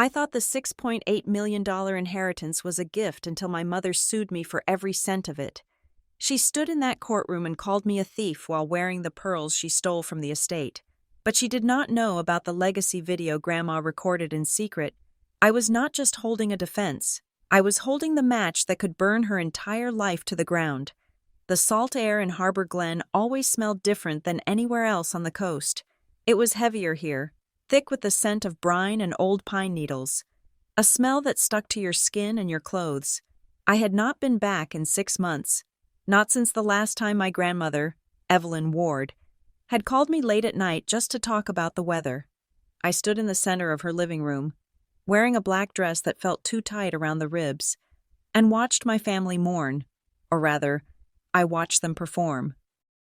I thought the $6.8 million inheritance was a gift until my mother sued me for every cent of it. She stood in that courtroom and called me a thief while wearing the pearls she stole from the estate. But she did not know about the legacy video Grandma recorded in secret. I was not just holding a defense. I was holding the match that could burn her entire life to the ground. The salt air in Harbor Glen always smelled different than anywhere else on the coast. It was heavier here, thick with the scent of brine and old pine needles. A smell that stuck to your skin and your clothes. I had not been back in 6 months. Not since the last time my grandmother, Evelyn Ward, had called me late at night just to talk about the weather. I stood in the center of her living room, wearing a black dress that felt too tight around the ribs, and watched my family mourn, or rather, I watched them perform.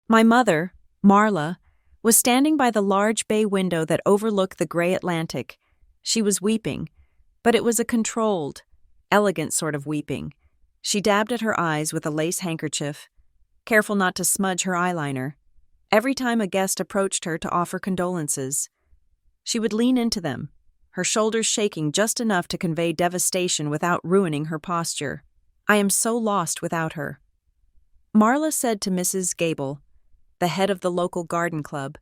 My mother, Marla, was standing by the large bay window that overlooked the gray Atlantic. She was weeping, but it was a controlled, elegant sort of weeping. She dabbed at her eyes with a lace handkerchief, careful not to smudge her eyeliner. Every time a guest approached her to offer condolences, she would lean into them, her shoulders shaking just enough to convey devastation without ruining her posture. I am so lost without her. Marla said to Mrs. Gable, the head of the local garden club.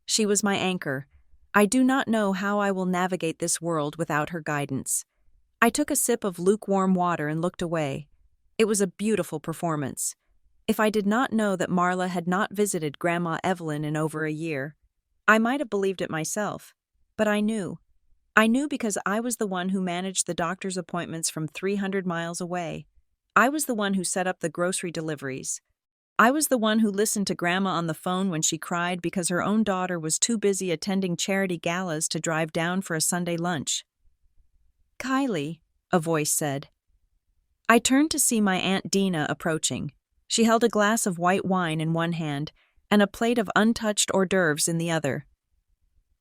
She was my anchor. I do not know how I will navigate this world without her guidance. I took a sip of lukewarm water and looked away. It was a beautiful performance. If I did not know that Marla had not visited Grandma Evelyn in over a year, I might have believed it myself. But I knew. I knew because I was the one who managed the doctor's appointments from 300 miles away. I was the one who set up the grocery deliveries. I was the one who listened to Grandma on the phone when she cried because her own daughter was too busy attending charity galas to drive down for a Sunday lunch. "Kylie," a voice said. I turned to see my Aunt Dina approaching. She held a glass of white wine in one hand and a plate of untouched hors d'oeuvres in the other.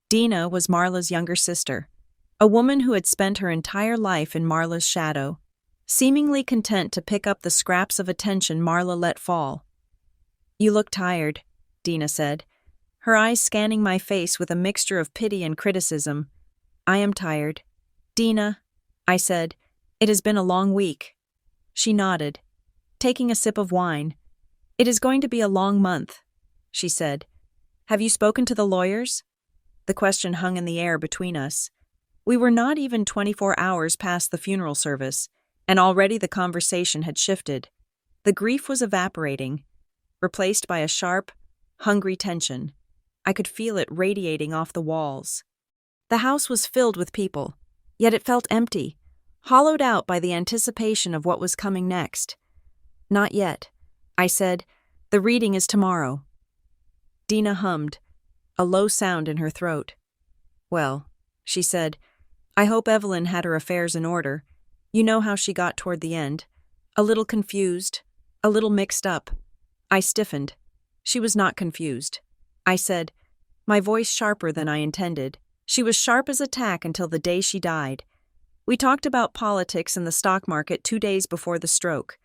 Dina was Marla's younger sister, a woman who had spent her entire life in Marla's shadow, seemingly content to pick up the scraps of attention Marla let fall. "You look tired," Dina said, her eyes scanning my face with a mixture of pity and criticism. "I am tired." "Dina," I said, "it has been a long week." She nodded, taking a sip of wine. "It is going to be a long month," she said. "Have you spoken to the lawyers?" The question hung in the air between us. We were not even 24 hours past the funeral service, and already the conversation had shifted. The grief was evaporating, replaced by a sharp, hungry tension. I could feel it radiating off the walls. The house was filled with people, yet it felt empty, hollowed out by the anticipation of what was coming next. "Not yet," I said. "The reading is tomorrow." Dina hummed, a low sound in her throat. "Well," she said, "I hope Evelyn had her affairs in order. You know how she got toward the end. A little confused, a little mixed up." I stiffened. She was not confused. I said, my voice sharper than I intended. She was sharp as a tack until the day she died. We talked about politics and the stock market 2 days before the stroke.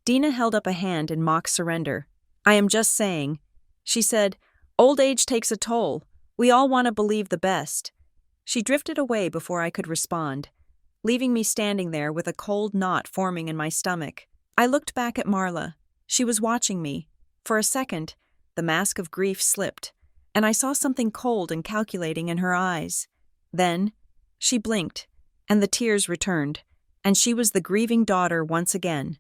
Dina held up a hand in mock surrender. "I am just saying," she said, "old age takes a toll. We all want to believe the best." She drifted away before I could respond, leaving me standing there with a cold knot forming in my stomach. I looked back at Marla. She was watching me. For a second, the mask of grief slipped, and I saw something cold and calculating in her eyes. Then, she blinked, and the tears returned, and she was the grieving daughter once again.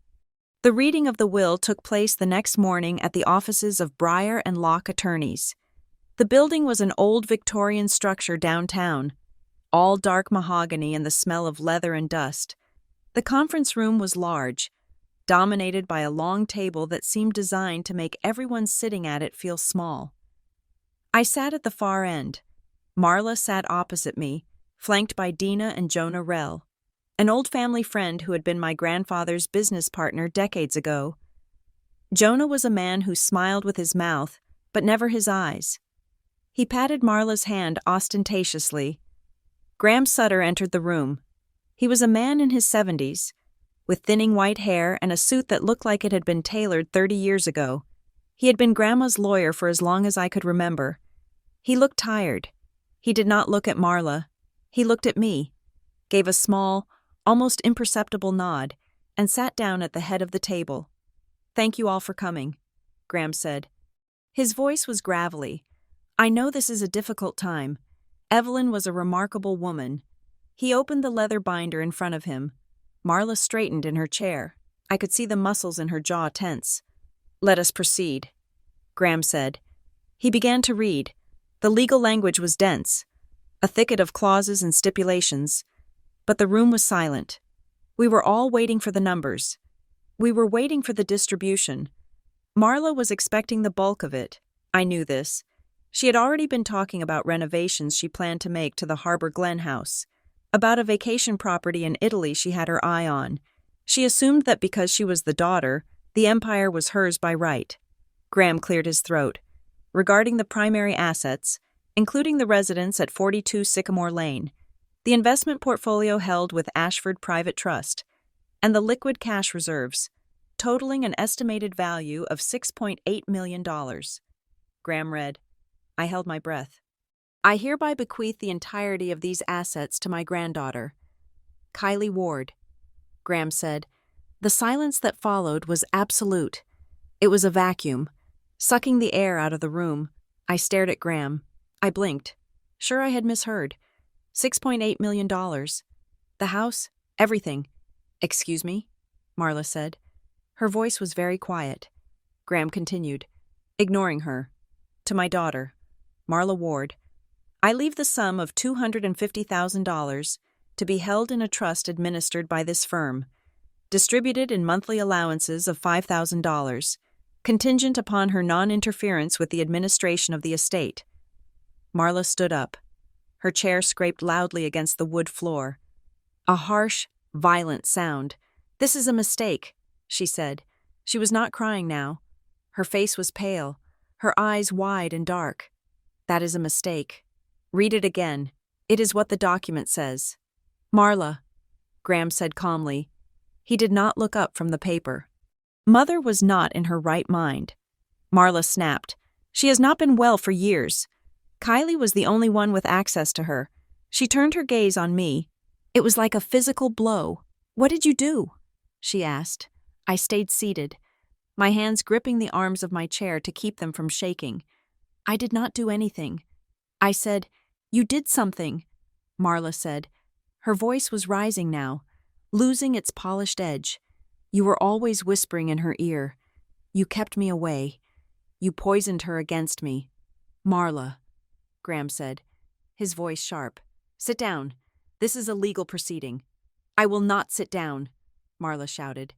The reading of the will took place the next morning at the offices of Breyer and Locke attorneys. The building was an old Victorian structure downtown, all dark mahogany and the smell of leather and dust. The conference room was large, dominated by a long table that seemed designed to make everyone sitting at it feel small. I sat at the far end. Marla sat opposite me, flanked by Dina and Jonah Rell, an old family friend who had been my grandfather's business partner decades ago. Jonah was a man who smiled with his mouth, but never his eyes. He patted Marla's hand ostentatiously. Graham Sutter entered the room. He was a man in his 70s, with thinning white hair and a suit that looked like it had been tailored 30 years ago. He had been Grandma's lawyer for as long as I could remember. He looked tired. He did not look at Marla. He looked at me. gave a small, almost imperceptible nod, and sat down at the head of the table. "Thank you all for coming," Graham said. His voice was gravelly. "I know this is a difficult time. Evelyn was a remarkable woman." He opened the leather binder in front of him. Marla straightened in her chair. I could see the muscles in her jaw tense. "Let us proceed," Graham said. He began to read. The legal language was dense, a thicket of clauses and stipulations, but the room was silent. We were all waiting for the numbers. We were waiting for the distribution. Marla was expecting the bulk of it. I knew this. She had already been talking about renovations she planned to make to the Harbor Glen house, about a vacation property in Italy she had her eye on. She assumed that because she was the daughter, the empire was hers by right. Graham cleared his throat. Regarding the primary assets, including the residence at 42 Sycamore Lane, the investment portfolio held with Ashford Private Trust, and the liquid cash reserves, totaling an estimated value of $6.8 million. Graham read. I held my breath. "I hereby bequeath the entirety of these assets to my granddaughter, Kylie Ward," Graham said. The silence that followed was absolute. It was a vacuum, sucking the air out of the room. I stared at Graham. I blinked. Sure, I had misheard. $6.8 million. The house, everything. "Excuse me?" Marla said. Her voice was very quiet. Graham continued, ignoring her. "To my daughter, Marla Ward, I leave the sum of $250,000 to be held in a trust administered by this firm, distributed in monthly allowances of $5,000, contingent upon her non-interference with the administration of the estate." Marla stood up. Her chair scraped loudly against the wood floor. A harsh, violent sound. "This is a mistake," she said. She was not crying now. Her face was pale, her eyes wide and dark. "That is a mistake. Read it again. It is what the document says." "Marla," Graham said calmly. He did not look up from the paper. "Mother was not in her right mind." Marla snapped. "She has not been well for years. Kylie was the only one with access to her." She turned her gaze on me. It was like a physical blow. "What did you do?" she asked. I stayed seated, my hands gripping the arms of my chair to keep them from shaking. "I did not do anything." I said. "You did something," Marla said. Her voice was rising now, losing its polished edge. "You were always whispering in her ear. You kept me away. You poisoned her against me." "Marla," Graham said, his voice sharp. "Sit down. This is a legal proceeding." "I will not sit down," Marla shouted.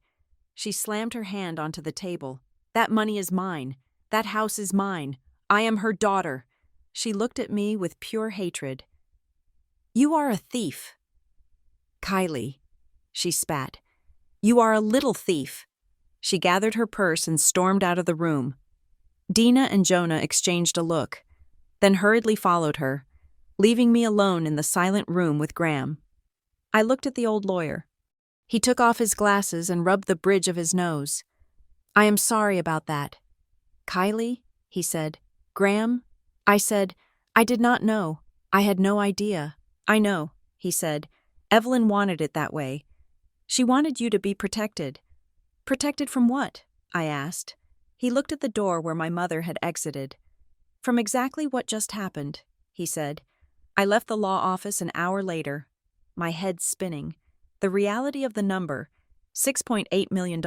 She slammed her hand onto the table. "That money is mine. That house is mine. I am her daughter." She looked at me with pure hatred. "You are a thief." "Kylie," she spat. "You are a little thief." She gathered her purse and stormed out of the room. Dina and Jonah exchanged a look, then hurriedly followed her, leaving me alone in the silent room with Graham. I looked at the old lawyer. He took off his glasses and rubbed the bridge of his nose. "I am sorry about that." "Kylie," he said. "Graham?" I said, "I did not know. I had no idea." "I know," he said. "Evelyn wanted it that way. She wanted you to be protected." "Protected from what?" I asked. He looked at the door where my mother had exited. "From exactly what just happened," he said. I left the law office an hour later, my head spinning. The reality of the number, $6.8 million,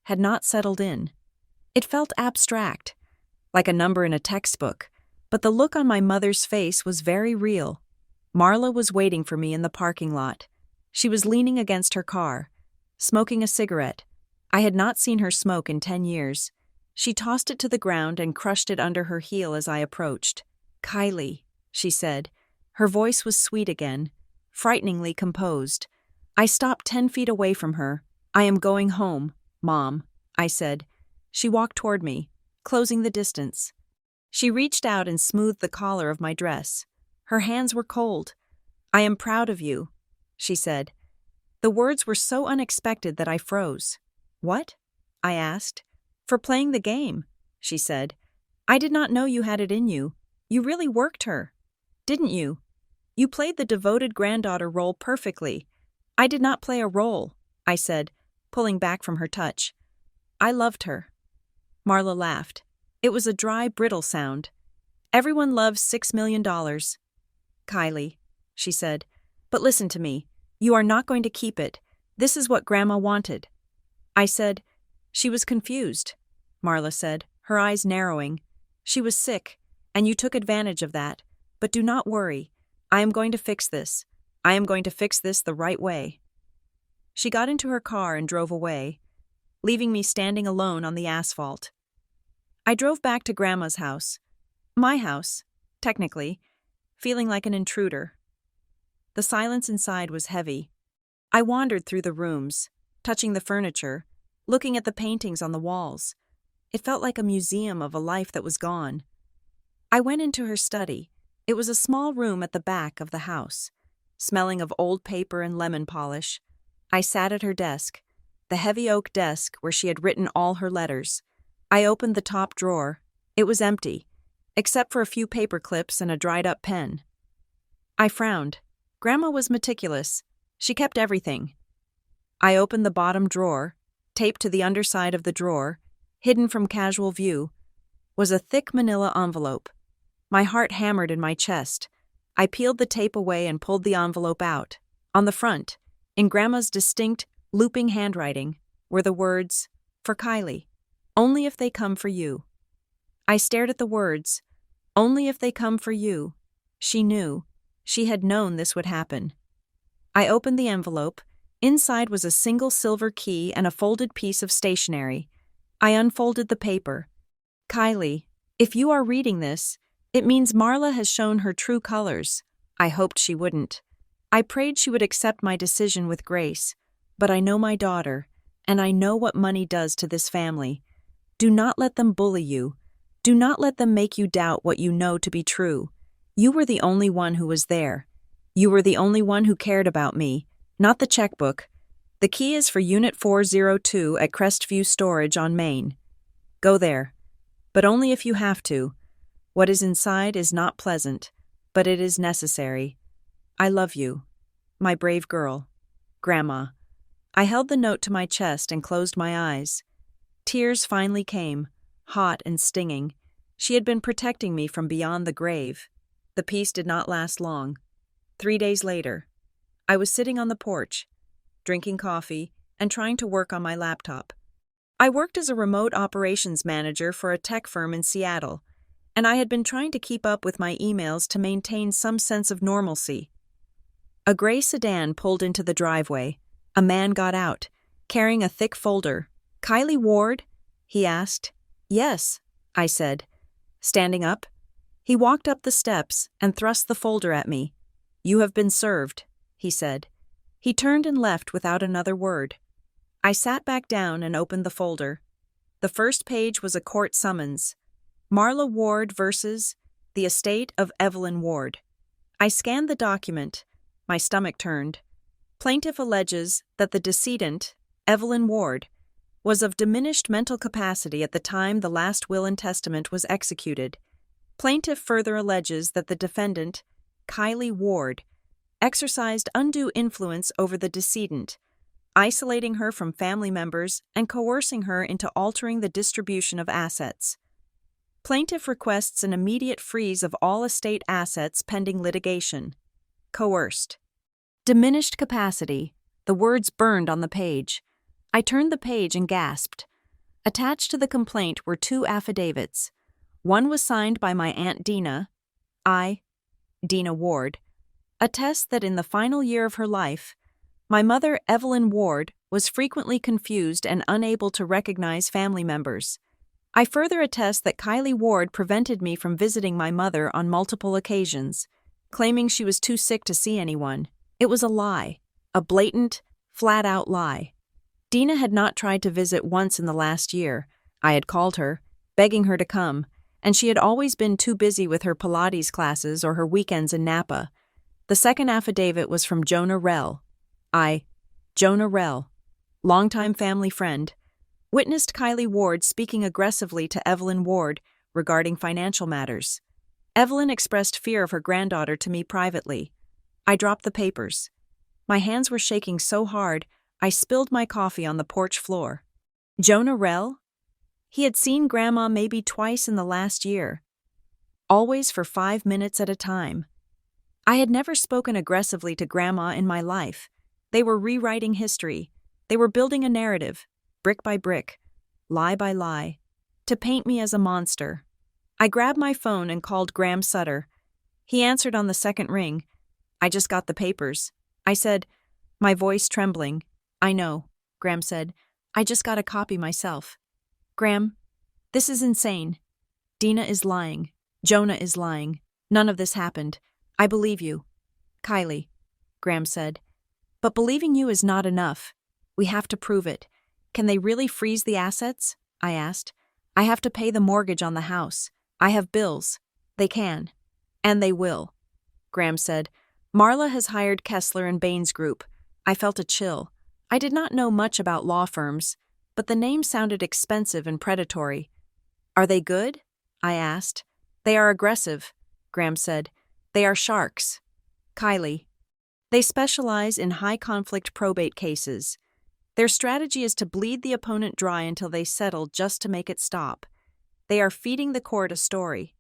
had not settled in. It felt abstract, like a number in a textbook, but the look on my mother's face was very real. Marla was waiting for me in the parking lot. She was leaning against her car, smoking a cigarette. I had not seen her smoke in 10 years. She tossed it to the ground and crushed it under her heel as I approached. "Kylie," she said. Her voice was sweet again, frighteningly composed. I stopped 10 feet away from her. "I am going home, Mom," I said. She walked toward me, closing the distance. She reached out and smoothed the collar of my dress. Her hands were cold. "I am proud of you," she said. The words were so unexpected that I froze. "What?" I asked. "For playing the game," she said. "I did not know you had it in you. You really worked her, didn't you?" You played the devoted granddaughter role perfectly. I did not play a role, I said, pulling back from her touch. I loved her. Marla laughed. It was a dry, brittle sound. Everyone loves $6 million. Kylie, she said, but listen to me. You are not going to keep it. This is what Grandma wanted. I said, she was confused, Marla said, her eyes narrowing. She was sick, and you took advantage of that. But do not worry. I am going to fix this. I am going to fix this the right way. She got into her car and drove away, leaving me standing alone on the asphalt. I drove back to Grandma's house. My house, technically, feeling like an intruder. The silence inside was heavy. I wandered through the rooms, touching the furniture, looking at the paintings on the walls. It felt like a museum of a life that was gone. I went into her study. It was a small room at the back of the house, smelling of old paper and lemon polish. I sat at her desk, the heavy oak desk where she had written all her letters. I opened the top drawer. It was empty, except for a few paper clips and a dried-up pen. I frowned. Grandma was meticulous. She kept everything. I opened the bottom drawer. Taped to the underside of the drawer, hidden from casual view, was a thick manila envelope. My heart hammered in my chest. I peeled the tape away and pulled the envelope out. On the front, in Grandma's distinct, looping handwriting, were the words, "For Kylie. Only if they come for you." I stared at the words. Only if they come for you. She knew. She had known this would happen. I opened the envelope. Inside was a single silver key and a folded piece of stationery. I unfolded the paper. Kylie, if you are reading this, it means Marla has shown her true colors. I hoped she wouldn't. I prayed she would accept my decision with grace. But I know my daughter, and I know what money does to this family. Do not let them bully you. Do not let them make you doubt what you know to be true. You were the only one who was there. You were the only one who cared about me, not the checkbook. The key is for Unit 402 at Crestview Storage on Main. Go there, but only if you have to. What is inside is not pleasant, but it is necessary. I love you, my brave girl. Grandma. I held the note to my chest and closed my eyes. Tears finally came, hot and stinging. She had been protecting me from beyond the grave. The peace did not last long. 3 days later, I was sitting on the porch, drinking coffee and trying to work on my laptop. I worked as a remote operations manager for a tech firm in Seattle, and I had been trying to keep up with my emails to maintain some sense of normalcy. A gray sedan pulled into the driveway. A man got out, carrying a thick folder. "Kylie Ward?" he asked. "Yes," I said. Standing up, he walked up the steps and thrust the folder at me. "You have been served," he said. He turned and left without another word. I sat back down and opened the folder. The first page was a court summons. Marla Ward versus the estate of Evelyn Ward. I scanned the document. My stomach turned. Plaintiff alleges that the decedent, Evelyn Ward, was of diminished mental capacity at the time the last will and testament was executed. Plaintiff further alleges that the defendant, Kylie Ward, exercised undue influence over the decedent, isolating her from family members and coercing her into altering the distribution of assets. Plaintiff requests an immediate freeze of all estate assets pending litigation. Coerced. Diminished capacity. The words burned on the page. I turned the page and gasped. Attached to the complaint were 2 affidavits. One was signed by my Aunt Dina, Dina Ward, attests that in the final year of her life, my mother, Evelyn Ward, was frequently confused and unable to recognize family members. I further attest that Kylie Ward prevented me from visiting my mother on multiple occasions, claiming she was too sick to see anyone. It was a lie, a blatant, flat-out lie. Dina had not tried to visit once in the last year. I had called her, begging her to come, and she had always been too busy with her Pilates classes or her weekends in Napa. The second affidavit was from Jonah Rell. Jonah Rell, longtime family friend, witnessed Kylie Ward speaking aggressively to Evelyn Ward regarding financial matters. Evelyn expressed fear of her granddaughter to me privately. I dropped the papers. My hands were shaking so hard, I spilled my coffee on the porch floor. Jonah Rell? He had seen Grandma maybe twice in the last year. Always for 5 minutes at a time. I had never spoken aggressively to Grandma in my life. They were rewriting history. They were building a narrative, brick by brick, lie by lie, to paint me as a monster. I grabbed my phone and called Graham Sutter. He answered on the second ring. I just got the papers. I said, my voice trembling. I know, Graham said. I just got a copy myself. Graham, this is insane. Dina is lying. Jonah is lying. None of this happened. I believe you. Kylie, Graham said. But believing you is not enough. We have to prove it. Can they really freeze the assets? I asked. I have to pay the mortgage on the house. I have bills. They can. And they will. Graham said. Marla has hired Kessler and Baines Group. I felt a chill. I did not know much about law firms, but the name sounded expensive and predatory. Are they good? I asked. They are aggressive, Graham said. They are sharks. Kylie. They specialize in high-conflict probate cases. Their strategy is to bleed the opponent dry until they settle just to make it stop. They are feeding the court a story.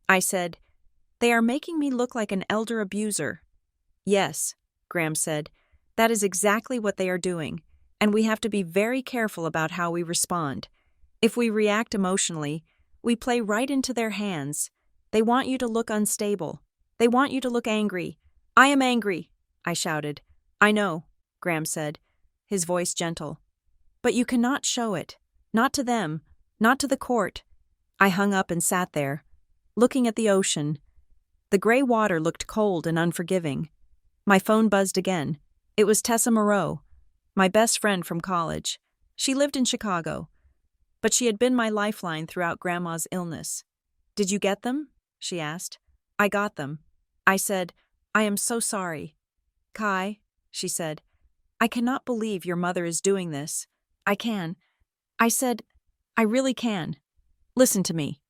I said, they are making me look like an elder abuser. Yes, Graham said. That is exactly what they are doing, and we have to be very careful about how we respond. If we react emotionally, we play right into their hands. They want you to look unstable. They want you to look angry. I am angry, I shouted. I know, Graham said, his voice gentle. But you cannot show it. Not to them. Not to the court. I hung up and sat there, looking at the ocean. The gray water looked cold and unforgiving. My phone buzzed again. It was Tessa Moreau, my best friend from college. She lived in Chicago, but she had been my lifeline throughout Grandma's illness. Did you get them? She asked. I got them. I said, I am so sorry. Kai, she said, I cannot believe your mother is doing this. I can. I said, I really can. Listen to me,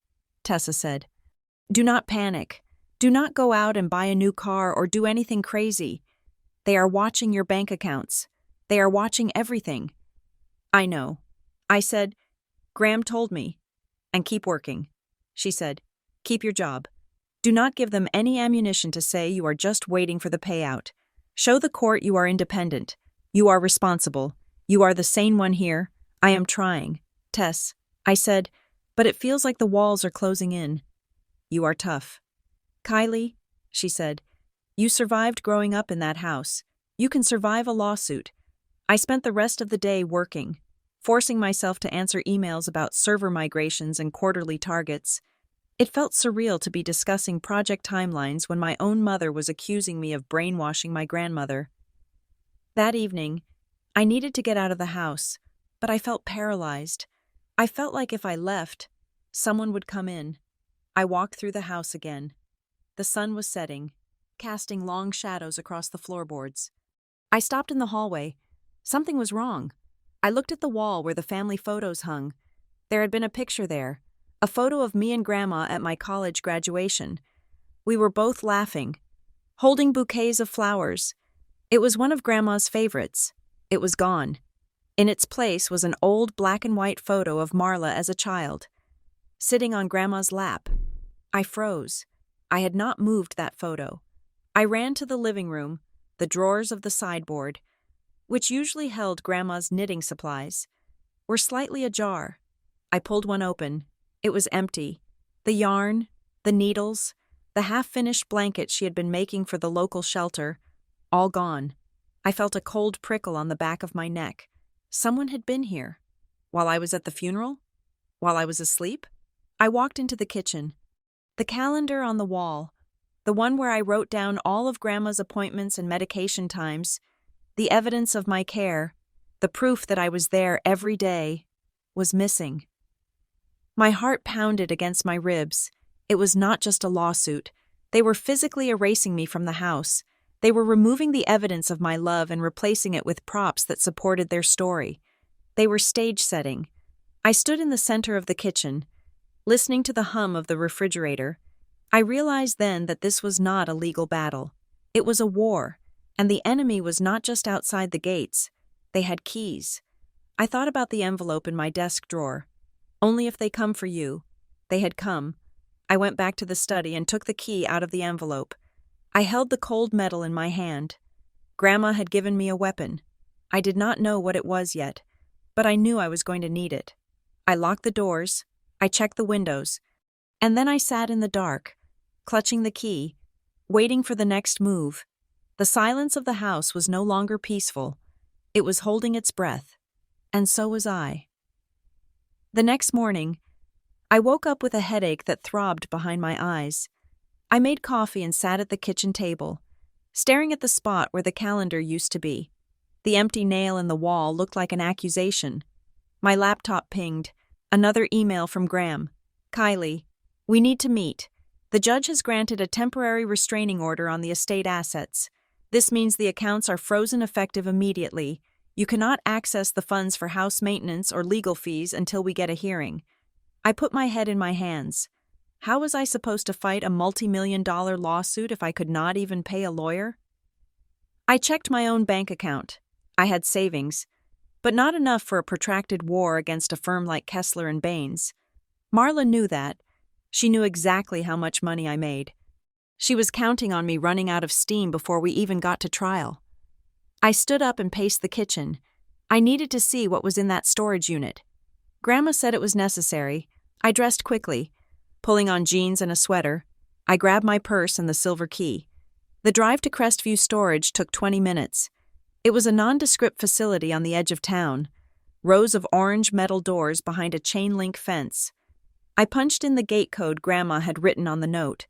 Tessa said. Do not panic. Do not go out and buy a new car or do anything crazy. They are watching your bank accounts. They are watching everything. I know. I said, Graham told me. And keep working. She said, keep your job. Do not give them any ammunition to say you are just waiting for the payout. Show the court you are independent. You are responsible. You are the sane one here. I am trying. Tess, I said, but it feels like the walls are closing in. You are tough. Kylie, she said, you survived growing up in that house. You can survive a lawsuit. I spent the rest of the day working, forcing myself to answer emails about server migrations and quarterly targets. It felt surreal to be discussing project timelines when my own mother was accusing me of brainwashing my grandmother. That evening, I needed to get out of the house, but I felt paralyzed. I felt like if I left, someone would come in. I walked through the house again. The sun was setting, casting long shadows across the floorboards. I stopped in the hallway. Something was wrong. I looked at the wall where the family photos hung. There had been a picture there, a photo of me and Grandma at my college graduation. We were both laughing, holding bouquets of flowers. It was one of Grandma's favorites. It was gone. In its place was an old black and white photo of Marla as a child, sitting on Grandma's lap. I froze. I had not moved that photo. I ran to the living room, the drawers of the sideboard, which usually held Grandma's knitting supplies, were slightly ajar. I pulled one open. It was empty. The yarn, the needles, the half-finished blanket she had been making for the local shelter, all gone. I felt a cold prickle on the back of my neck. Someone had been here. While I was at the funeral? While I was asleep? I walked into the kitchen. The calendar on the wall, the one where I wrote down all of Grandma's appointments and medication times, the evidence of my care, the proof that I was there every day, was missing. My heart pounded against my ribs. It was not just a lawsuit. They were physically erasing me from the house. They were removing the evidence of my love and replacing it with props that supported their story. They were stage setting. I stood in the center of the kitchen, listening to the hum of the refrigerator. I realized then that this was not a legal battle. It was a war, and the enemy was not just outside the gates. They had keys. I thought about the envelope in my desk drawer. Only if they come for you. They had come. I went back to the study and took the key out of the envelope. I held the cold metal in my hand. Grandma had given me a weapon. I did not know what it was yet, but I knew I was going to need it. I locked the doors, I checked the windows, and then I sat in the dark, clutching the key, waiting for the next move. The silence of the house was no longer peaceful. It was holding its breath, and so was I. The next morning, I woke up with a headache that throbbed behind my eyes. I made coffee and sat at the kitchen table, staring at the spot where the calendar used to be. The empty nail in the wall looked like an accusation. My laptop pinged. Another email from Graham. Kylie, we need to meet. The judge has granted a temporary restraining order on the estate assets. This means the accounts are frozen effective immediately. You cannot access the funds for house maintenance or legal fees until we get a hearing. I put my head in my hands. How was I supposed to fight a multi-million-dollar lawsuit if I could not even pay a lawyer? I checked my own bank account. I had savings, but not enough for a protracted war against a firm like Kessler and Baines. Marla knew that. She knew exactly how much money I made. She was counting on me running out of steam before we even got to trial. I stood up and paced the kitchen. I needed to see what was in that storage unit. Grandma said it was necessary. I dressed quickly, pulling on jeans and a sweater. I grabbed my purse and the silver key. The drive to Crestview Storage took 20 minutes. It was a nondescript facility on the edge of town, rows of orange metal doors behind a chain-link fence. I punched in the gate code Grandma had written on the note.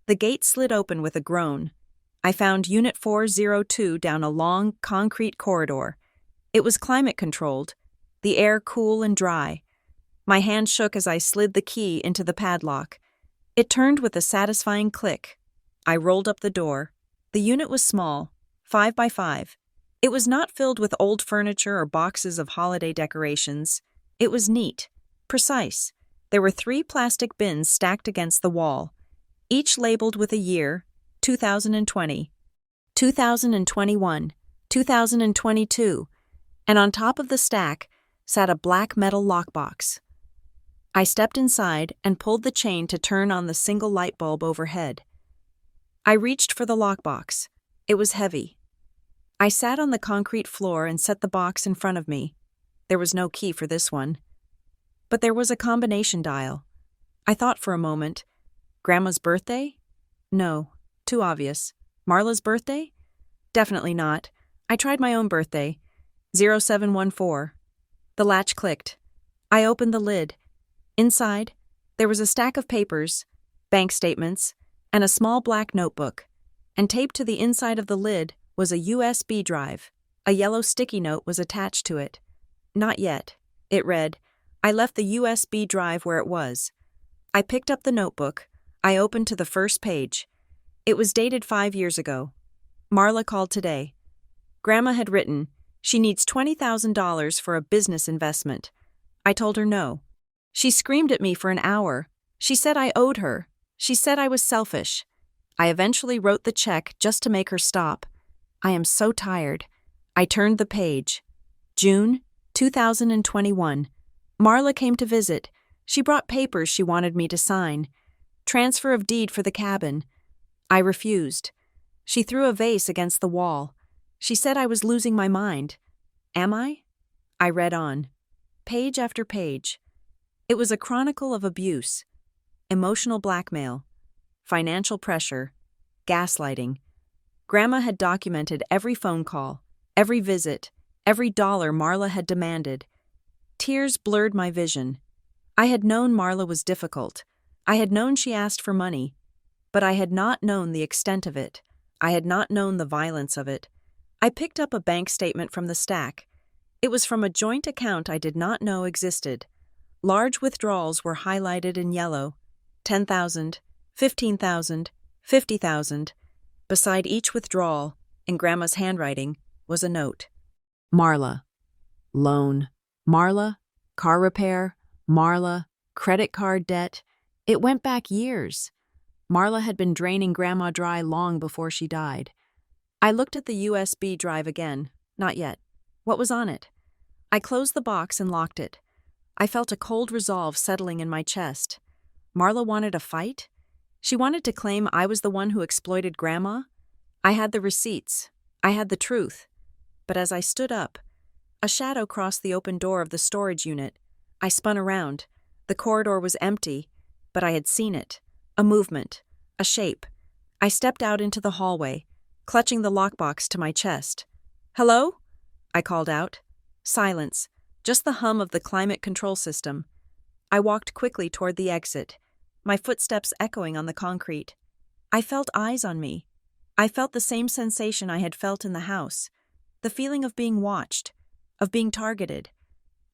The gate slid open with a groan. I found Unit 402 down a long, concrete corridor. It was climate-controlled, the air cool and dry. My hand shook as I slid the key into the padlock. It turned with a satisfying click. I rolled up the door. The unit was small, 5 by 5. It was not filled with old furniture or boxes of holiday decorations. It was neat, precise. There were 3 plastic bins stacked against the wall, each labeled with a year, 2020, 2021, 2022, and on top of the stack sat a black metal lockbox. I stepped inside and pulled the chain to turn on the single light bulb overhead. I reached for the lockbox. It was heavy. I sat on the concrete floor and set the box in front of me. There was no key for this one. But there was a combination dial. I thought for a moment. Grandma's birthday? No, too obvious. Marla's birthday? Definitely not. I tried my own birthday. 0714. The latch clicked. I opened the lid. Inside, there was a stack of papers, bank statements, and a small black notebook. And taped to the inside of the lid was a USB drive. A yellow sticky note was attached to it. Not yet, it read. I left the USB drive where it was. I picked up the notebook. I opened to the first page. It was dated 5 years ago. Marla called today. Grandma had written, she needs $20,000 for a business investment. I told her no. She screamed at me for an hour. She said I owed her. She said I was selfish. I eventually wrote the check just to make her stop. I am so tired. I turned the page. June 2021. Marla came to visit. She brought papers she wanted me to sign. Transfer of deed for the cabin. I refused. She threw a vase against the wall. She said I was losing my mind. Am I? I read on. Page after page. It was a chronicle of abuse, emotional blackmail, financial pressure, gaslighting. Grandma had documented every phone call, every visit, every dollar Marla had demanded. Tears blurred my vision. I had known Marla was difficult. I had known she asked for money. But I had not known the extent of it. I had not known the violence of it. I picked up a bank statement from the stack. It was from a joint account I did not know existed. Large withdrawals were highlighted in yellow. 10,000, 15,000, 50,000. Beside each withdrawal, in Grandma's handwriting, was a note. Marla. Loan. Marla. Car repair. Marla. Credit card debt. It went back years. Marla had been draining Grandma dry long before she died. I looked at the USB drive again. Not yet. What was on it? I closed the box and locked it. I felt a cold resolve settling in my chest. Marla wanted a fight? She wanted to claim I was the one who exploited Grandma? I had the receipts. I had the truth. But as I stood up, a shadow crossed the open door of the storage unit. I spun around. The corridor was empty, but I had seen it. A movement. A shape. I stepped out into the hallway, clutching the lockbox to my chest. "Hello?" I called out. Silence. Just the hum of the climate control system. I walked quickly toward the exit, my footsteps echoing on the concrete. I felt eyes on me. I felt the same sensation I had felt in the house. The feeling of being watched, of being targeted.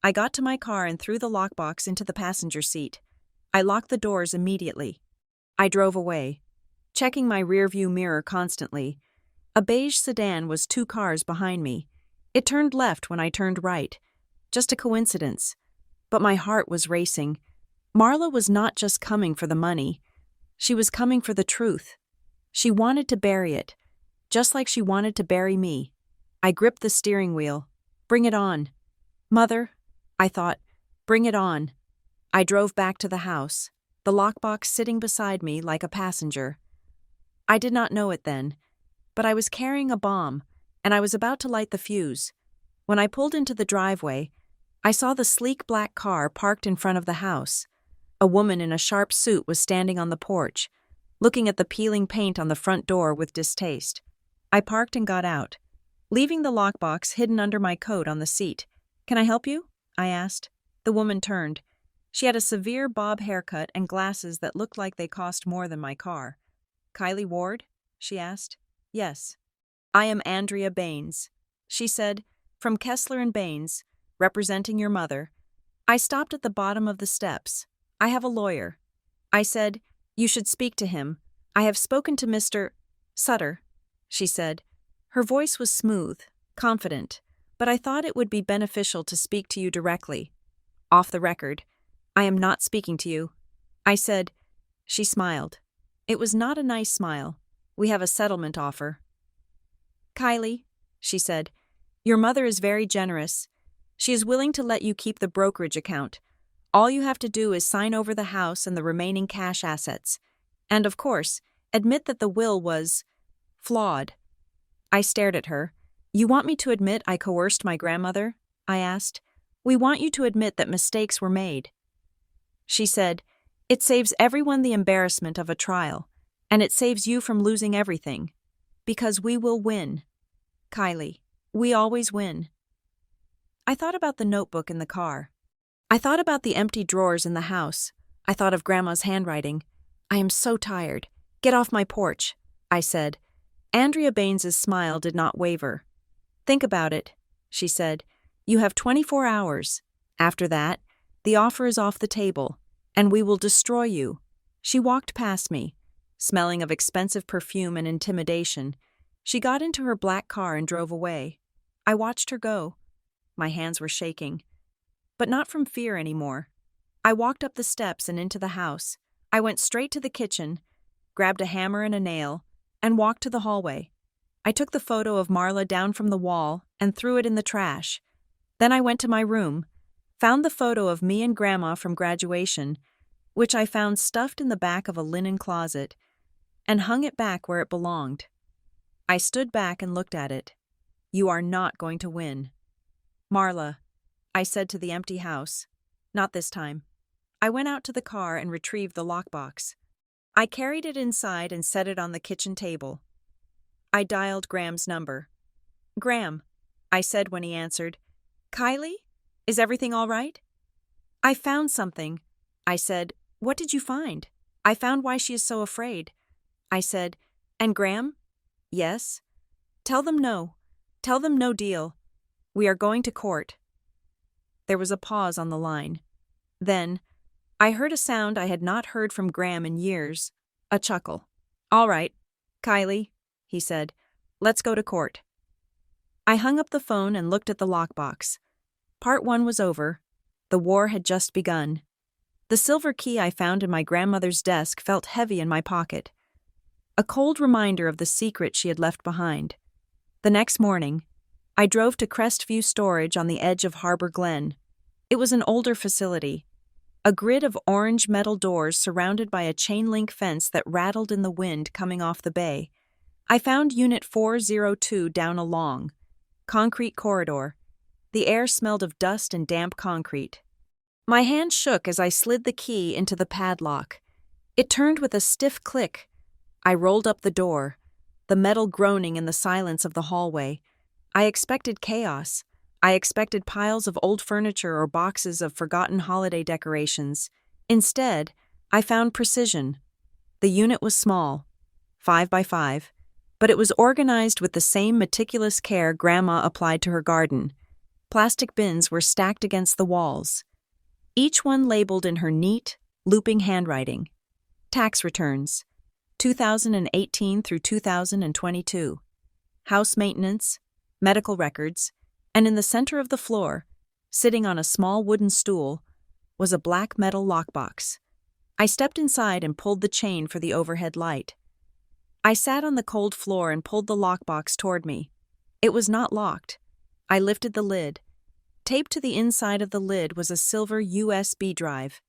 I got to my car and threw the lockbox into the passenger seat. I locked the doors immediately. I drove away, checking my rearview mirror constantly. A beige sedan was 2 cars behind me. It turned left when I turned right. Just a coincidence. But my heart was racing. Marla was not just coming for the money. She was coming for the truth. She wanted to bury it, just like she wanted to bury me. I gripped the steering wheel. Bring it on. Mother, I thought, bring it on. I drove back to the house, the lockbox sitting beside me like a passenger. I did not know it then, but I was carrying a bomb, and I was about to light the fuse. When I pulled into the driveway, I saw the sleek black car parked in front of the house. A woman in a sharp suit was standing on the porch, looking at the peeling paint on the front door with distaste. I parked and got out, leaving the lockbox hidden under my coat on the seat. "Can I help you?" I asked. The woman turned. She had a severe bob haircut and glasses that looked like they cost more than my car. "Kylie Ward?" she asked. "Yes." "I am Andrea Baines," she said, "from Kessler and Baines, representing your mother." I stopped at the bottom of the steps. "I have a lawyer." I said, "You should speak to him. I have spoken to Mr. Sutter," she said. Her voice was smooth, confident, but I thought it would be beneficial to speak to you directly. "Off the record, I am not speaking to you," I said. She smiled. It was not a nice smile. "We have a settlement offer." "Kylie," she said, "your mother is very generous. She is willing to let you keep the brokerage account. All you have to do is sign over the house and the remaining cash assets. And, of course, admit that the will was flawed." I stared at her. "You want me to admit I coerced my grandmother?" I asked. "We want you to admit that mistakes were made." She said, "It saves everyone the embarrassment of a trial, and it saves you from losing everything. Because we will win. Kylie, we always win." I thought about the notebook in the car. I thought about the empty drawers in the house. I thought of Grandma's handwriting. "I am so tired. Get off my porch," I said. Andrea Baines's smile did not waver. "Think about it," she said. "You have 24 hours. After that, the offer is off the table, and we will destroy you." She walked past me, smelling of expensive perfume and intimidation. She got into her black car and drove away. I watched her go. My hands were shaking. But not from fear anymore. I walked up the steps and into the house. I went straight to the kitchen, grabbed a hammer and a nail, and walked to the hallway. I took the photo of Marla down from the wall and threw it in the trash. Then I went to my room, found the photo of me and Grandma from graduation, which I found stuffed in the back of a linen closet, and hung it back where it belonged. I stood back and looked at it. "You are not going to win." "Marla," I said to the empty house. "Not this time." I went out to the car and retrieved the lockbox. I carried it inside and set it on the kitchen table. I dialed Graham's number. "Graham," I said when he answered. "Kylie? Is everything all right?" "I found something," I said. "What did you find?" "I found why she is so afraid," I said. "And Graham?" "Yes." "Tell them no. Tell them no deal. We are going to court." There was a pause on the line. Then, I heard a sound I had not heard from Graham in years, a chuckle. "All right, Kylie," he said. "Let's go to court." I hung up the phone and looked at the lockbox. Part 1 was over. The war had just begun. The silver key I found in my grandmother's desk felt heavy in my pocket. A cold reminder of the secret she had left behind. The next morning, I drove to Crestview Storage on the edge of Harbor Glen. It was an older facility, a grid of orange metal doors surrounded by a chain-link fence that rattled in the wind coming off the bay. I found Unit 402 down a long, concrete corridor. The air smelled of dust and damp concrete. My hand shook as I slid the key into the padlock. It turned with a stiff click. I rolled up the door, the metal groaning in the silence of the hallway. I expected chaos. I expected piles of old furniture or boxes of forgotten holiday decorations. Instead, I found precision. The unit was small, 5 by 5, but it was organized with the same meticulous care Grandma applied to her garden. Plastic bins were stacked against the walls, each one labeled in her neat, looping handwriting. Tax returns, 2018 through 2022. House maintenance, medical records, and in the center of the floor, sitting on a small wooden stool, was a black metal lockbox. I stepped inside and pulled the chain for the overhead light. I sat on the cold floor and pulled the lockbox toward me. It was not locked. I lifted the lid. Taped to the inside of the lid was a silver USB drive.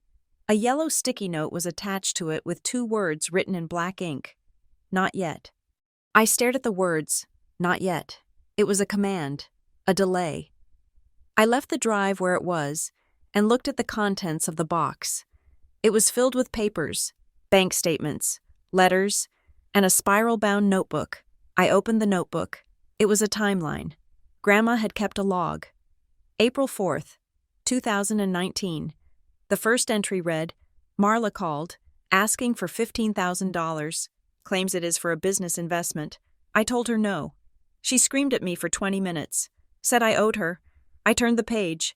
A yellow sticky note was attached to it with 2 words written in black ink. Not yet. I stared at the words, not yet. It was a command, a delay. I left the drive where it was and looked at the contents of the box. It was filled with papers, bank statements, letters, and a spiral-bound notebook. I opened the notebook. It was a timeline. Grandma had kept a log. April 4th, 2019. The first entry read, Marla called, asking for $15,000, claims it is for a business investment. I told her no. She screamed at me for 20 minutes, said I owed her. I turned the page.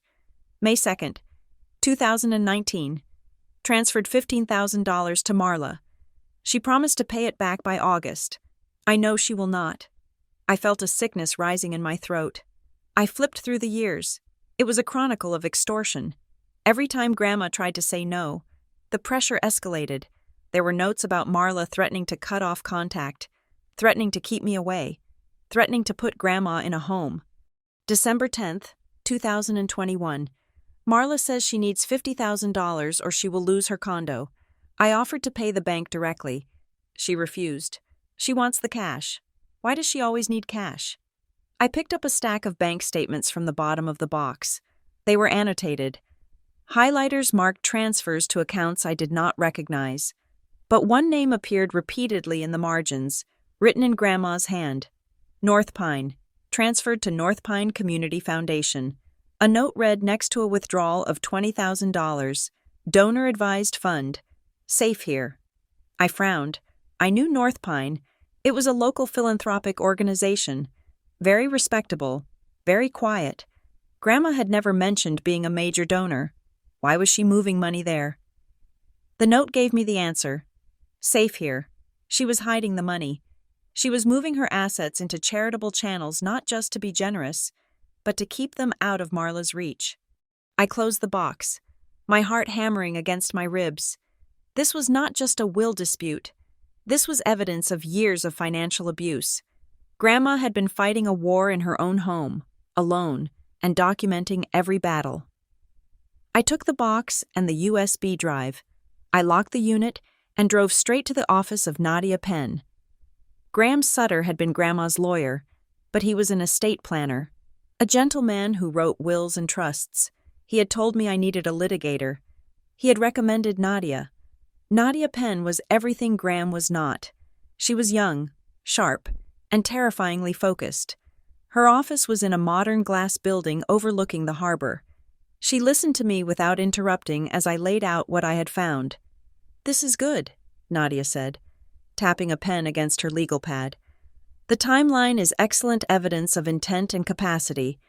May 2nd, 2019. Transferred $15,000 to Marla. She promised to pay it back by August. I know she will not. I felt a sickness rising in my throat. I flipped through the years. It was a chronicle of extortion. Every time Grandma tried to say no, the pressure escalated. There were notes about Marla threatening to cut off contact, threatening to keep me away, threatening to put Grandma in a home. December 10th, 2021. Marla says she needs $50,000 or she will lose her condo. I offered to pay the bank directly. She refused. She wants the cash. Why does she always need cash? I picked up a stack of bank statements from the bottom of the box. They were annotated. Highlighters marked transfers to accounts I did not recognize. But one name appeared repeatedly in the margins, written in Grandma's hand. North Pine, transferred to North Pine Community Foundation. A note read next to a withdrawal of $20,000, donor-advised fund, safe here. I frowned. I knew North Pine. It was a local philanthropic organization. Very respectable, very quiet. Grandma had never mentioned being a major donor. Why was she moving money there? The note gave me the answer. Safe here. She was hiding the money. She was moving her assets into charitable channels not just to be generous, but to keep them out of Marla's reach. I closed the box, my heart hammering against my ribs. This was not just a will dispute. This was evidence of years of financial abuse. Grandma had been fighting a war in her own home, alone, and documenting every battle. I took the box and the USB drive. I locked the unit and drove straight to the office of Nadia Penn. Graham Sutter had been Grandma's lawyer, but he was an estate planner, a gentleman who wrote wills and trusts. He had told me I needed a litigator. He had recommended Nadia. Nadia Penn was everything Graham was not. She was young, sharp, and terrifyingly focused. Her office was in a modern glass building overlooking the harbor. She listened to me without interrupting as I laid out what I had found. "This is good," Nadia said, tapping a pen against her legal pad. "The timeline is excellent evidence of intent and capacity.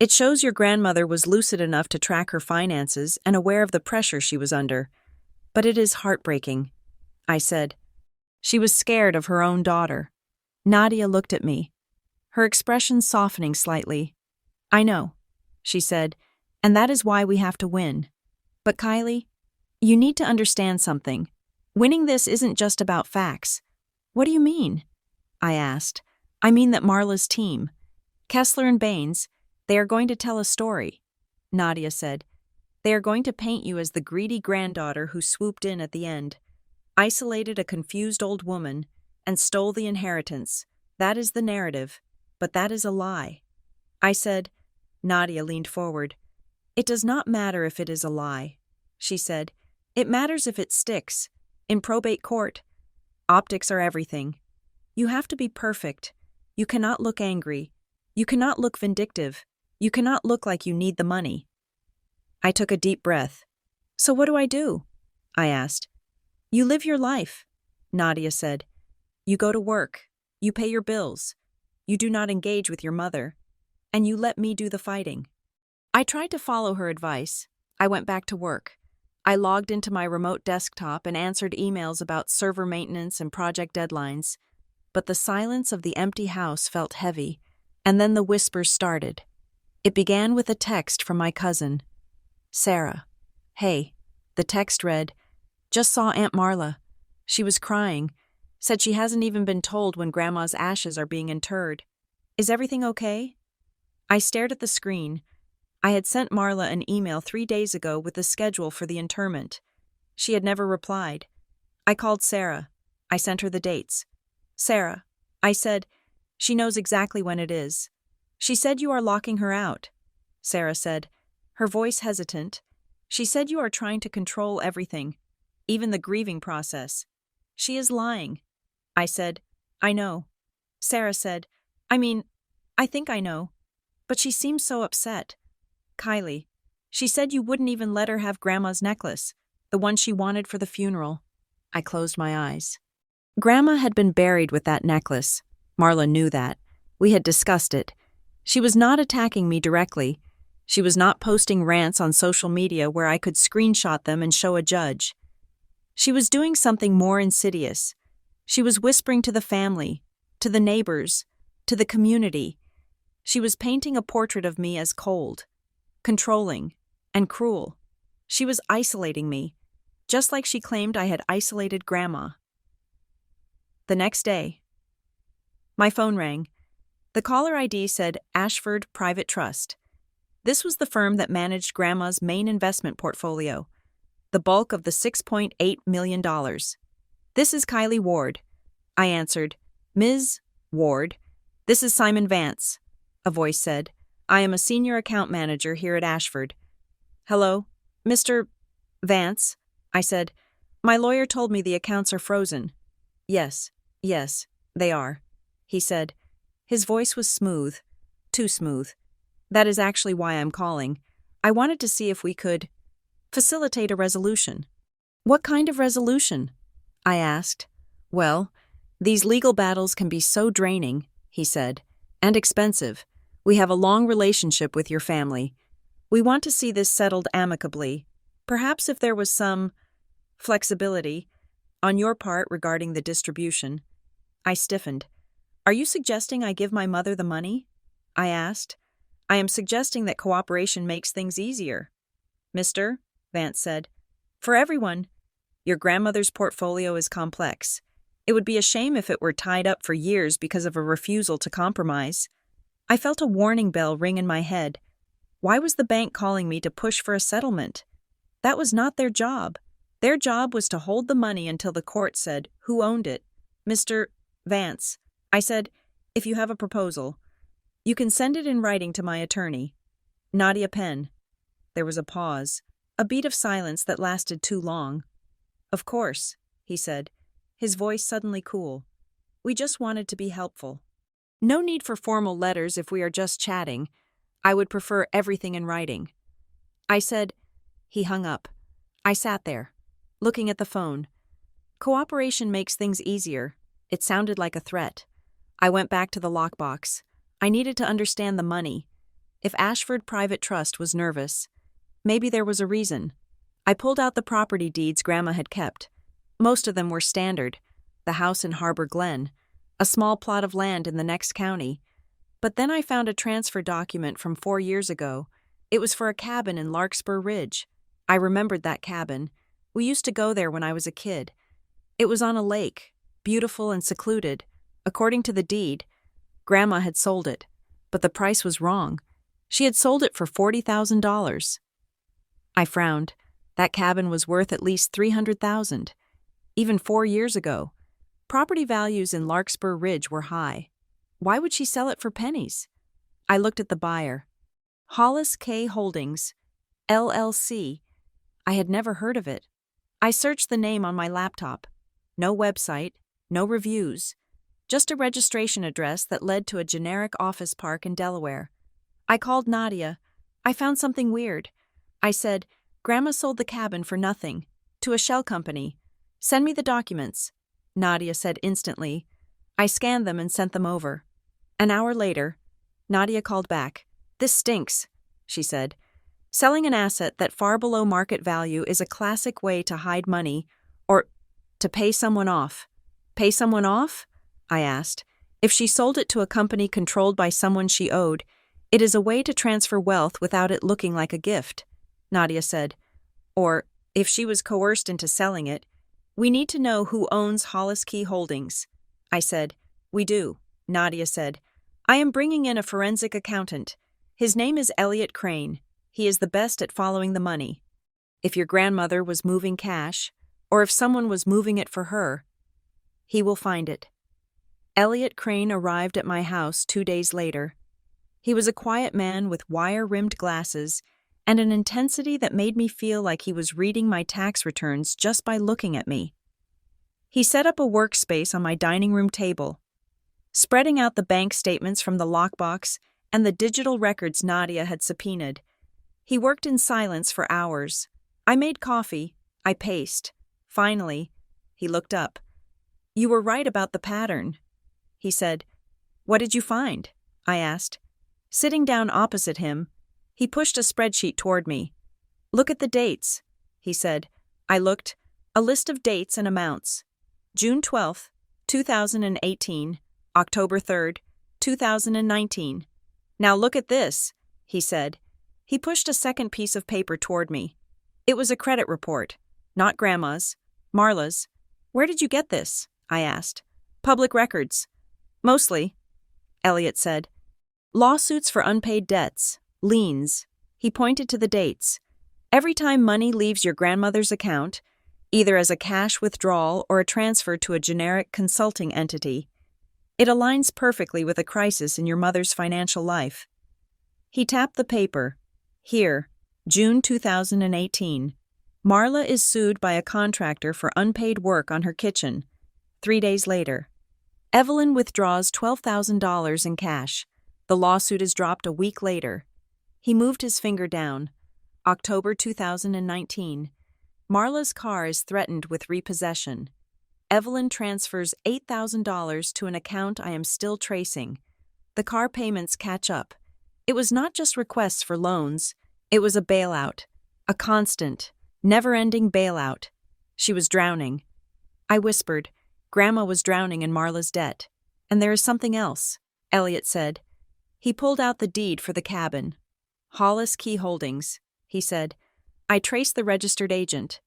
It shows your grandmother was lucid enough to track her finances and aware of the pressure she was under. But it is heartbreaking," I said. She was scared of her own daughter. Nadia looked at me, her expression softening slightly. "I know," she said, "and that is why we have to win. But Kylie, you need to understand something. Winning this isn't just about facts." "What do you mean?" I asked, I mean that Marla's team, Kessler and Baines, they are going to tell a story, Nadia said. They are going to paint you as the greedy granddaughter who swooped in at the end, isolated a confused old woman, and stole the inheritance. That is the narrative, but that is a lie. I said. Nadia leaned forward. It does not matter if it is a lie, she said. It matters if it sticks. In probate court, optics are everything. You have to be perfect. You cannot look angry. You cannot look vindictive. You cannot look like you need the money. I took a deep breath. So what do I do? I asked. You live your life, Nadia said. You go to work. You pay your bills. You do not engage with your mother. And you let me do the fighting. I tried to follow her advice. I went back to work. I logged into my remote desktop and answered emails about server maintenance and project deadlines. But the silence of the empty house felt heavy, and then the whispers started. It began with a text from my cousin. Sarah. Hey. The text read, Just saw Aunt Marla. She was crying. Said she hasn't even been told when Grandma's ashes are being interred. Is everything okay? I stared at the screen. I had sent Marla an email 3 days ago with the schedule for the interment. She had never replied. I called Sarah. I sent her the dates. Sarah, I said, she knows exactly when it is. She said you are locking her out. Sarah said, her voice hesitant. She said you are trying to control everything, even the grieving process. She is lying. I said, I know. Sarah said, I think I know. But she seems so upset. Kylie, she said you wouldn't even let her have Grandma's necklace, the one she wanted for the funeral. I closed my eyes. Grandma had been buried with that necklace. Marla knew that. We had discussed it. She was not attacking me directly. She was not posting rants on social media where I could screenshot them and show a judge. She was doing something more insidious. She was whispering to the family, to the neighbors, to the community. She was painting a portrait of me as cold, controlling, and cruel. She was isolating me, just like she claimed I had isolated Grandma. The next day, my phone rang. The caller ID said Ashford Private Trust. This was the firm that managed Grandma's main investment portfolio, the bulk of the $6.8 million. This is Kylie Ward. I answered. Ms. Ward, this is Simon Vance, a voice said. I am a senior account manager here at Ashford. Hello, Mr. Vance, I said. My lawyer told me the accounts are frozen. Yes, they are, he said. His voice was smooth, too smooth. That is actually why I'm calling. I wanted to see if we could facilitate a resolution. What kind of resolution? I asked. Well, these legal battles can be so draining, he said, and expensive. We have a long relationship with your family. We want to see this settled amicably. Perhaps if there was some flexibility on your part regarding the distribution. I stiffened. Are you suggesting I give my mother the money? I asked. I am suggesting that cooperation makes things easier. Mr. Vance said, for everyone. Your grandmother's portfolio is complex. It would be a shame if it were tied up for years because of a refusal to compromise. I felt a warning bell ring in my head. Why was the bank calling me to push for a settlement? That was not their job. Their job was to hold the money until the court said who owned it. Mr. Vance, I said, if you have a proposal, you can send it in writing to my attorney. Nadia Penn. There was a pause, a beat of silence that lasted too long. Of course, he said, his voice suddenly cool. We just wanted to be helpful. No need for formal letters if we are just chatting. I would prefer everything in writing. I said. He hung up. I sat there, looking at the phone. Cooperation makes things easier. It sounded like a threat. I went back to the lockbox. I needed to understand the money. If Ashford Private Trust was nervous, maybe there was a reason. I pulled out the property deeds Grandma had kept. Most of them were standard. The house in Harbor Glen, a small plot of land in the next county. But then I found a transfer document from 4 years ago. It was for a cabin in Larkspur Ridge. I remembered that cabin. We used to go there when I was a kid. It was on a lake, beautiful and secluded. According to the deed, Grandma had sold it, but the price was wrong. She had sold it for $40,000. I frowned. That cabin was worth at least $300,000. Even 4 years ago, property values in Larkspur Ridge were high. Why would she sell it for pennies? I looked at the buyer. Hollis K. Holdings, LLC. I had never heard of it. I searched the name on my laptop. No website, no reviews, just a registration address that led to a generic office park in Delaware. I called Nadia. I found something weird. I said, Grandma sold the cabin for nothing, to a shell company. Send me the documents. Nadia said instantly. I scanned them and sent them over. An hour later, Nadia called back. This stinks, she said. Selling an asset that far below market value is a classic way to hide money or to pay someone off. Pay someone off? I asked. If she sold it to a company controlled by someone she owed, it is a way to transfer wealth without it looking like a gift, Nadia said. Or, if she was coerced into selling it, we need to know who owns Hollis Key Holdings. I said, we do, Nadia said. I am bringing in a forensic accountant. His name is Elliot Crane. He is the best at following the money. If your grandmother was moving cash, or if someone was moving it for her, he will find it. Elliot Crane arrived at my house 2 days later. He was a quiet man with wire-rimmed glasses and an intensity that made me feel like he was reading my tax returns just by looking at me. He set up a workspace on my dining room table, spreading out the bank statements from the lockbox and the digital records Nadia had subpoenaed. He worked in silence for hours. I made coffee. I paced. Finally, he looked up. You were right about the pattern, he said. What did you find? I asked. Sitting down opposite him, he pushed a spreadsheet toward me. Look at the dates, he said. I looked. A list of dates and amounts. June 12th, 2018, October 3rd, 2019. Now look at this, he said. He pushed a second piece of paper toward me. It was a credit report, not Grandma's, Marla's. Where did you get this? I asked. Public records. Mostly, Elliot said. Lawsuits for unpaid debts, liens. He pointed to the dates. Every time money leaves your grandmother's account, either as a cash withdrawal or a transfer to a generic consulting entity, it aligns perfectly with a crisis in your mother's financial life. He tapped the paper. Here, June 2018. Marla is sued by a contractor for unpaid work on her kitchen. 3 days later. Evelyn withdraws $12,000 in cash. The lawsuit is dropped a week later. He moved his finger down. October 2019. Marla's car is threatened with repossession. Evelyn transfers $8,000 to an account I am still tracing. The car payments catch up. It was not just requests for loans. It was a bailout. A constant, never-ending bailout. She was drowning. I whispered. Grandma was drowning in Marla's debt. And there is something else, Elliot said. He pulled out the deed for the cabin. Hollis Key Holdings, he said. I traced the registered agent.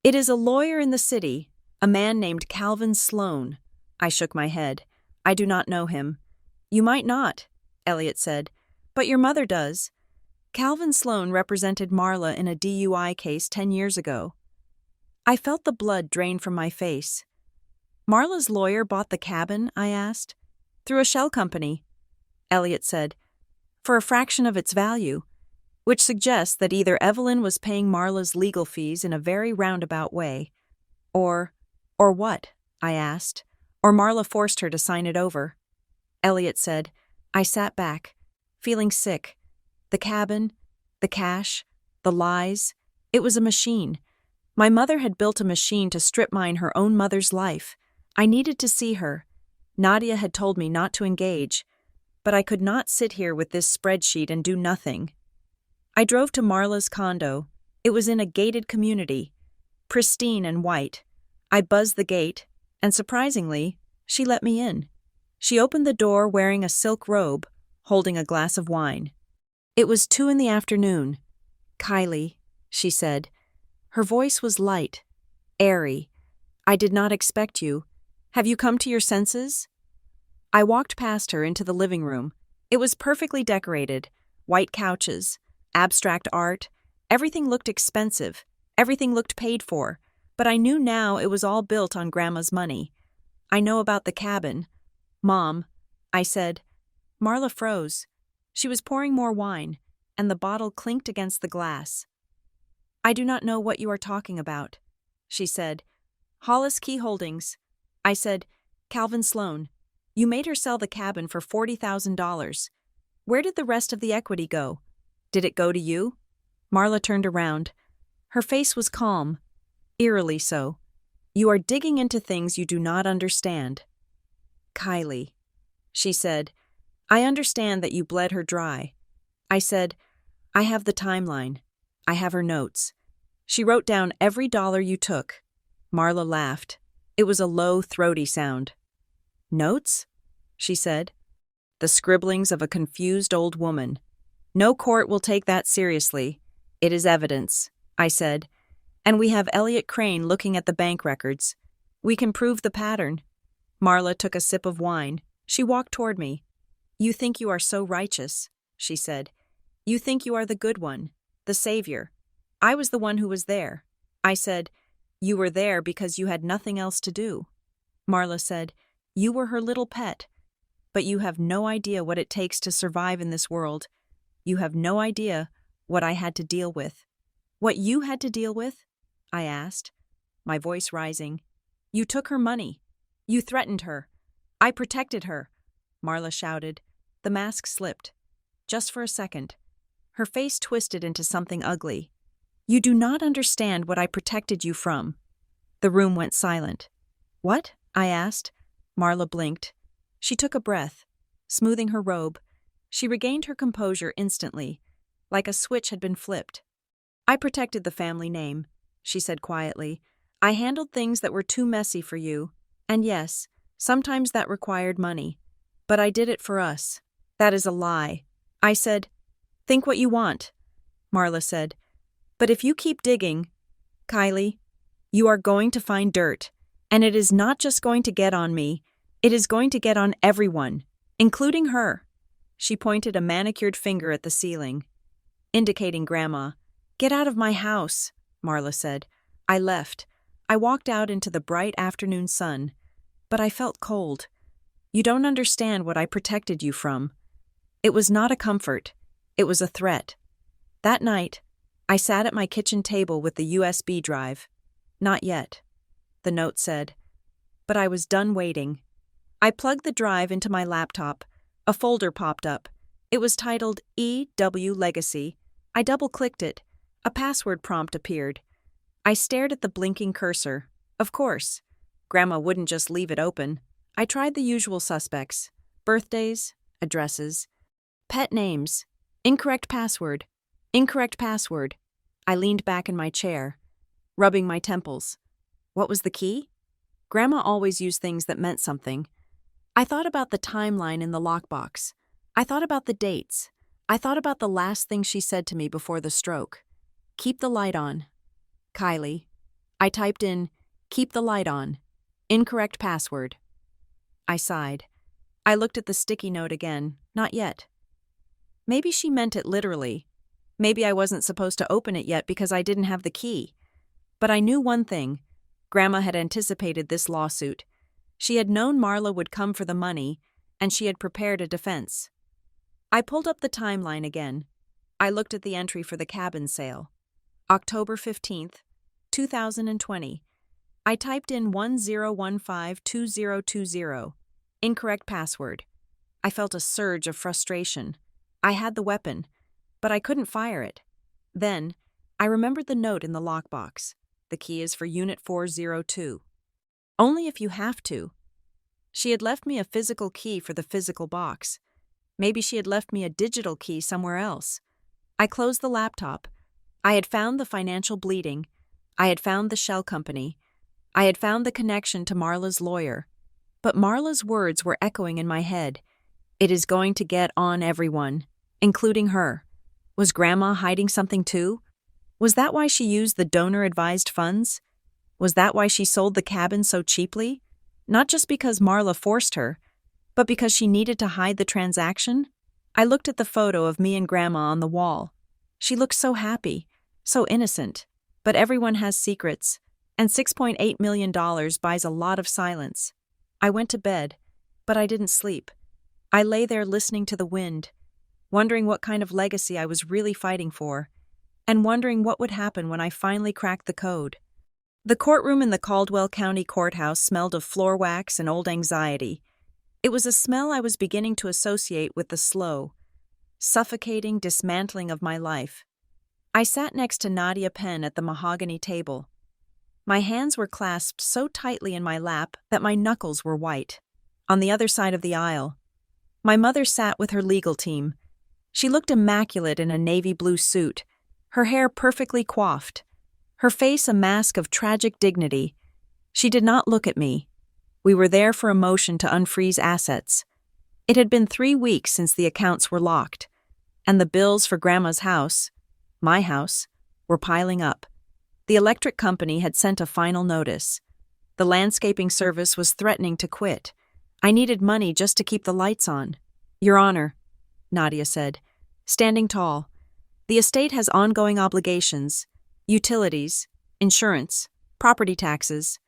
It is a lawyer in the city, a man named Calvin Sloan. I shook my head. I do not know him. You might not, Elliot said. But your mother does. Calvin Sloan represented Marla in a DUI case 10 years ago. I felt the blood drain from my face. Marla's lawyer bought the cabin, I asked. Through a shell company, Elliot said, for a fraction of its value, which suggests that either Evelyn was paying Marla's legal fees in a very roundabout way, or what? I asked. Or Marla forced her to sign it over. Elliot said. I sat back, feeling sick. The cabin, the cash, the lies. It was a machine. My mother had built a machine to strip mine her own mother's life. I needed to see her. Nadia had told me not to engage, but I could not sit here with this spreadsheet and do nothing. I drove to Marla's condo. It was in a gated community, pristine and white. I buzzed the gate, and surprisingly, she let me in. She opened the door wearing a silk robe, holding a glass of wine. It was 2 p.m. Kylie, she said. Her voice was light, airy. I did not expect you. Have you come to your senses? I walked past her into the living room. It was perfectly decorated. White couches, abstract art. Everything looked expensive. Everything looked paid for. But I knew now it was all built on Grandma's money. I know about the cabin. Mom, I said. Marla froze. She was pouring more wine, and the bottle clinked against the glass. I do not know what you are talking about, she said. Hollis Key Holdings. I said, Calvin Sloan. You made her sell the cabin for $40,000. Where did the rest of the equity go? Did it go to you? Marla turned around. Her face was calm, eerily so. You are digging into things you do not understand. Kylie, she said, I understand that you bled her dry. I said, I have the timeline. I have her notes. She wrote down every dollar you took. Marla laughed. It was a low, throaty sound. Notes? She said. The scribblings of a confused old woman. No court will take that seriously. It is evidence, I said. And we have Elliot Crane looking at the bank records. We can prove the pattern. Marla took a sip of wine. She walked toward me. You think you are so righteous, she said. You think you are the good one, the savior. I was the one who was there. I said, you were there because you had nothing else to do. Marla said, you were her little pet. But you have no idea what it takes to survive in this world. You have no idea what I had to deal with. What you had to deal with? I asked, my voice rising. You took her money. You threatened her. I protected her, Marla shouted. The mask slipped. Just for a second. Her face twisted into something ugly. You do not understand what I protected you from. The room went silent. What? I asked. Marla blinked. She took a breath, smoothing her robe. She regained her composure instantly, like a switch had been flipped. I protected the family name, she said quietly. I handled things that were too messy for you. And yes, sometimes that required money. But I did it for us. That is a lie. I said, think what you want. Marla said, but if you keep digging, Kylie, you are going to find dirt. And it is not just going to get on me. It is going to get on everyone, including her. She pointed a manicured finger at the ceiling, indicating Grandma. Get out of my house, Marla said. I left. I walked out into the bright afternoon sun, but I felt cold. You don't understand what I protected you from. It was not a comfort. It was a threat. That night, I sat at my kitchen table with the USB drive. Not yet, the note said. But I was done waiting. I plugged the drive into my laptop. A folder popped up. It was titled EW Legacy. I double-clicked it. A password prompt appeared. I stared at the blinking cursor. Of course. Grandma wouldn't just leave it open. I tried the usual suspects. Birthdays, addresses, pet names, incorrect password, incorrect password. I leaned back in my chair, rubbing my temples. What was the key? Grandma always used things that meant something. I thought about the timeline in the lockbox. I thought about the dates. I thought about the last thing she said to me before the stroke. Keep the light on. Kylie. I typed in, keep the light on. Incorrect password. I sighed. I looked at the sticky note again. Not yet. Maybe she meant it literally. Maybe I wasn't supposed to open it yet because I didn't have the key. But I knew one thing. Grandma had anticipated this lawsuit. She had known Marla would come for the money, and she had prepared a defense. I pulled up the timeline again. I looked at the entry for the cabin sale. October 15th, 2020. I typed in 10152020. Incorrect password. I felt a surge of frustration. I had the weapon, but I couldn't fire it. Then, I remembered the note in the lockbox. The key is for Unit 402. Only if you have to. She had left me a physical key for the physical box. Maybe she had left me a digital key somewhere else. I closed the laptop. I had found the financial bleeding. I had found the shell company. I had found the connection to Marla's lawyer. But Marla's words were echoing in my head. It is going to get on everyone, including her. Was Grandma hiding something too? Was that why she used the donor-advised funds? Was that why she sold the cabin so cheaply? Not just because Marla forced her, But because she needed to hide the transaction? I looked at the photo of me and Grandma on the wall. She looked so happy, so innocent. But everyone has secrets, and $6.8 million buys a lot of silence. I went to bed, but I didn't sleep. I lay there listening to the wind, wondering what kind of legacy I was really fighting for, and wondering what would happen when I finally cracked the code. The courtroom in the Caldwell County Courthouse smelled of floor wax and old anxiety. It was a smell I was beginning to associate with the slow, suffocating dismantling of my life. I sat next to Nadia Penn at the mahogany table. My hands were clasped so tightly in my lap that my knuckles were white. On the other side of the aisle, my mother sat with her legal team. She looked immaculate in a navy blue suit, her hair perfectly coiffed, her face a mask of tragic dignity. She did not look at me. We were there for a motion to unfreeze assets. It had been 3 weeks since the accounts were locked, and the bills for Grandma's house, my house, were piling up. The electric company had sent a final notice. The landscaping service was threatening to quit. I needed money just to keep the lights on. Your Honor, Nadia said, standing tall, the estate has ongoing obligations, utilities, insurance, property taxes.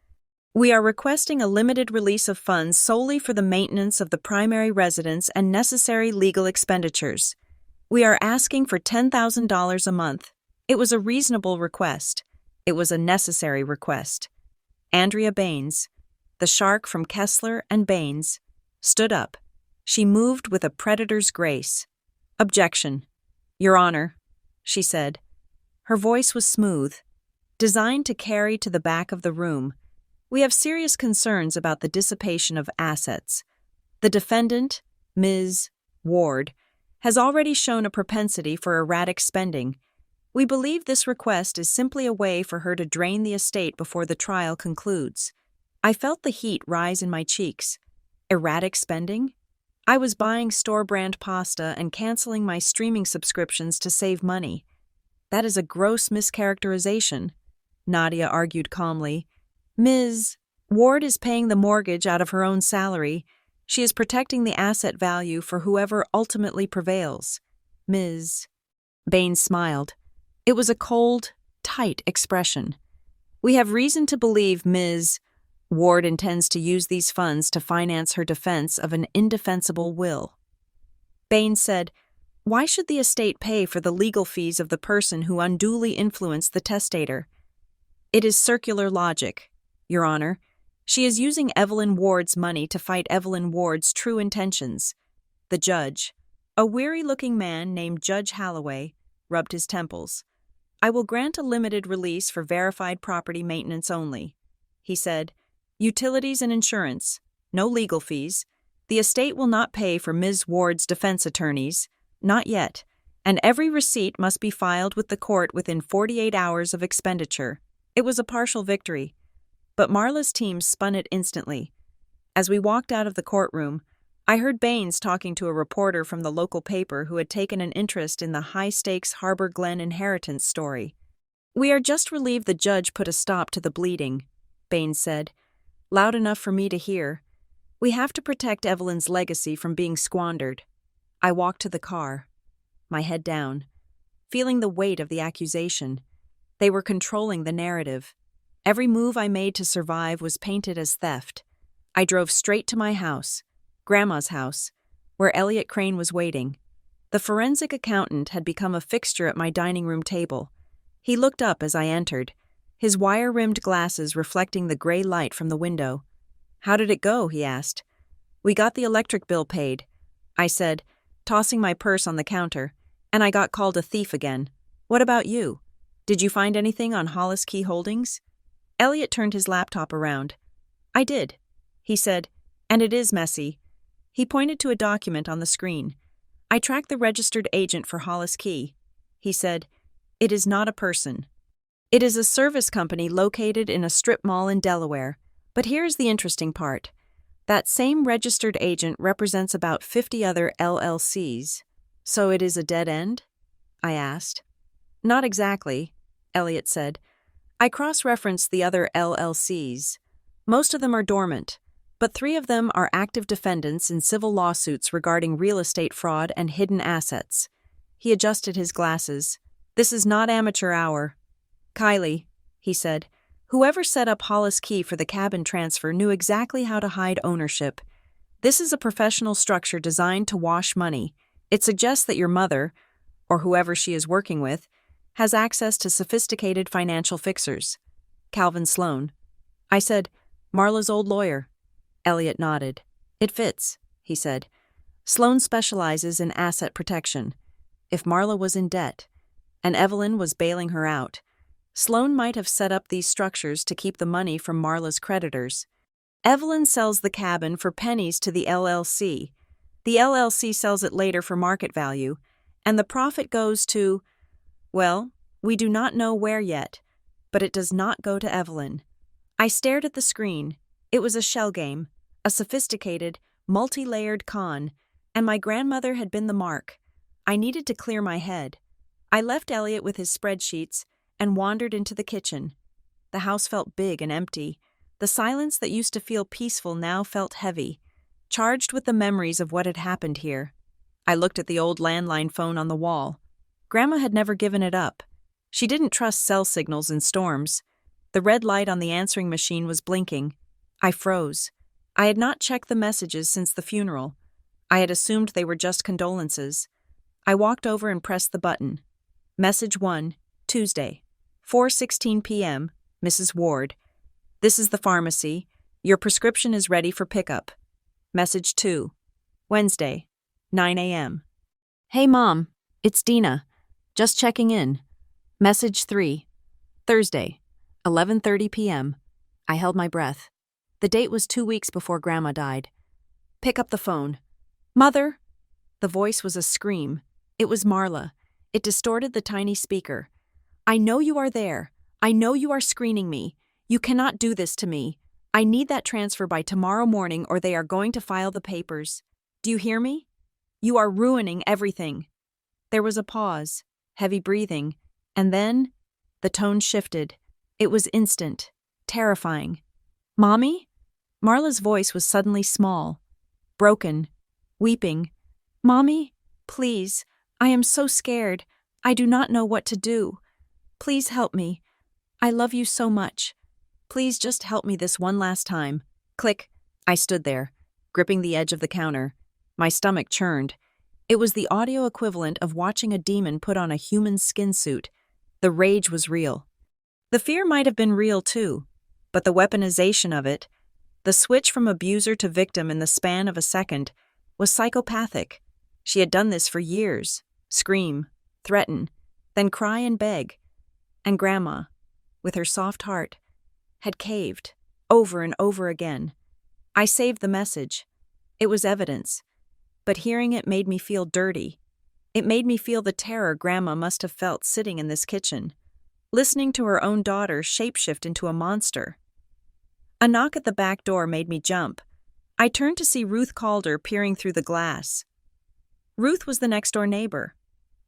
We are requesting a limited release of funds solely for the maintenance of the primary residence and necessary legal expenditures. We are asking for $10,000 a month. It was a reasonable request. It was a necessary request. Andrea Baines, the shark from Kessler and Baines, stood up. She moved with a predator's grace. Objection. Your Honor, she said. Her voice was smooth, designed to carry to the back of the room. We have serious concerns about the dissipation of assets. The defendant, Ms. Ward, has already shown a propensity for erratic spending. We believe this request is simply a way for her to drain the estate before the trial concludes. I felt the heat rise in my cheeks. Erratic spending? I was buying store-brand pasta and canceling my streaming subscriptions to save money. That is a gross mischaracterization, Nadia argued calmly. Ms. Ward is paying the mortgage out of her own salary. She is protecting the asset value for whoever ultimately prevails. Ms. Baines smiled. It was a cold, tight expression. We have reason to believe Ms. Ward intends to use these funds to finance her defense of an indefensible will. Baines said, Why should the estate pay for the legal fees of the person who unduly influenced the testator? It is circular logic, Your Honor. She is using Evelyn Ward's money to fight Evelyn Ward's true intentions. The judge, a weary-looking man named Judge Halloway, rubbed his temples. I will grant a limited release for verified property maintenance only, he said. Utilities and insurance, no legal fees. The estate will not pay for Ms. Ward's defense attorneys, not yet, and every receipt must be filed with the court within 48 hours of expenditure. It was a partial victory, but Marla's team spun it instantly. As we walked out of the courtroom, I heard Baines talking to a reporter from the local paper who had taken an interest in the high-stakes Harbor Glen inheritance story. We are just relieved the judge put a stop to the bleeding, Baines said, loud enough for me to hear. We have to protect Evelyn's legacy from being squandered. I walked to the car, my head down, feeling the weight of the accusation. They were controlling the narrative. Every move I made to survive was painted as theft. I drove straight to my house, Grandma's house, where Elliot Crane was waiting. The forensic accountant had become a fixture at my dining room table. He looked up as I entered, his wire-rimmed glasses reflecting the gray light from the window. How did it go? He asked. We got the electric bill paid, I said, tossing my purse on the counter, and I got called a thief again. What about you? Did you find anything on Hollis Key Holdings? Elliot turned his laptop around. I did, he said, and it is messy. He pointed to a document on the screen. I tracked the registered agent for Hollis Key. He said, It is not a person. It is a service company located in a strip mall in Delaware. But here's the interesting part. That same registered agent represents about 50 other LLCs. So it is a dead end? I asked. Not exactly, Elliot said. I cross-referenced the other LLCs. Most of them are dormant. but 3 of them are active defendants in civil lawsuits regarding real estate fraud and hidden assets. He adjusted his glasses. This is not amateur hour. Kylie, he said, whoever set up Hollis Key for the cabin transfer knew exactly how to hide ownership. This is a professional structure designed to wash money. It suggests that your mother, or whoever she is working with, has access to sophisticated financial fixers. Calvin Sloan. I said, Marla's old lawyer. Elliot nodded. It fits, he said. Sloan specializes in asset protection. If Marla was in debt, and Evelyn was bailing her out, Sloan might have set up these structures to keep the money from Marla's creditors. Evelyn sells the cabin for pennies to the LLC. The LLC sells it later for market value, and the profit goes to, well, we do not know where yet, but it does not go to Evelyn. I stared at the screen. It was a shell game, a sophisticated, multi-layered con, and my grandmother had been the mark. I needed to clear my head. I left Elliot with his spreadsheets and wandered into the kitchen. The house felt big and empty. The silence that used to feel peaceful now felt heavy, charged with the memories of what had happened here. I looked at the old landline phone on the wall. Grandma had never given it up. She didn't trust cell signals in storms. The red light on the answering machine was blinking. I froze. I had not checked the messages since the funeral. I had assumed they were just condolences. I walked over and pressed the button. Message 1, Tuesday, 4:16 p.m., Mrs. Ward. This is the pharmacy. Your prescription is ready for pickup. Message 2, Wednesday, 9 a.m. Hey, Mom, it's Dina. Just checking in. Message 3, Thursday, 11:30 p.m. I held my breath. The date was 2 weeks before Grandma died. Pick up the phone. Mother! The voice was a scream. It was Marla. It distorted the tiny speaker. I know you are there. I know you are screening me. You cannot do this to me. I need that transfer by tomorrow morning or they are going to file the papers. Do you hear me? You are ruining everything. There was a pause, heavy breathing, and then the tone shifted. It was instant, terrifying. Mommy? Marla's voice was suddenly small, broken, weeping. Mommy, please, I am so scared. I do not know what to do. Please help me. I love you so much. Please just help me this one last time. Click. I stood there, gripping the edge of the counter. My stomach churned. It was the audio equivalent of watching a demon put on a human skin suit. The rage was real. The fear might have been real too, but the weaponization of it, the switch from abuser to victim in the span of a second, was psychopathic. She had done this for years. Scream, threaten, then cry and beg. And Grandma, with her soft heart, had caved, over and over again. I saved the message. It was evidence. But hearing it made me feel dirty. It made me feel the terror Grandma must have felt sitting in this kitchen, listening to her own daughter shapeshift into a monster. A knock at the back door made me jump. I turned to see Ruth Calder peering through the glass. Ruth was the next-door neighbor,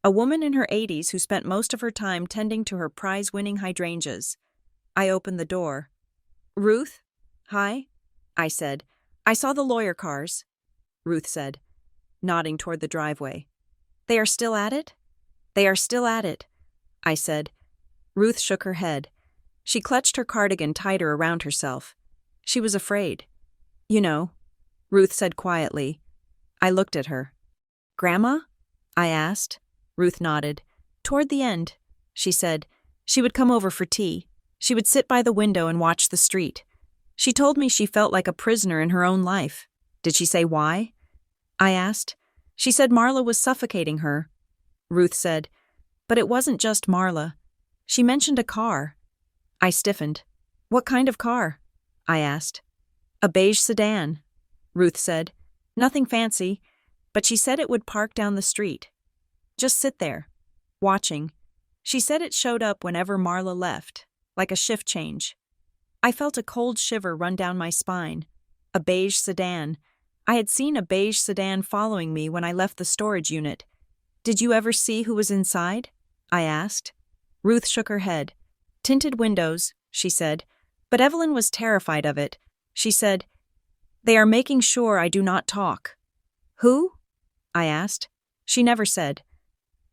a woman in her 80s who spent most of her time tending to her prize-winning hydrangeas. I opened the door. Ruth? Hi? I said. I saw the lawyer cars, Ruth said, nodding toward the driveway. They are still at it? They are still at it, I said. Ruth shook her head. She clutched her cardigan tighter around herself. She was afraid. You know, Ruth said quietly. I looked at her. Grandma? I asked. Ruth nodded. Toward the end, she said. She would come over for tea. She would sit by the window and watch the street. She told me she felt like a prisoner in her own life. Did she say why? I asked. She said Marla was suffocating her. Ruth said, but it wasn't just Marla. She mentioned a car. I stiffened. What kind of car? I asked. A beige sedan, Ruth said. Nothing fancy, but she said it would park down the street. Just sit there, watching. She said it showed up whenever Marla left, like a shift change. I felt a cold shiver run down my spine. A beige sedan. I had seen a beige sedan following me when I left the storage unit. Did you ever see who was inside? I asked. Ruth shook her head. Tinted windows, she said, but Evelyn was terrified of it. She said, They are making sure I do not talk. Who? I asked. She never said.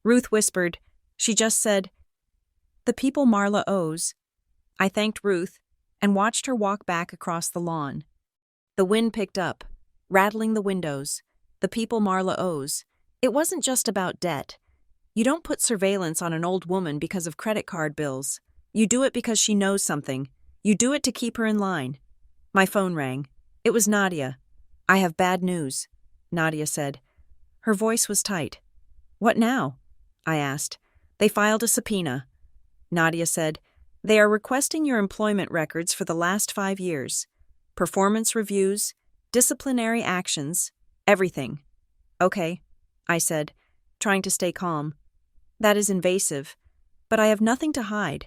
Ruth whispered. She just said, the people Marla owes. I thanked Ruth and watched her walk back across the lawn. The wind picked up, rattling the windows. The people Marla owes. It wasn't just about debt. You don't put surveillance on an old woman because of credit card bills. You do it because she knows something. You do it to keep her in line. My phone rang. It was Nadia. I have bad news, Nadia said. Her voice was tight. What now? I asked. They filed a subpoena. Nadia said, they are requesting your employment records for the last 5 years. Performance reviews, disciplinary actions, everything. Okay, I said, trying to stay calm. That is invasive, but I have nothing to hide.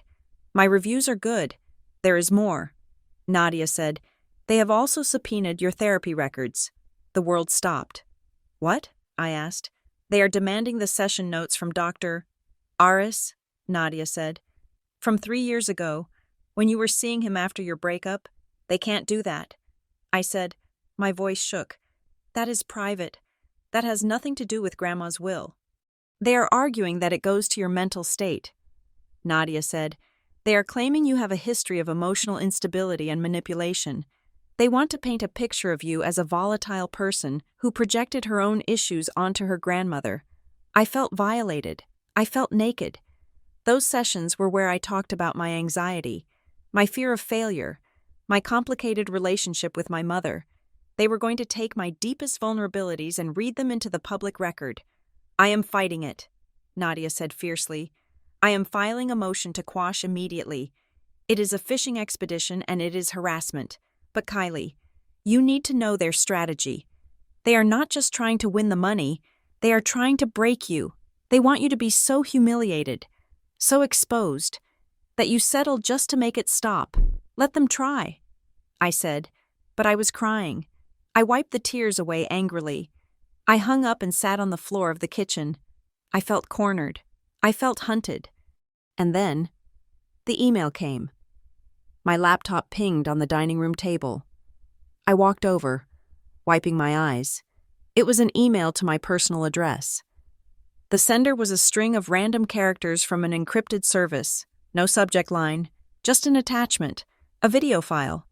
My reviews are good. There is more. Nadia said, they have also subpoenaed your therapy records. The world stopped. What? I asked. They are demanding the session notes from Dr. Aris, Nadia said. From 3 years ago, when you were seeing him after your breakup, they can't do that. I said, my voice shook. That is private. That has nothing to do with Grandma's will. They are arguing that it goes to your mental state. Nadia said, they are claiming you have a history of emotional instability and manipulation. They want to paint a picture of you as a volatile person who projected her own issues onto her grandmother. I felt violated. I felt naked. Those sessions were where I talked about my anxiety, my fear of failure, my complicated relationship with my mother. They were going to take my deepest vulnerabilities and read them into the public record. I am fighting it, Nadia said fiercely. I am filing a motion to quash immediately. It is a fishing expedition and it is harassment. But Kylie, you need to know their strategy. They are not just trying to win the money, they are trying to break you. They want you to be so humiliated, so exposed, that you settle just to make it stop. Let them try, I said, but I was crying. I wiped the tears away angrily. I hung up and sat on the floor of the kitchen. I felt cornered. I felt hunted. And then, the email came. My laptop pinged on the dining room table. I walked over, wiping my eyes. It was an email to my personal address. The sender was a string of random characters from an encrypted service. No subject line, just an attachment, a video file.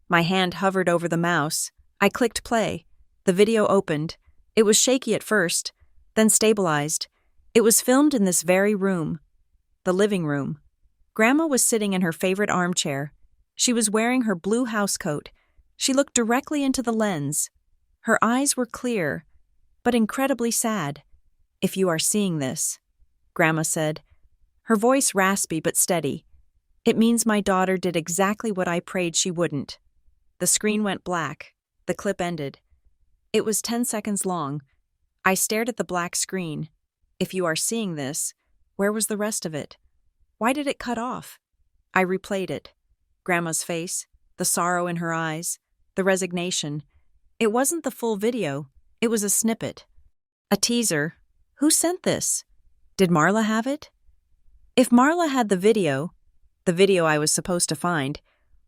My hand hovered over the mouse. I clicked play. The video opened. It was shaky at first, then stabilized. It was filmed in this very room, the living room. Grandma was sitting in her favorite armchair. She was wearing her blue housecoat. She looked directly into the lens. Her eyes were clear, but incredibly sad. If you are seeing this, Grandma said, her voice raspy but steady, it means my daughter did exactly what I prayed she wouldn't. The screen went black. The clip ended. It was 10 seconds long. I stared at the black screen. If you are seeing this, where was the rest of it? Why did it cut off? I replayed it. Grandma's face, the sorrow in her eyes, the resignation. It wasn't the full video. It was a snippet. A teaser. Who sent this? Did Marla have it? If Marla had the video I was supposed to find,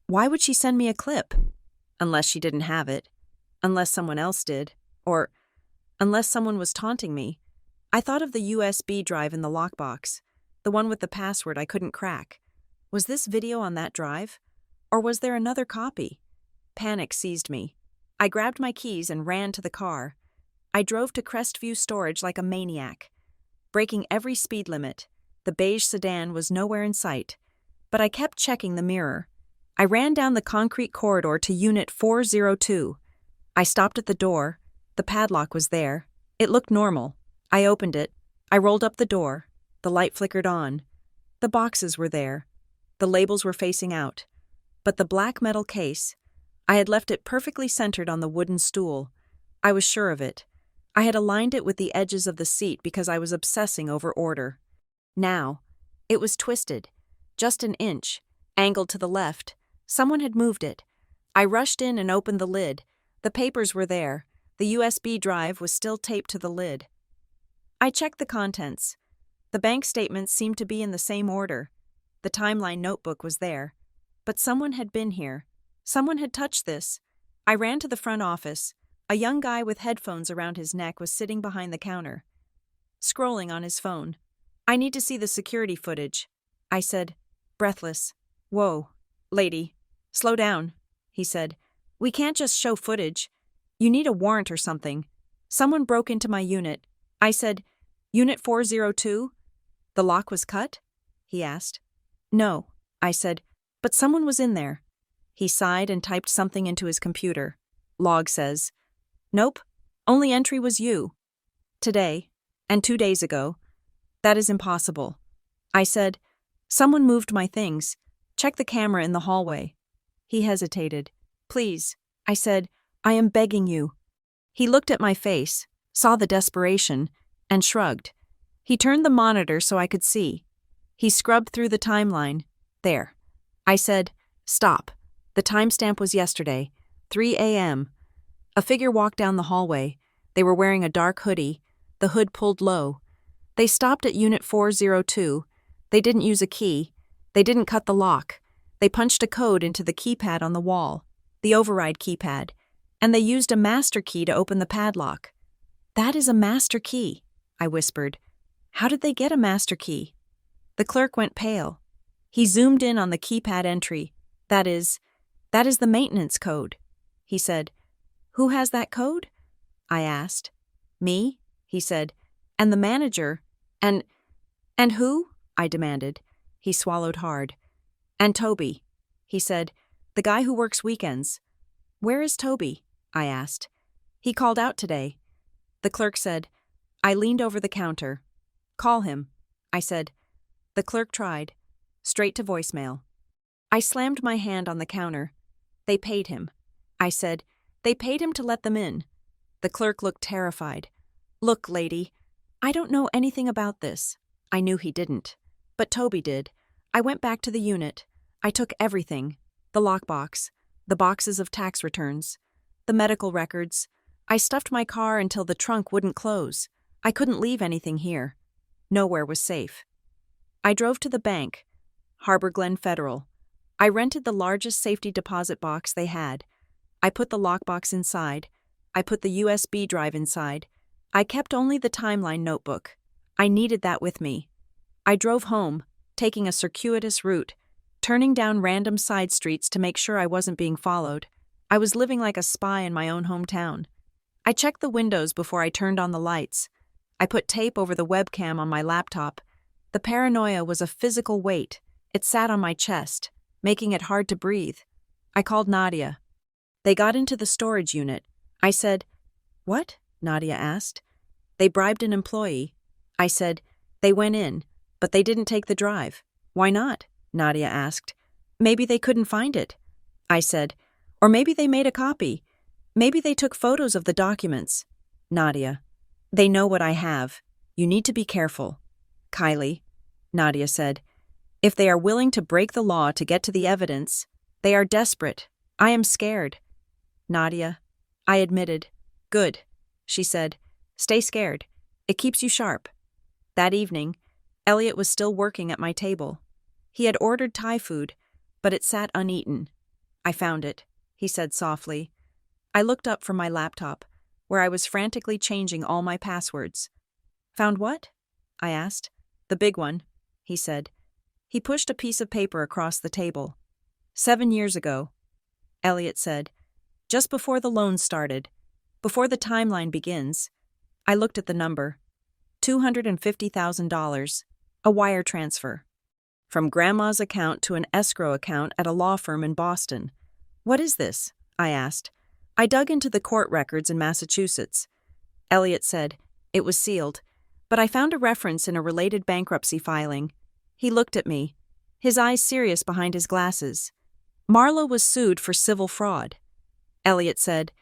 why would she send me a clip? Unless she didn't have it. Unless someone else did. Or unless someone was taunting me. I thought of the USB drive in the lockbox, the one with the password I couldn't crack. Was this video on that drive? Or was there another copy? Panic seized me. I grabbed my keys and ran to the car. I drove to Crestview Storage like a maniac. Breaking every speed limit, the beige sedan was nowhere in sight. But I kept checking the mirror. I ran down the concrete corridor to Unit 402. I stopped at the door. The padlock was there. It looked normal. I opened it. I rolled up the door. The light flickered on. The boxes were there. The labels were facing out. But the black metal case, I had left it perfectly centered on the wooden stool. I was sure of it. I had aligned it with the edges of the seat because I was obsessing over order. Now, it was twisted, just an inch, angled to the left. Someone had moved it. I rushed in and opened the lid. The papers were there. The USB drive was still taped to the lid. I checked the contents. The bank statements seemed to be in the same order. The timeline notebook was there. But someone had been here. Someone had touched this. I ran to the front office. A young guy with headphones around his neck was sitting behind the counter, scrolling on his phone. "I need to see the security footage," I said, breathless. "Whoa, lady, slow down," he said. "We can't just show footage. You need a warrant or something. Someone broke into my unit." I said, "Unit 402? The lock was cut?" he asked. "No," I said, "but someone was in there." He sighed and typed something into his computer. "Log says." "Nope, only entry was you. Today, and 2 days ago. That is impossible." I said, "Someone moved my things. Check the camera in the hallway." He hesitated. "Please," I said, "I am begging you." He looked at my face, saw the desperation, and shrugged. He turned the monitor so I could see. He scrubbed through the timeline. There. I said, "Stop." The timestamp was yesterday, 3 a.m. A figure walked down the hallway. They were wearing a dark hoodie, the hood pulled low. They stopped at Unit 402. They didn't use a key. They didn't cut the lock. They punched a code into the keypad on the wall, the override keypad, and they used a master key to open the padlock. "That is a master key," I whispered. "How did they get a master key?" The clerk went pale. He zoomed in on the keypad entry. That is the maintenance code," he said. "Who has that code?" I asked. "Me," he said, "and the manager, and who?" I demanded. He swallowed hard. "And Toby," he said, "the guy who works weekends." "Where is Toby?" I asked. "He called out today." The clerk said. I leaned over the counter. "Call him," I said. The clerk tried. Straight to voicemail. I slammed my hand on the counter. "They paid him," I said. "They paid him to let them in." The clerk looked terrified. "Look, lady, I don't know anything about this." I knew he didn't. But Toby did. I went back to the unit. I took everything. The lockbox, the boxes of tax returns, the medical records. I stuffed my car until the trunk wouldn't close. I couldn't leave anything here. Nowhere was safe. I drove to the bank, Harbor Glen Federal. I rented the largest safety deposit box they had. I put the lockbox inside. I put the USB drive inside. I kept only the timeline notebook. I needed that with me. I drove home, taking a circuitous route, turning down random side streets to make sure I wasn't being followed. I was living like a spy in my own hometown. I checked the windows before I turned on the lights. I put tape over the webcam on my laptop. The paranoia was a physical weight. It sat on my chest, making it hard to breathe. I called Nadia. They got into the storage unit. I said, "What?" Nadia asked. "They bribed an employee." I said, "They went in, but they didn't take the drive." "Why not?" Nadia asked. "Maybe they couldn't find it." I said, "Or maybe they made a copy. Maybe they took photos of the documents." Nadia, "They know what I have. You need to be careful." "Kylie," Nadia said, "if they are willing to break the law to get to the evidence, they are desperate. I am scared." "Nadia," I admitted. "Good," she said. "Stay scared. It keeps you sharp." That evening, Elliot was still working at my table. He had ordered Thai food, but it sat uneaten. "I found it," he said softly. I looked up from my laptop, where I was frantically changing all my passwords. "Found what?" I asked. "The big one," he said. He pushed a piece of paper across the table. 7 years ago, Elliot said, "just before the loan started, before the timeline begins." I looked at the number. $250,000, a wire transfer. From Grandma's account to an escrow account at a law firm in Boston. "What is this?" I asked. I dug into the court records in Massachusetts. Elliot said, "It was sealed, but I found a reference in a related bankruptcy filing." He looked at me, his eyes serious behind his glasses. "Marla was sued for civil fraud." Elliot said,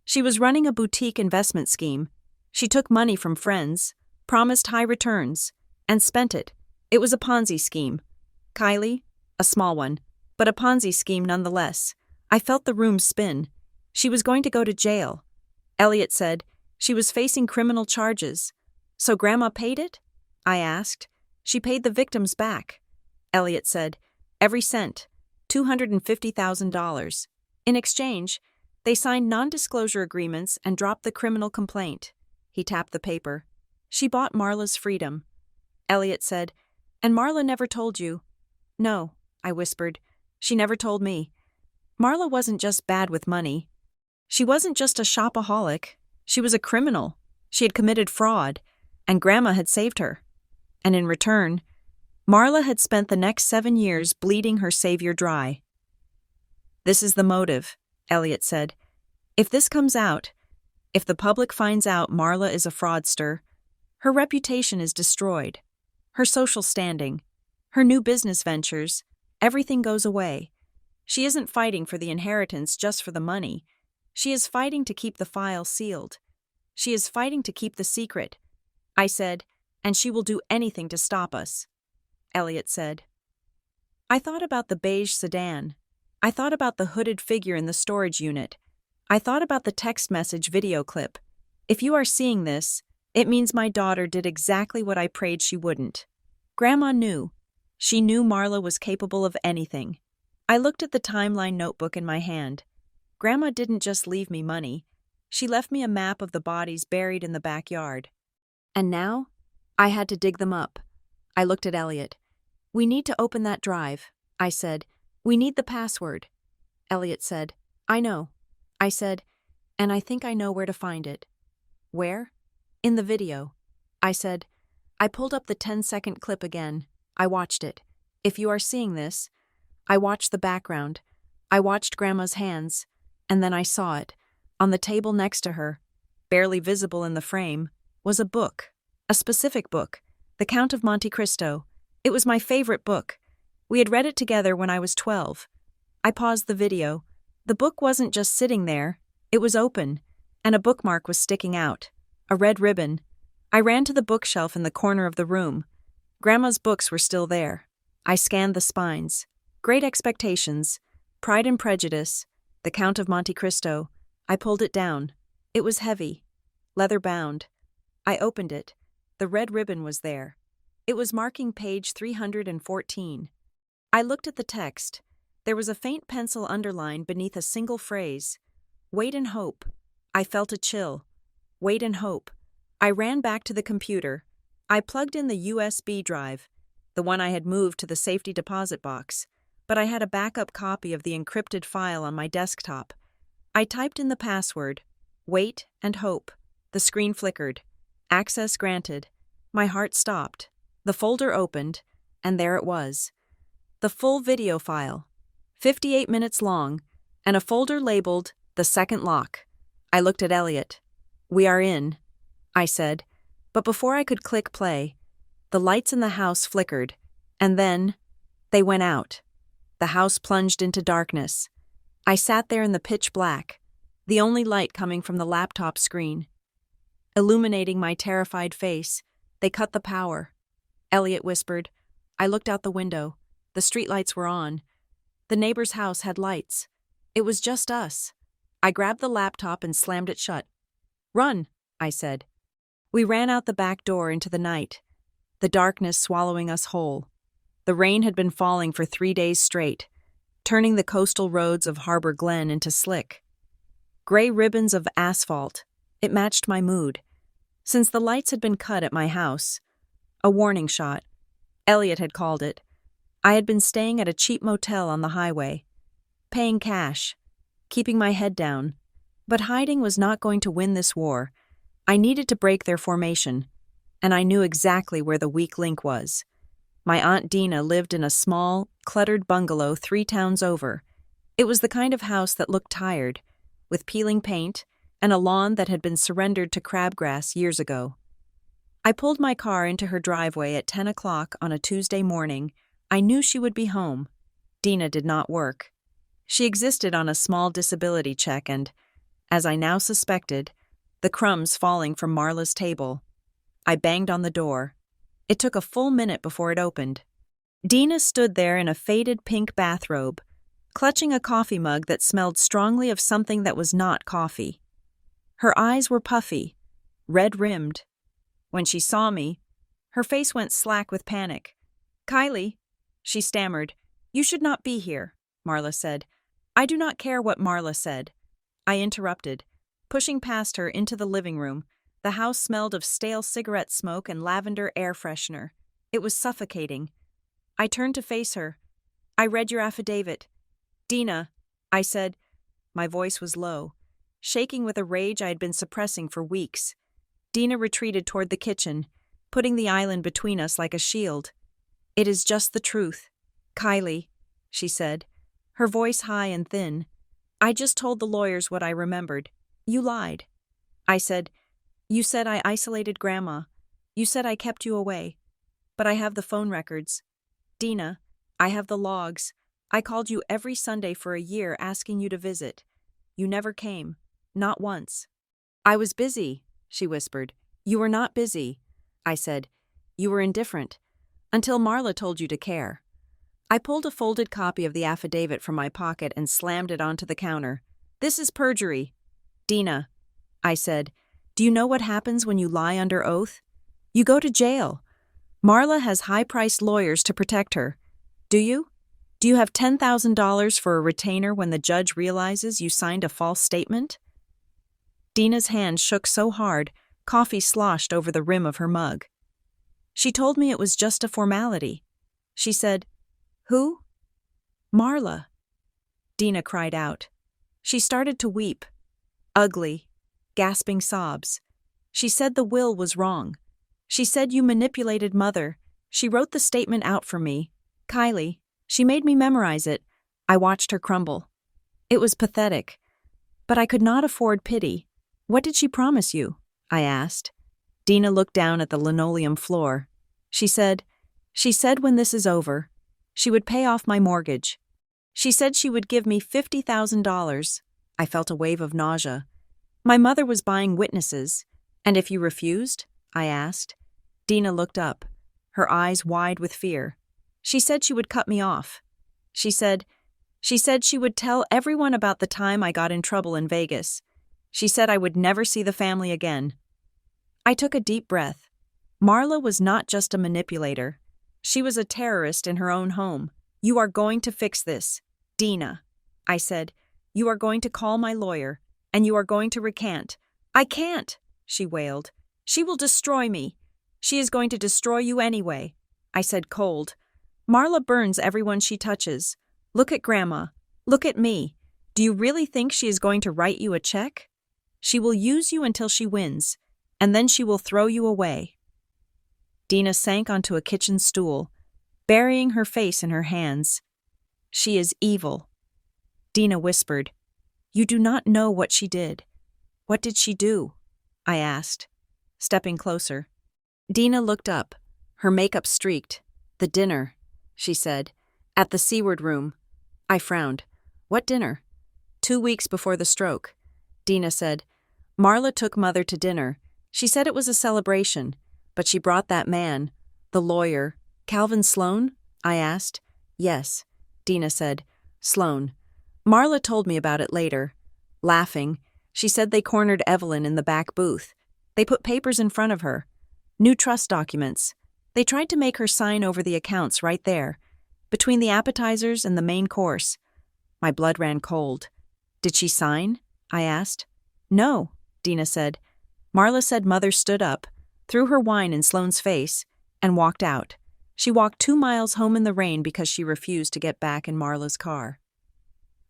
"She was running a boutique investment scheme. She took money from friends, promised high returns, and spent it. It was a Ponzi scheme. Kylie, a small one, but a Ponzi scheme nonetheless." I felt the room spin. She was going to go to jail. Elliot said, "She was facing criminal charges." "So Grandma paid it?" I asked. "She paid the victims back." Elliot said, "Every cent, $250,000. In exchange, They signed non-disclosure agreements and dropped the criminal complaint. He tapped the paper. She bought Marla's freedom. Elliot said, "And Marla never told you?" "No," I whispered. "She never told me." Marla wasn't just bad with money. She wasn't just a shopaholic. She was a criminal. She had committed fraud, and Grandma had saved her. And in return, Marla had spent the next 7 years bleeding her savior dry. "This is the motive," Elliot said. "If this comes out, if the public finds out Marla is a fraudster, her reputation is destroyed. Her social standing, her new business ventures, everything goes away. She isn't fighting for the inheritance just for the money. She is fighting to keep the file sealed. She is fighting to keep the secret." I said, "And she will do anything to stop us." Elliot said. I thought about the beige sedan. I thought about the hooded figure in the storage unit. I thought about the text message video clip. "If you are seeing this, it means my daughter did exactly what I prayed she wouldn't." Grandma knew. She knew Marla was capable of anything. I looked at the timeline notebook in my hand. Grandma didn't just leave me money. She left me a map of the bodies buried in the backyard. And now, I had to dig them up. I looked at Elliot. "We need to open that drive," I said. "We need the password." Elliot said, "I know." I said, "And I think I know where to find it." "Where?" "In the video." I said. I pulled up the 10-second clip again. I watched it. "If you are seeing this," I watched the background. I watched Grandma's hands, and then I saw it. On the table next to her, barely visible in the frame, was a book. A specific book, The Count of Monte Cristo. It was my favorite book. We had read it together when I was 12. I paused the video. The book wasn't just sitting there. It was open, and a bookmark was sticking out. A red ribbon. I ran to the bookshelf in the corner of the room. Grandma's books were still there. I scanned the spines. Great Expectations, Pride and Prejudice, The Count of Monte Cristo. I pulled it down. It was heavy, leather-bound. I opened it. The red ribbon was there. It was marking page 314. I looked at the text. There was a faint pencil underline beneath a single phrase. "Wait and hope." I felt a chill. Wait and hope. I ran back to the computer. I plugged in the USB drive, the one I had moved to the safety deposit box, but I had a backup copy of the encrypted file on my desktop. I typed in the password, "Wait and hope." The screen flickered. Access granted. My heart stopped. The folder opened, and there it was. The full video file, 58 minutes long, and a folder labeled "The Second Lock." I looked at Elliot. "We are in," I said, but before I could click play, the lights in the house flickered, and then they went out. The house plunged into darkness. I sat there in the pitch black, the only light coming from the laptop screen. Illuminating my terrified face, they cut the power. Elliot whispered. I looked out the window. The streetlights were on. The neighbor's house had lights. It was just us. I grabbed the laptop and slammed it shut. "Run," I said. We ran out the back door into the night, the darkness swallowing us whole. The rain had been falling for 3 days straight, turning the coastal roads of Harbor Glen into slick. Gray ribbons of asphalt. It matched my mood. Since the lights had been cut at my house, a warning shot, Elliot had called it, I had been staying at a cheap motel on the highway, paying cash, keeping my head down. But hiding was not going to win this war. I needed to break their formation, and I knew exactly where the weak link was. My Aunt Dina lived in a small, cluttered bungalow 3 towns over. It was the kind of house that looked tired, with peeling paint and a lawn that had been surrendered to crabgrass years ago. I pulled my car into her driveway at 10 o'clock on a Tuesday morning. I knew she would be home. Dina did not work. She existed on a small disability check and, as I now suspected, the crumbs falling from Marla's table. I banged on the door. It took a full minute before it opened. Dina stood there in a faded pink bathrobe, clutching a coffee mug that smelled strongly of something that was not coffee. Her eyes were puffy, red-rimmed. When she saw me, her face went slack with panic. "Kylie," she stammered. "You should not be here," Marla said. "I do not care what Marla said. I interrupted, pushing past her into the living room. The house smelled of stale cigarette smoke and lavender air freshener. It was suffocating. I turned to face her. I read your affidavit. Dina, I said. My voice was low, shaking with a rage I had been suppressing for weeks. Dina retreated toward the kitchen, putting the island between us like a shield. It is just the truth. Kylie, she said, her voice high and thin. I just told the lawyers what I remembered. You lied. I said, you said I isolated Grandma. You said I kept you away. But I have the phone records. Dina, I have the logs. I called you every Sunday for a year asking you to visit. You never came. Not once. I was busy, she whispered. You were not busy. I said, you were indifferent. Until Marla told you to care. I pulled a folded copy of the affidavit from my pocket and slammed it onto the counter. This is perjury. Dina, I said, do you know what happens when you lie under oath? You go to jail. Marla has high-priced lawyers to protect her. Do you? Do you have $10,000 for a retainer when the judge realizes you signed a false statement? Dina's hand shook so hard, coffee sloshed over the rim of her mug. She told me it was just a formality. She said, who? Marla. Dina cried out. She started to weep. Ugly, gasping sobs. She said the will was wrong. She said you manipulated Mother. She wrote the statement out for me. Kylie. She made me memorize it. I watched her crumble. It was pathetic. But I could not afford pity. What did she promise you? I asked. Dina looked down at the linoleum floor. She said when this is over, she would pay off my mortgage. She said she would give me $50,000. I felt a wave of nausea. My mother was buying witnesses. And if you refused? I asked. Dina looked up, her eyes wide with fear. She said she would cut me off. She said she would tell everyone about the time I got in trouble in Vegas. She said I would never see the family again. I took a deep breath. Marla was not just a manipulator. She was a terrorist in her own home. You are going to fix this. Dina, I said, you are going to call my lawyer, and you are going to recant. I can't, she wailed. She will destroy me. She is going to destroy you anyway. I said cold. Marla burns everyone she touches. Look at Grandma. Look at me. Do you really think she is going to write you a check? She will use you until she wins, and then she will throw you away. Dina sank onto a kitchen stool, burying her face in her hands. She is evil. Dina whispered, you do not know what she did. What did she do? I asked, stepping closer. Dina looked up, her makeup streaked. The dinner, she said, at the Seaward Room. I frowned. What dinner? 2 weeks before the stroke. Dina said, Marla took Mother to dinner. She said it was a celebration, but she brought that man, the lawyer. Calvin Sloan? I asked. Yes, Dina said. Sloan. Marla told me about it later. Laughing, she said they cornered Evelyn in the back booth. They put papers in front of her. New trust documents. They tried to make her sign over the accounts right there, between the appetizers and the main course. My blood ran cold. Did she sign? I asked. No, Dina said. Marla said Mother stood up, threw her wine in Sloane's face, and walked out. She walked 2 miles home in the rain because she refused to get back in Marla's car.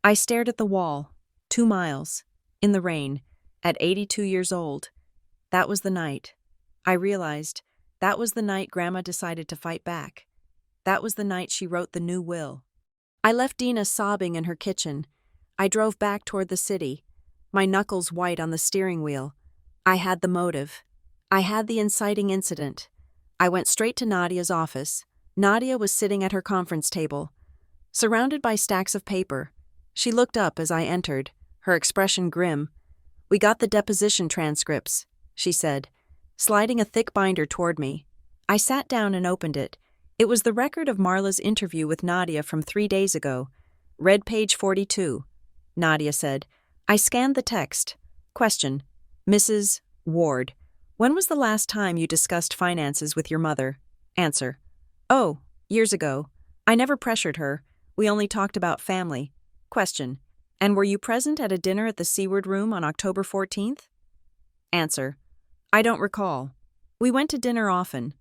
I stared at the wall. 2 miles. In the rain. At 82 years old. That was the night. I realized that was the night Grandma decided to fight back. That was the night she wrote the new will. I left Dina sobbing in her kitchen. I drove back toward the city, my knuckles white on the steering wheel. I had the motive. I had the inciting incident. I went straight to Nadia's office. Nadia was sitting at her conference table, surrounded by stacks of paper. She looked up as I entered, her expression grim. We got the deposition transcripts, she said, sliding a thick binder toward me. I sat down and opened it. It was the record of Marla's interview with Nadia from 3 days ago. Read page 42. Nadia said, I scanned the text. Question. Mrs. Ward, when was the last time you discussed finances with your mother? Answer. Oh, years ago. I never pressured her. We only talked about family. Question. And were you present at a dinner at the Seaward Room on October 14th? Answer: I don't recall. We went to dinner often.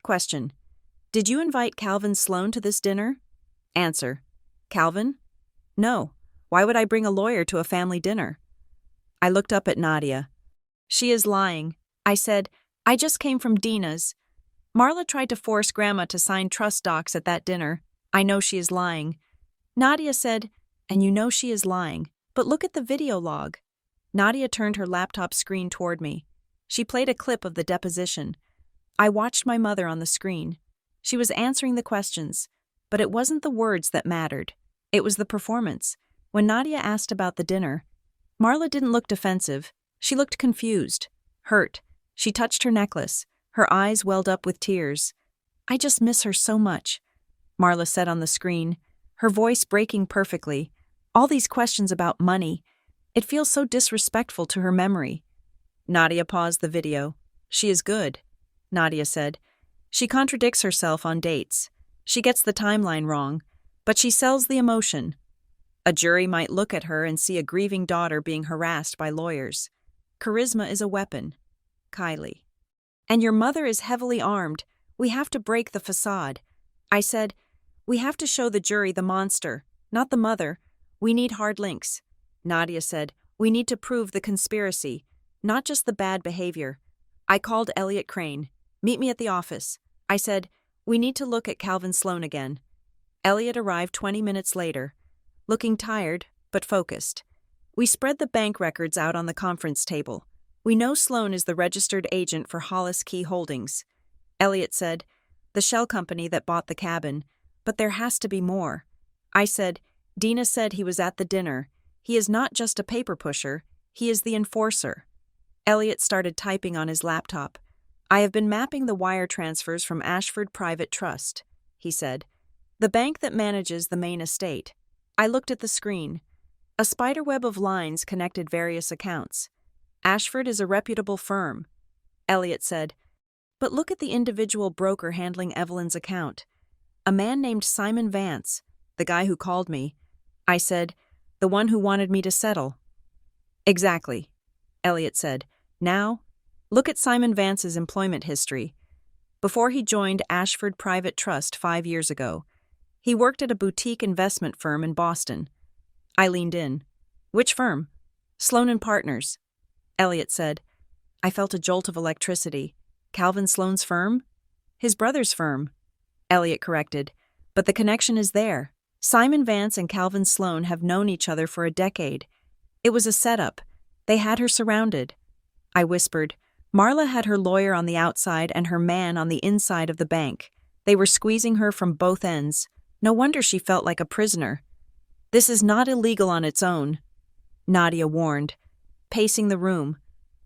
Question: Did you invite Calvin Sloan to this dinner? Answer: Calvin? No. Why would I bring a lawyer to a family dinner? I looked up at Nadia. She is lying. I said, I just came from Dina's. Marla tried to force Grandma to sign trust docs at that dinner. I know she is lying. Nadia said, and you know she is lying, but look at the video log. Nadia turned her laptop screen toward me. She played a clip of the deposition. I watched my mother on the screen. She was answering the questions, but it wasn't the words that mattered. It was the performance. When Nadia asked about the dinner, Marla didn't look defensive. She looked confused, hurt. She touched her necklace. Her eyes welled up with tears. I just miss her so much, Marla said on the screen, her voice breaking perfectly. All these questions about money. It feels so disrespectful to her memory. Nadia paused the video. She is good, Nadia said. She contradicts herself on dates. She gets the timeline wrong, but she sells the emotion. A jury might look at her and see a grieving daughter being harassed by lawyers. Charisma is a weapon. Kylie. And your mother is heavily armed. We have to break the facade. I said, we have to show the jury the monster, not the mother. We need hard links. Nadia said, we need to prove the conspiracy, not just the bad behavior. I called Elliot Crane. Meet me at the office. I said, we need to look at Calvin Sloan again. Elliot arrived 20 minutes later, looking tired but focused. We spread the bank records out on the conference table. We know Sloan is the registered agent for Hollis Key Holdings. Elliot said, the shell company that bought the cabin, but there has to be more. I said, Dina said he was at the dinner. He is not just a paper pusher, he is the enforcer. Elliot started typing on his laptop. I have been mapping the wire transfers from Ashford Private Trust, he said, the bank that manages the main estate. I looked at the screen. A spiderweb of lines connected various accounts. Ashford is a reputable firm. Elliot said, but look at the individual broker handling Evelyn's account. A man named Simon Vance, the guy who called me. I said, the one who wanted me to settle. Exactly, Elliot said. Now, look at Simon Vance's employment history. Before he joined Ashford Private Trust 5 years ago, he worked at a boutique investment firm in Boston. I leaned in. Which firm? Sloan & Partners. Elliot said. I felt a jolt of electricity. Calvin Sloan's firm? His brother's firm. Elliot corrected. But the connection is there. Simon Vance and Calvin Sloan have known each other for a decade. It was a setup. They had her surrounded. I whispered. Marla had her lawyer on the outside and her man on the inside of the bank. They were squeezing her from both ends. No wonder she felt like a prisoner. This is not illegal on its own, Nadia warned, pacing the room.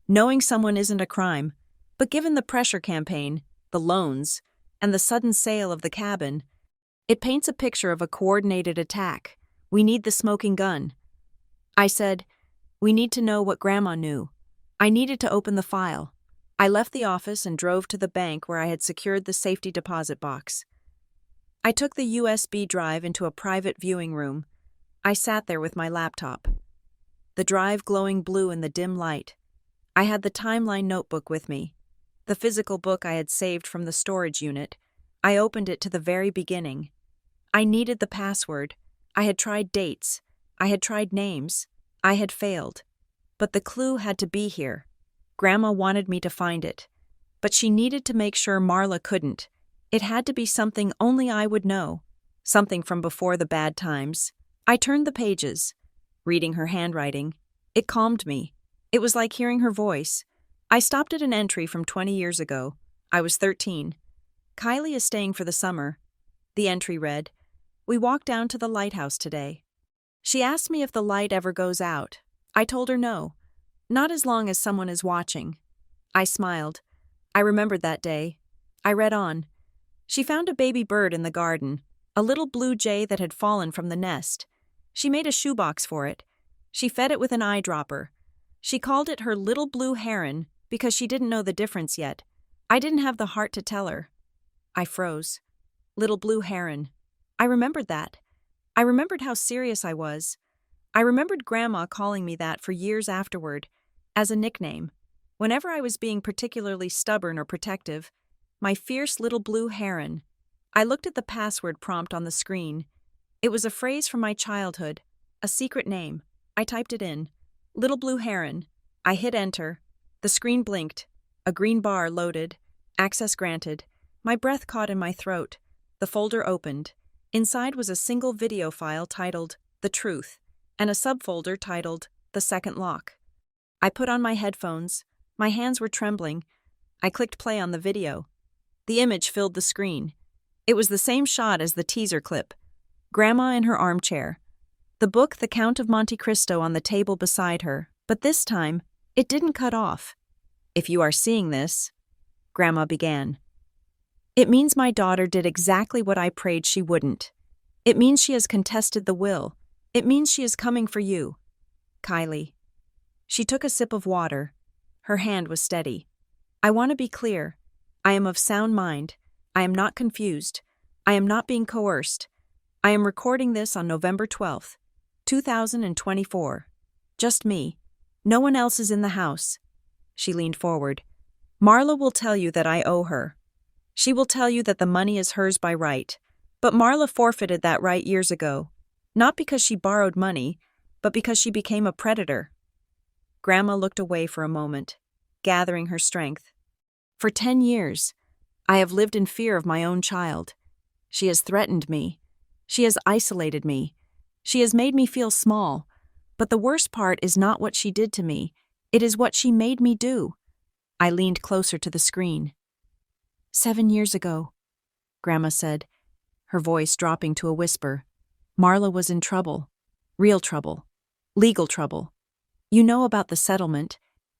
Knowing someone isn't a crime, but given the pressure campaign, the loans, and the sudden sale of the cabin, it paints a picture of a coordinated attack. We need the smoking gun. I said, we need to know what Grandma knew. I needed to open the file. I left the office and drove to the bank where I had secured the safety deposit box. I took the USB drive into a private viewing room. I sat there with my laptop. The drive glowing blue in the dim light. I had the timeline notebook with me. The physical book I had saved from the storage unit. I opened it to the very beginning. I needed the password. I had tried dates. I had tried names. I had failed. But the clue had to be here. Grandma wanted me to find it. But she needed to make sure Marla couldn't. It had to be something only I would know. Something from before the bad times. I turned the pages. Reading her handwriting. It calmed me. It was like hearing her voice. I stopped at an entry from 20 years ago. I was 13. Kylie is staying for the summer. The entry read, we walked down to the lighthouse today. She asked me if the light ever goes out. I told her no. Not as long as someone is watching. I smiled. I remembered that day. I read on. She found a baby bird in the garden, a little blue jay that had fallen from the nest. She made a shoebox for it. She fed it with an eyedropper. She called it her little blue heron because she didn't know the difference yet. I didn't have the heart to tell her. I froze. Little blue heron. I remembered that. I remembered how serious I was. I remembered Grandma calling me that for years afterward, as a nickname. Whenever I was being particularly stubborn or protective, my fierce little blue heron. I looked at the password prompt on the screen. It was a phrase from my childhood, a secret name. I typed it in. Little blue heron. I hit enter. The screen blinked. A green bar loaded. Access granted. My breath caught in my throat. The folder opened. Inside was a single video file titled The Truth, and a subfolder titled The Second Lock. I put on my headphones. My hands were trembling. I clicked play on the video. The image filled the screen. It was the same shot as the teaser clip. Grandma in her armchair. The book The Count of Monte Cristo on the table beside her, but this time, it didn't cut off. If you are seeing this, Grandma began. It means my daughter did exactly what I prayed she wouldn't. It means she has contested the will. It means she is coming for you. Kylie. She took a sip of water. Her hand was steady. I want to be clear. I am of sound mind. I am not confused. I am not being coerced. I am recording this on November 12th, 2024. Just me. No one else is in the house. She leaned forward. Marla will tell you that I owe her. She will tell you that the money is hers by right. But Marla forfeited that right years ago. Not because she borrowed money, but because she became a predator. Grandma looked away for a moment, gathering her strength. For 10 years, I have lived in fear of my own child. She has threatened me. She has isolated me. She has made me feel small. But the worst part is not what she did to me. It is what she made me do. I leaned closer to the screen. 7 years ago, Grandma said, her voice dropping to a whisper. Marla was in trouble. Real trouble. Legal trouble. You know about the settlement.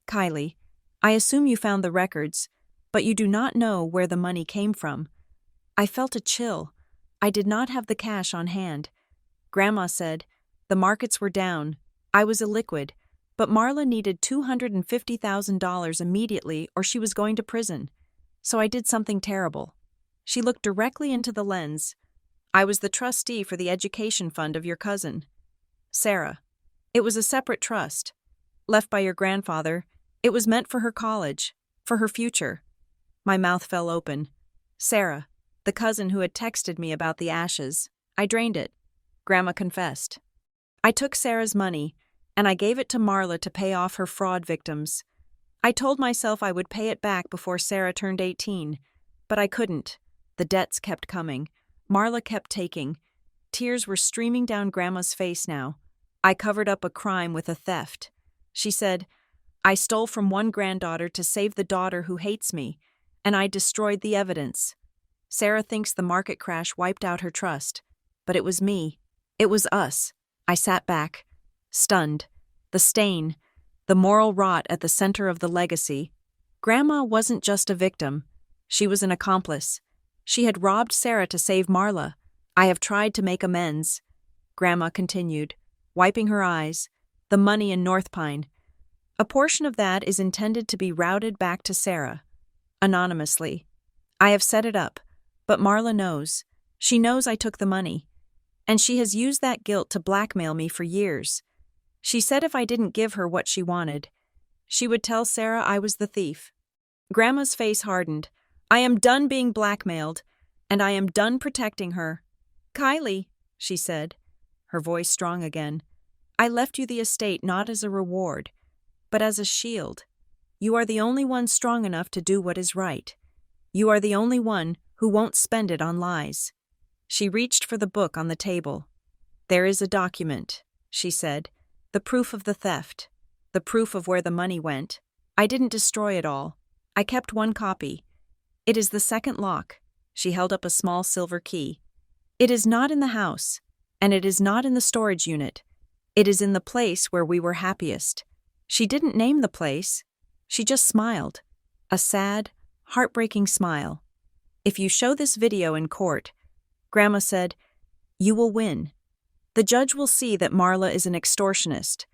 Kylie, I assume you found the records, but you do not know where the money came from. I felt a chill. I did not have the cash on hand. Grandma said, the markets were down. I was illiquid, but Marla needed $250,000 immediately or she was going to prison. So I did something terrible. She looked directly into the lens. I was the trustee for the education fund of your cousin, Sarah. It was a separate trust. Left by your grandfather, it was meant for her college, for her future. My mouth fell open. Sarah, the cousin who had texted me about the ashes. I drained it. Grandma confessed. I took Sarah's money, and I gave it to Marla to pay off her fraud victims. I told myself I would pay it back before Sarah turned 18, but I couldn't. The debts kept coming. Marla kept taking. Tears were streaming down Grandma's face now. I covered up a crime with a theft. She said, I stole from one granddaughter to save the daughter who hates me, and I destroyed the evidence. Sarah thinks the market crash wiped out her trust, but it was me. It was us. I sat back, stunned. The stain, the moral rot at the center of the legacy. Grandma wasn't just a victim. She was an accomplice. She had robbed Sarah to save Marla. I have tried to make amends. Grandma continued, wiping her eyes. The money in North Pine. A portion of that is intended to be routed back to Sarah. Anonymously. I have set it up, but Marla knows. She knows I took the money. And she has used that guilt to blackmail me for years. She said if I didn't give her what she wanted, she would tell Sarah I was the thief. Grandma's face hardened. I am done being blackmailed, and I am done protecting her. Kylie, she said, her voice strong again, I left you the estate not as a reward, but as a shield. You are the only one strong enough to do what is right. You are the only one who won't spend it on lies. She reached for the book on the table. There is a document, she said, the proof of the theft, the proof of where the money went. I didn't destroy it all. I kept one copy. It is the second lock. She held up a small silver key. It is not in the house, and it is not in the storage unit. It is in the place where we were happiest. She didn't name the place. She just smiled. A sad, heartbreaking smile. If you show this video in court, Grandma said, you will win. The judge will see that Marla is an extortionist,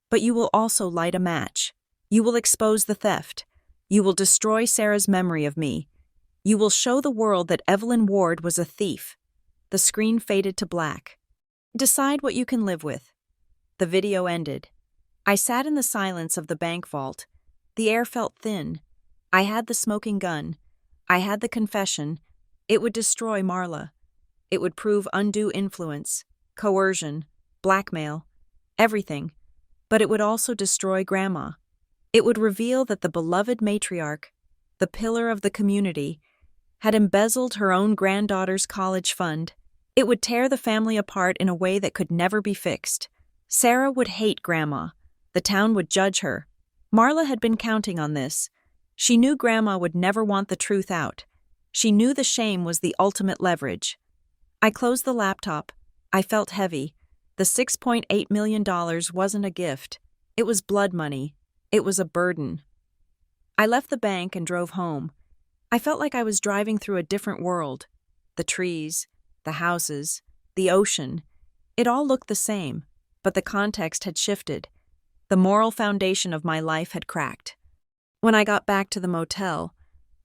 but you will also light a match. You will expose the theft. You will destroy Sarah's memory of me. You will show the world that Evelyn Ward was a thief. The screen faded to black. Decide what you can live with. The video ended. I sat in the silence of the bank vault. The air felt thin. I had the smoking gun. I had the confession. It would destroy Marla. It would prove undue influence, coercion, blackmail, everything. But it would also destroy Grandma. It would reveal that the beloved matriarch, the pillar of the community, had embezzled her own granddaughter's college fund. It would tear the family apart in a way that could never be fixed. Sarah would hate Grandma. The town would judge her. Marla had been counting on this. She knew Grandma would never want the truth out. She knew the shame was the ultimate leverage. I closed the laptop. I felt heavy. The $6.8 million wasn't a gift. It was blood money. It was a burden. I left the bank and drove home. I felt like I was driving through a different world. The trees, the houses, the ocean. It all looked the same, but the context had shifted. The moral foundation of my life had cracked. When I got back to the motel,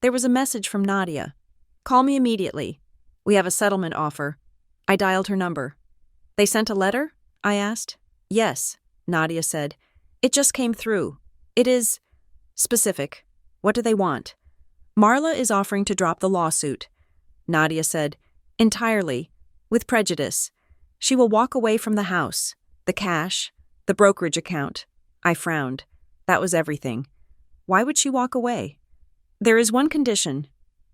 there was a message from Nadia. "Call me immediately. We have a settlement offer." I dialed her number. "They sent a letter?" I asked. "Yes," Nadia said. "It just came through. It is specific. What do they want?" "Marla is offering to drop the lawsuit," Nadia said. "Entirely. With prejudice. She will walk away from the house, the cash, the brokerage account." I frowned. That was everything. Why would she walk away? "There is one condition,"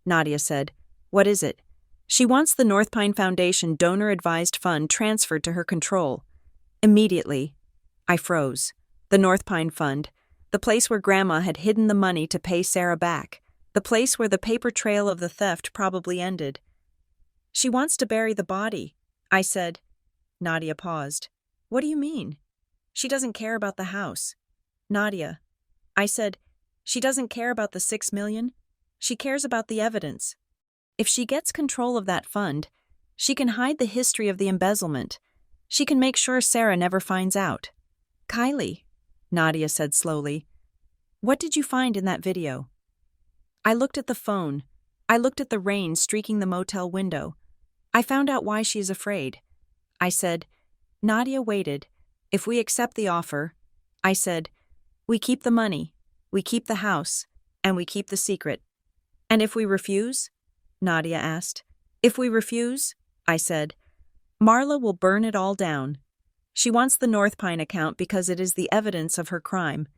Nadia said. "What is it?" "She wants the North Pine Foundation donor-advised fund transferred to her control. Immediately." I froze. The North Pine Fund. The place where Grandma had hidden the money to pay Sarah back. The place where the paper trail of the theft probably ended. "She wants to bury the body," I said. Nadia paused. "What do you mean?" "She doesn't care about the house." "Nadia," I said, "she doesn't care about the $6 million. She cares about the evidence. If she gets control of that fund, she can hide the history of the embezzlement. She can make sure Sarah never finds out." "Kylie," Nadia said slowly, "what did you find in that video?" I looked at the phone. I looked at the rain streaking the motel window. I found out why she is afraid. I said, Nadia waited. "If we accept the offer," I said, "we keep the money, we keep the house, and we keep the secret." "And if we refuse?" Nadia asked. "If we refuse," I said, "Marla will burn it all down. She wants the North Pine account because it is the evidence of her crime,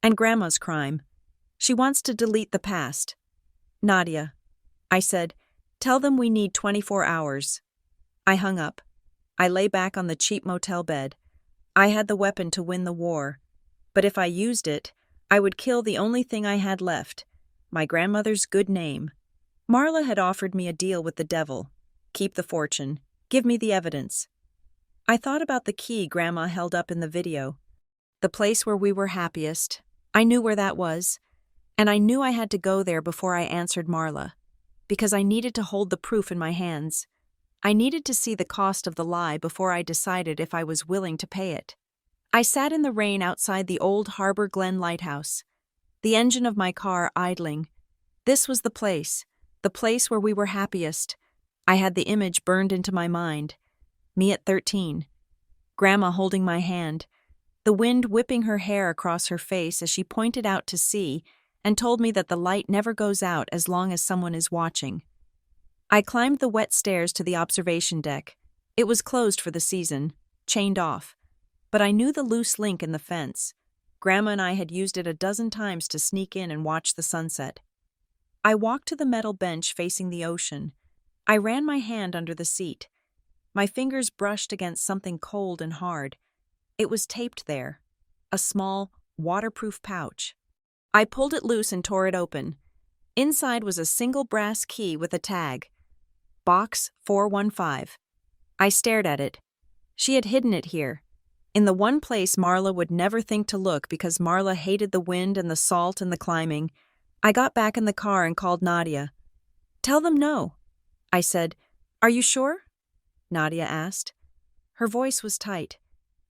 and Grandma's crime. She wants to delete the past." "Nadia," I said, "tell them we need 24 hours. I hung up. I lay back on the cheap motel bed. I had the weapon to win the war, but if I used it, I would kill the only thing I had left, my grandmother's good name. Marla had offered me a deal with the devil. Keep the fortune. Give me the evidence. I thought about the key Grandma held up in the video. The place where we were happiest. I knew where that was, and I knew I had to go there before I answered Marla, because I needed to hold the proof in my hands. I needed to see the cost of the lie before I decided if I was willing to pay it. I sat in the rain outside the old Harbor Glen lighthouse, the engine of my car idling. This was the place where we were happiest. I had the image burned into my mind. Me at 13. Grandma holding my hand, the wind whipping her hair across her face as she pointed out to sea and told me that the light never goes out as long as someone is watching. I climbed the wet stairs to the observation deck. It was closed for the season, chained off, but I knew the loose link in the fence. Grandma and I had used it a dozen times to sneak in and watch the sunset. I walked to the metal bench facing the ocean. I ran my hand under the seat. My fingers brushed against something cold and hard. It was taped there, a small, waterproof pouch. I pulled it loose and tore it open. Inside was a single brass key with a tag. Box 415. I stared at it. She had hidden it here, in the one place Marla would never think to look because Marla hated the wind and the salt and the climbing. I got back in the car and called Nadia. "Tell them no," I said. "Are you sure?" Nadia asked. Her voice was tight.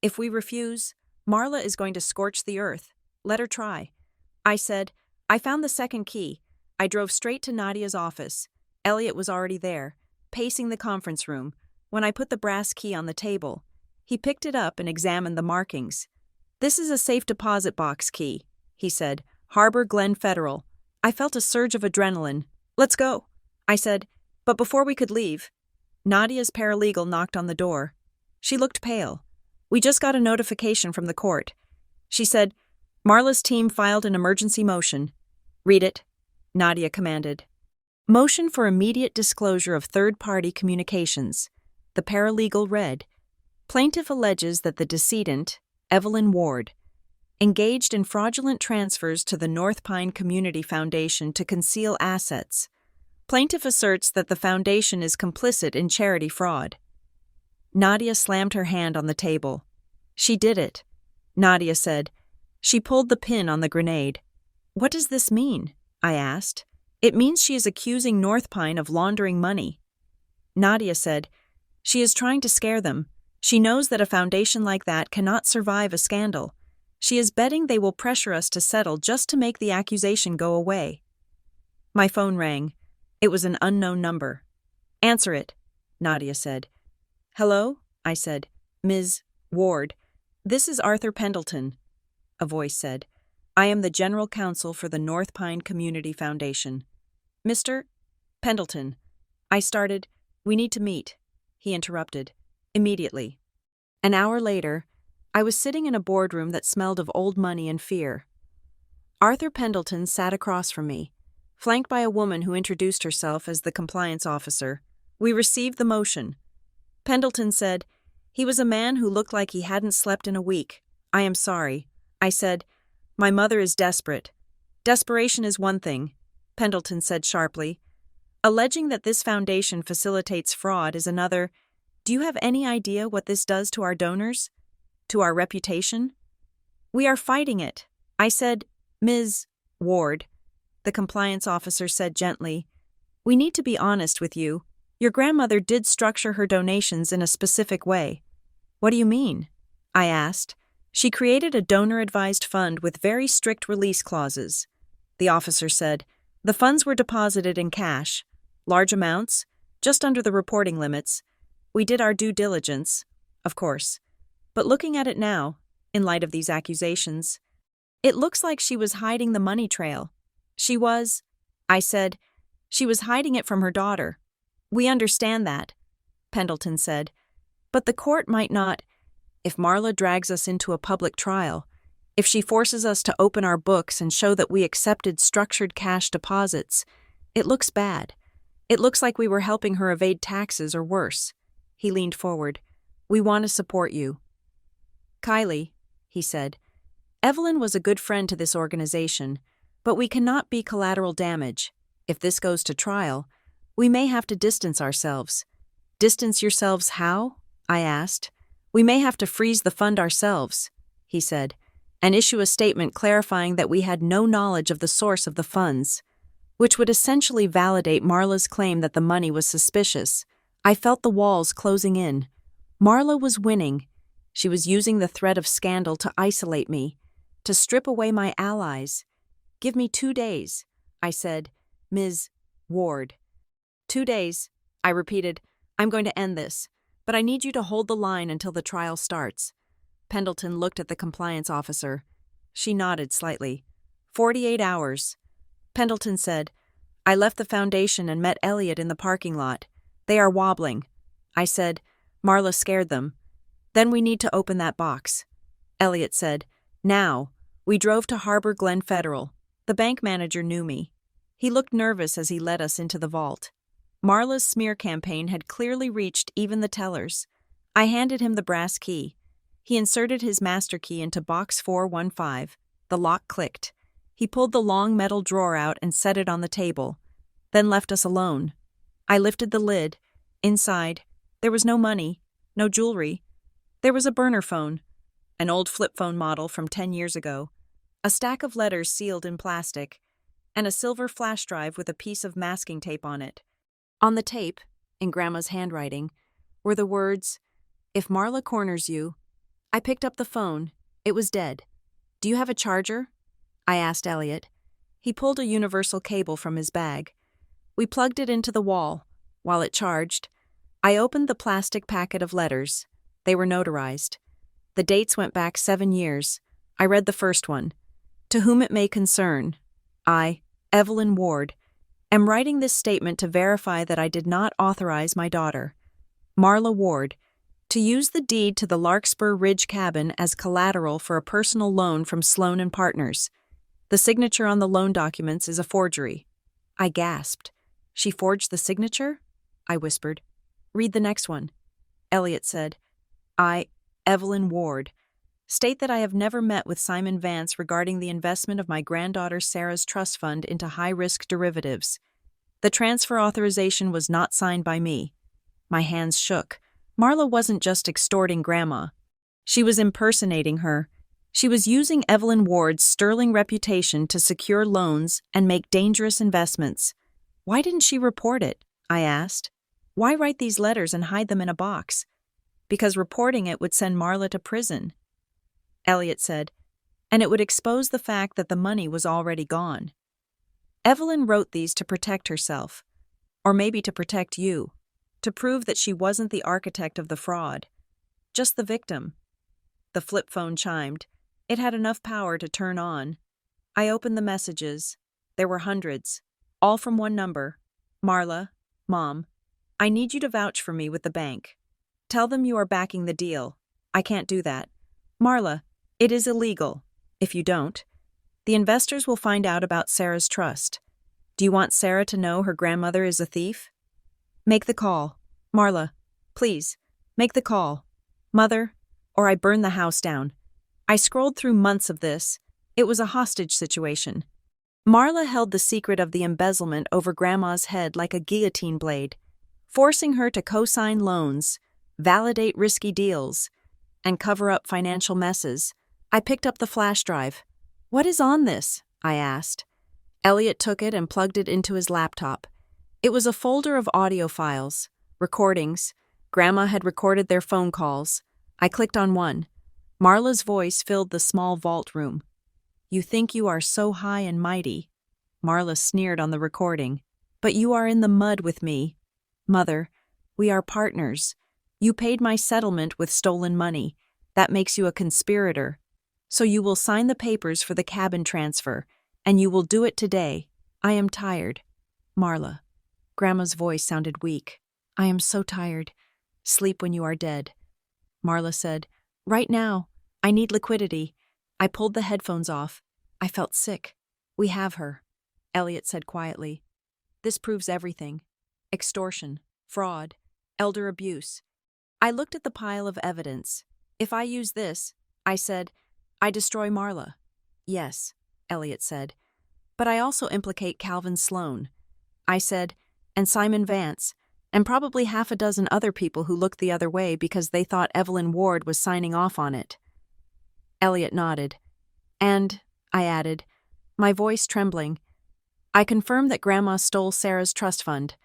"If we refuse, Marla is going to scorch the earth. Let her try." I said, "I found the second key." I drove straight to Nadia's office. Elliot was already there, pacing the conference room, when I put the brass key on the table. He picked it up and examined the markings. "This is a safe deposit box key," he said. "Harbor Glen Federal." I felt a surge of adrenaline. "Let's go," I said, but before we could leave, Nadia's paralegal knocked on the door. She looked pale. "We just got a notification from the court," she said. "Marla's team filed an emergency motion." "Read it," Nadia commanded. "Motion for immediate disclosure of third-party communications." The paralegal read, "Plaintiff alleges that the decedent, Evelyn Ward, engaged in fraudulent transfers to the North Pine Community Foundation to conceal assets. Plaintiff asserts that the foundation is complicit in charity fraud." Nadia slammed her hand on the table. "She did it," Nadia said. She pulled the pin on the grenade. "What does this mean?" I asked. "It means she is accusing North Pine of laundering money." Nadia said, "She is trying to scare them. She knows that a foundation like that cannot survive a scandal. She is betting they will pressure us to settle just to make the accusation go away." My phone rang. It was an unknown number. "Answer it," Nadia said. "Hello?" I said. "Ms. Ward, this is Arthur Pendleton," a voice said. "I am the general counsel for the North Pine Community Foundation." "Mr. Pendleton," I started. "We need to meet," he interrupted. "Immediately." An hour later, I was sitting in a boardroom that smelled of old money and fear. Arthur Pendleton sat across from me, flanked by a woman who introduced herself as the compliance officer. We received the motion. Pendleton said, "He was a man who looked like he hadn't slept in a week." "I am sorry," I said. "My mother is desperate." "Desperation is one thing," Pendleton said sharply. "Alleging that this foundation facilitates fraud is another. Do you have any idea what this does to our donors? To our reputation?" "We are fighting it," I said. "Ms. Ward," the compliance officer said gently, "we need to be honest with you. Your grandmother did structure her donations in a specific way." "What do you mean?" I asked. "She created a donor-advised fund with very strict release clauses," the officer said. "The funds were deposited in cash, large amounts, just under the reporting limits. We did our due diligence, of course. But looking at it now, in light of these accusations, it looks like she was hiding the money trail." "She was," I said. "She was hiding it from her daughter." "We understand that," Pendleton said. "But the court might not. If Marla drags us into a public trial, if she forces us to open our books and show that we accepted structured cash deposits, it looks bad. It looks like we were helping her evade taxes or worse." He leaned forward. "We want to support you." "Kylie," he said, "Evelyn was a good friend to this organization, but we cannot be collateral damage. If this goes to trial, we may have to distance ourselves." "Distance yourselves how?" I asked. "We may have to freeze the fund ourselves," he said, "and issue a statement clarifying that we had no knowledge of the source of the funds," which would essentially validate Marla's claim that the money was suspicious. I felt the walls closing in. Marla was winning. She was using the threat of scandal to isolate me, to strip away my allies. "Give me 2 days," I said. "Ms. Ward." 2 days, I repeated. "I'm going to end this, but I need you to hold the line until the trial starts." Pendleton looked at the compliance officer. She nodded slightly. 48 hours. Pendleton said, "I left the foundation and met Elliot in the parking lot. They are wobbling." I said, "Marla scared them." "Then we need to open that box." Elliot said, "Now." We drove to Harbor Glen Federal. The bank manager knew me. He looked nervous as he led us into the vault. Marla's smear campaign had clearly reached even the tellers. I handed him the brass key. He inserted his master key into box 415. The lock clicked. He pulled the long metal drawer out and set it on the table, then left us alone. I lifted the lid. Inside, there was no money, no jewelry. There was a burner phone, an old flip phone model from 10 years ago, a stack of letters sealed in plastic, and a silver flash drive with a piece of masking tape on it. On the tape, in Grandma's handwriting, were the words, "If Marla corners you." I picked up the phone. It was dead. "Do you have a charger?" I asked Elliot. He pulled a universal cable from his bag. We plugged it into the wall. While it charged, I opened the plastic packet of letters. They were notarized. The dates went back 7 years. I read the first one. To whom it may concern, I, Evelyn Ward, am writing this statement to verify that I did not authorize my daughter, Marla Ward, to use the deed to the Larkspur Ridge cabin as collateral for a personal loan from Sloan and Partners. The signature on the loan documents is a forgery. I gasped. She forged the signature? I whispered. Read the next one. Elliot said, I, Evelyn Ward, state that I have never met with Simon Vance regarding the investment of my granddaughter Sarah's trust fund into high-risk derivatives. The transfer authorization was not signed by me. My hands shook. Marla wasn't just extorting Grandma. She was impersonating her. She was using Evelyn Ward's sterling reputation to secure loans and make dangerous investments. Why didn't she report it? I asked. Why write these letters and hide them in a box? Because reporting it would send Marla to prison. Elliot said, and it would expose the fact that the money was already gone. Evelyn wrote these to protect herself, or maybe to protect you, to prove that she wasn't the architect of the fraud, just the victim. The flip phone chimed. It had enough power to turn on. I opened the messages. There were hundreds, all from one number. Marla, Mom, I need you to vouch for me with the bank. Tell them you are backing the deal. I can't do that. Marla, it is illegal. If you don't, the investors will find out about Sarah's trust. Do you want Sarah to know her grandmother is a thief? Make the call. Marla, please, make the call. Mother, or I burn the house down. I scrolled through months of this. It was a hostage situation. Marla held the secret of the embezzlement over Grandma's head like a guillotine blade, forcing her to co-sign loans, validate risky deals, and cover up financial messes. I picked up the flash drive. What is on this? I asked. Elliot took it and plugged it into his laptop. It was a folder of audio files, recordings. Grandma had recorded their phone calls. I clicked on one. Marla's voice filled the small vault room. You think you are so high and mighty. Marla sneered on the recording. But you are in the mud with me. Mother, we are partners. You paid my settlement with stolen money. That makes you a conspirator. So you will sign the papers for the cabin transfer, and you will do it today. I am tired. Marla. Grandma's voice sounded weak. I am so tired. Sleep when you are dead. Marla said, Right now. I need liquidity. I pulled the headphones off. I felt sick. We have her. Elliot said quietly. This proves everything. Extortion, fraud, elder abuse. I looked at the pile of evidence. If I use this, I said, I destroy Marla. Yes, Elliot said. But I also implicate Calvin Sloan. I said, and Simon Vance, and probably half a dozen other people who looked the other way because they thought Evelyn Ward was signing off on it. Elliot nodded. And, I added, my voice trembling, I confirm that Grandma stole Sarah's trust fund.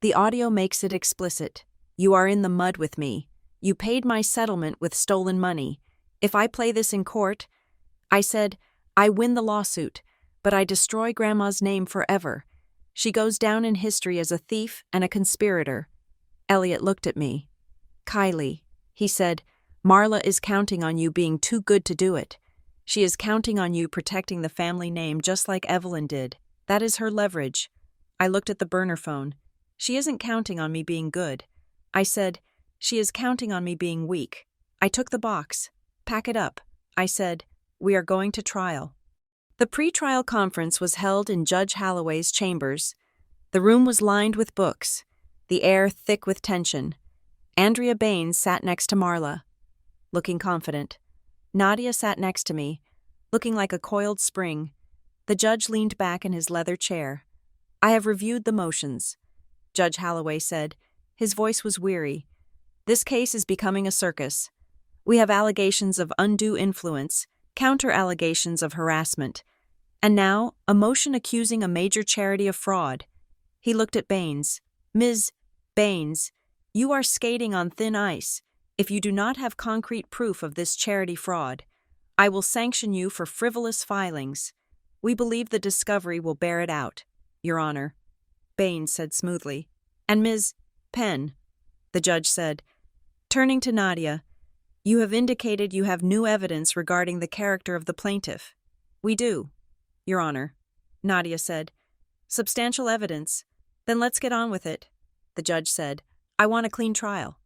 The audio makes it explicit. You are in the mud with me. You paid my settlement with stolen money. If I play this in court, I said, I win the lawsuit, but I destroy Grandma's name forever. She goes down in history as a thief and a conspirator. Elliot looked at me. Kylie, he said, Marla is counting on you being too good to do it. She is counting on you protecting the family name just like Evelyn did. That is her leverage. I looked at the burner phone. She isn't counting on me being good. I said, she is counting on me being weak. I took the box. Pack it up. I said, we are going to trial. The pre-trial conference was held in Judge Holloway's chambers. The room was lined with books, the air thick with tension. Andrea Baines sat next to Marla, looking confident. Nadia sat next to me, looking like a coiled spring. The judge leaned back in his leather chair. I have reviewed the motions, Judge Holloway said. His voice was weary. This case is becoming a circus. We have allegations of undue influence, counter-allegations of harassment, and now a motion accusing a major charity of fraud. He looked at Baines. Ms. Baines, you are skating on thin ice. If you do not have concrete proof of this charity fraud, I will sanction you for frivolous filings. We believe the discovery will bear it out, Your Honor, Baines said smoothly. And Ms. Penn, the judge said, turning to Nadia, You have indicated you have new evidence regarding the character of the plaintiff. We do, Your Honor, Nadia said. Substantial evidence. Then let's get on with it, the judge said. I want a clean trial.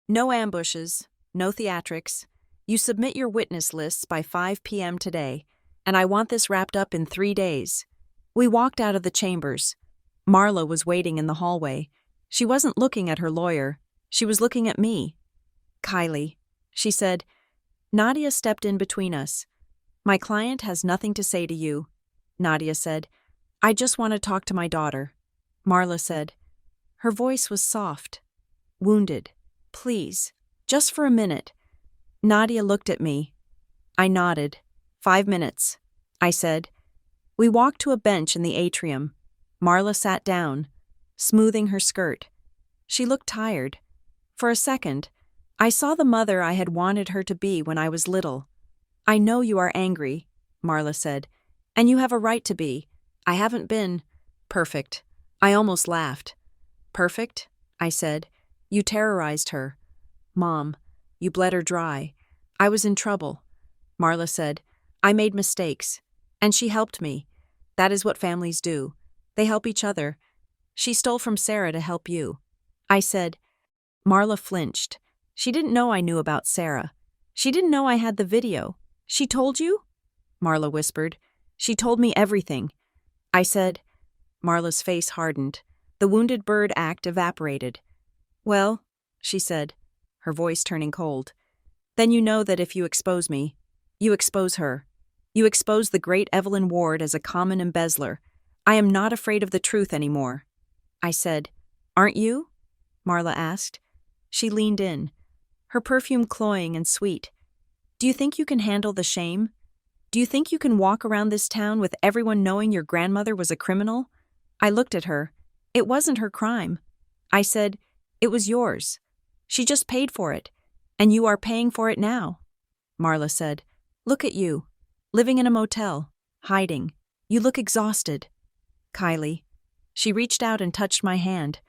No ambushes, no theatrics. You submit your witness lists by 5 p.m. today, and I want this wrapped up in 3 days. We walked out of the chambers. Marla was waiting in the hallway. She wasn't looking at her lawyer. She was looking at me. Kylie, she said. Nadia stepped in between us. My client has nothing to say to you, Nadia said. I just want to talk to my daughter, Marla said. Her voice was soft. Wounded. Please, just for a minute. Nadia looked at me. I nodded. 5 minutes, I said. We walked to a bench in the atrium. Marla sat down, smoothing her skirt. She looked tired. For a second, I saw the mother I had wanted her to be when I was little. I know you are angry, Marla said, and you have a right to be. I haven't been perfect. I almost laughed. Perfect? I said. You terrorized her. Mom, you bled her dry. I was in trouble. Marla said. I made mistakes, and she helped me. That is what families do. They help each other. She stole from Sarah to help you. I said. Marla flinched. She didn't know I knew about Sarah. She didn't know I had the video. She told you? Marla whispered. She told me everything. I said. Marla's face hardened. The wounded bird act evaporated. Well, she said, her voice turning cold. Then you know that if you expose me, you expose her. You expose the great Evelyn Ward as a common embezzler. I am not afraid of the truth anymore. I said. Aren't you? Marla asked. She leaned in, her perfume cloying and sweet. Do you think you can handle the shame? Do you think you can walk around this town with everyone knowing your grandmother was a criminal? I looked at her. It wasn't her crime. I said, it was yours. She just paid for it, and you are paying for it now. Marla said, look at you, living in a motel, hiding. You look exhausted. Kylie. She reached out and touched my hand.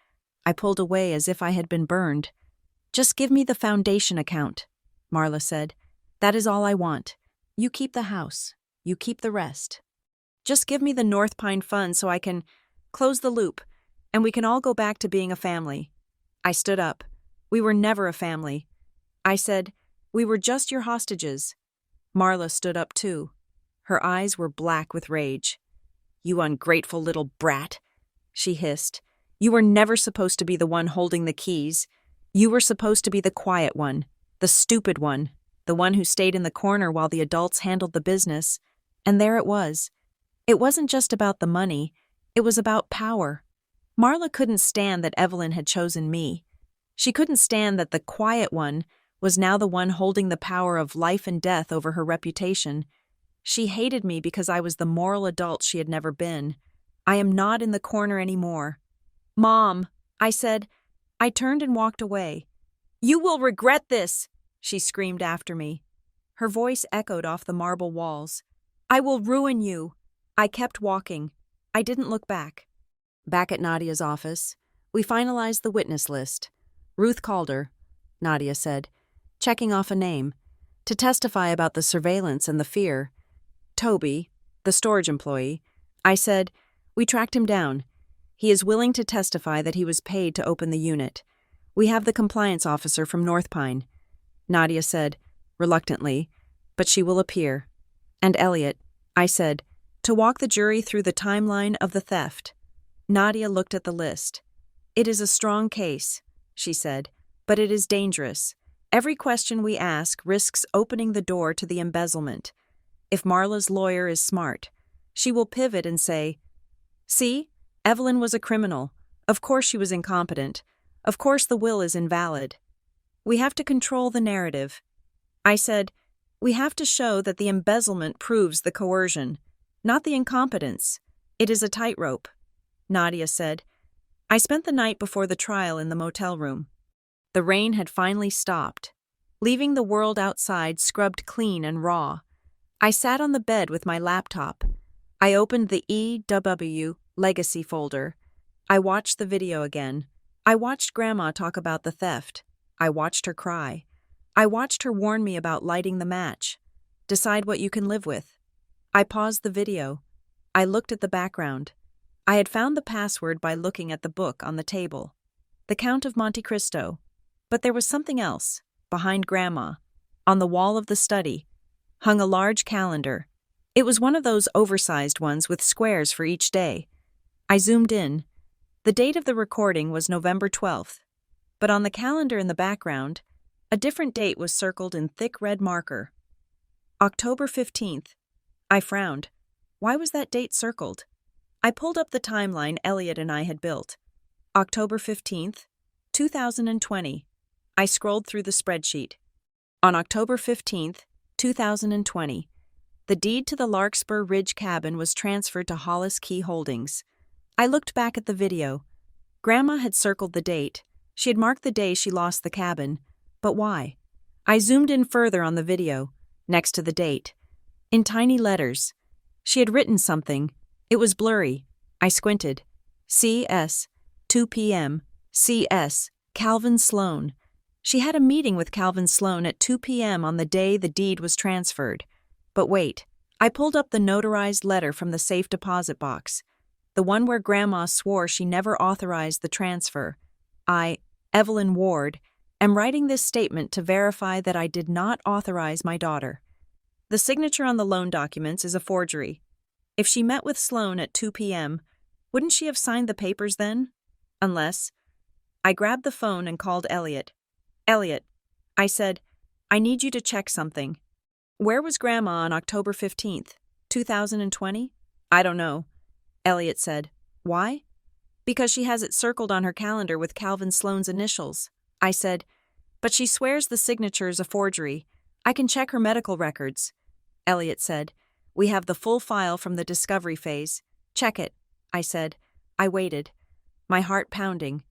I pulled away as if I had been burned. Just give me the foundation account, Marla said. That is all I want. You keep the house. You keep the rest. Just give me the North Pine Fund so I can close the loop, and we can all go back to being a family. I stood up. We were never a family. I said, we were just your hostages. Marla stood up too. Her eyes were black with rage. You ungrateful little brat, she hissed. You were never supposed to be the one holding the keys. You were supposed to be the quiet one, the stupid one, the one who stayed in the corner while the adults handled the business. And there it was. It wasn't just about the money. It was about power. Marla couldn't stand that Evelyn had chosen me. She couldn't stand that the quiet one was now the one holding the power of life and death over her reputation. She hated me because I was the moral adult she had never been. I am not in the corner anymore. Mom, I said. I turned and walked away. You will regret this, she screamed after me. Her voice echoed off the marble walls. I will ruin you. I kept walking. I didn't look back. Back at Nadia's office, we finalized the witness list. Ruth Calder, Nadia said, checking off a name, to testify about the surveillance and the fear. Toby, the storage employee, I said, we tracked him down. He is willing to testify that he was paid to open the unit. We have the compliance officer from North Pine. Nadia said, reluctantly, but she will appear. And Elliot, I said, to walk the jury through the timeline of the theft. Nadia looked at the list. It is a strong case, she said, but it is dangerous. Every question we ask risks opening the door to the embezzlement. If Marla's lawyer is smart, she will pivot and say, see, Evelyn was a criminal. Of course she was incompetent. Of course the will is invalid. We have to control the narrative. I said, we have to show that the embezzlement proves the coercion, not the incompetence. It is a tightrope. Nadia said. I spent the night before the trial in the motel room. The rain had finally stopped, leaving the world outside scrubbed clean and raw. I sat on the bed with my laptop. I opened the EW Legacy folder. I watched the video again. I watched Grandma talk about the theft. I watched her cry. I watched her warn me about lighting the match. Decide what you can live with. I paused the video. I looked at the background. I had found the password by looking at the book on the table. The Count of Monte Cristo. But there was something else, behind Grandma. On the wall of the study hung a large calendar. It was one of those oversized ones with squares for each day. I zoomed in. The date of the recording was November 12th. But on the calendar in the background, a different date was circled in thick red marker. October 15th. I frowned. Why was that date circled? I pulled up the timeline Elliot and I had built. October 15th, 2020. I scrolled through the spreadsheet. On October 15th, 2020, the deed to the Larkspur Ridge cabin was transferred to Hollis Key Holdings. I looked back at the video. Grandma had circled the date. She had marked the day she lost the cabin. But why? I zoomed in further on the video, next to the date. In tiny letters. She had written something. It was blurry. I squinted. CS, 2 p.m., CS, Calvin Sloan. She had a meeting with Calvin Sloan at 2 p.m. on the day the deed was transferred. But wait, I pulled up the notarized letter from the safe deposit box, the one where Grandma swore she never authorized the transfer. I, Evelyn Ward, am writing this statement to verify that I did not authorize my daughter. The signature on the loan documents is a forgery. If she met with Sloan at 2 p.m., wouldn't she have signed the papers then? Unless... I grabbed the phone and called Elliot. Elliot, I said, I need you to check something. Where was Grandma on October 15th, 2020? I don't know. Elliot said, why? Because she has it circled on her calendar with Calvin Sloan's initials. I said, but she swears the signature is a forgery. I can check her medical records. Elliot said, we have the full file from the discovery phase. Check it, I said. I waited, my heart pounding.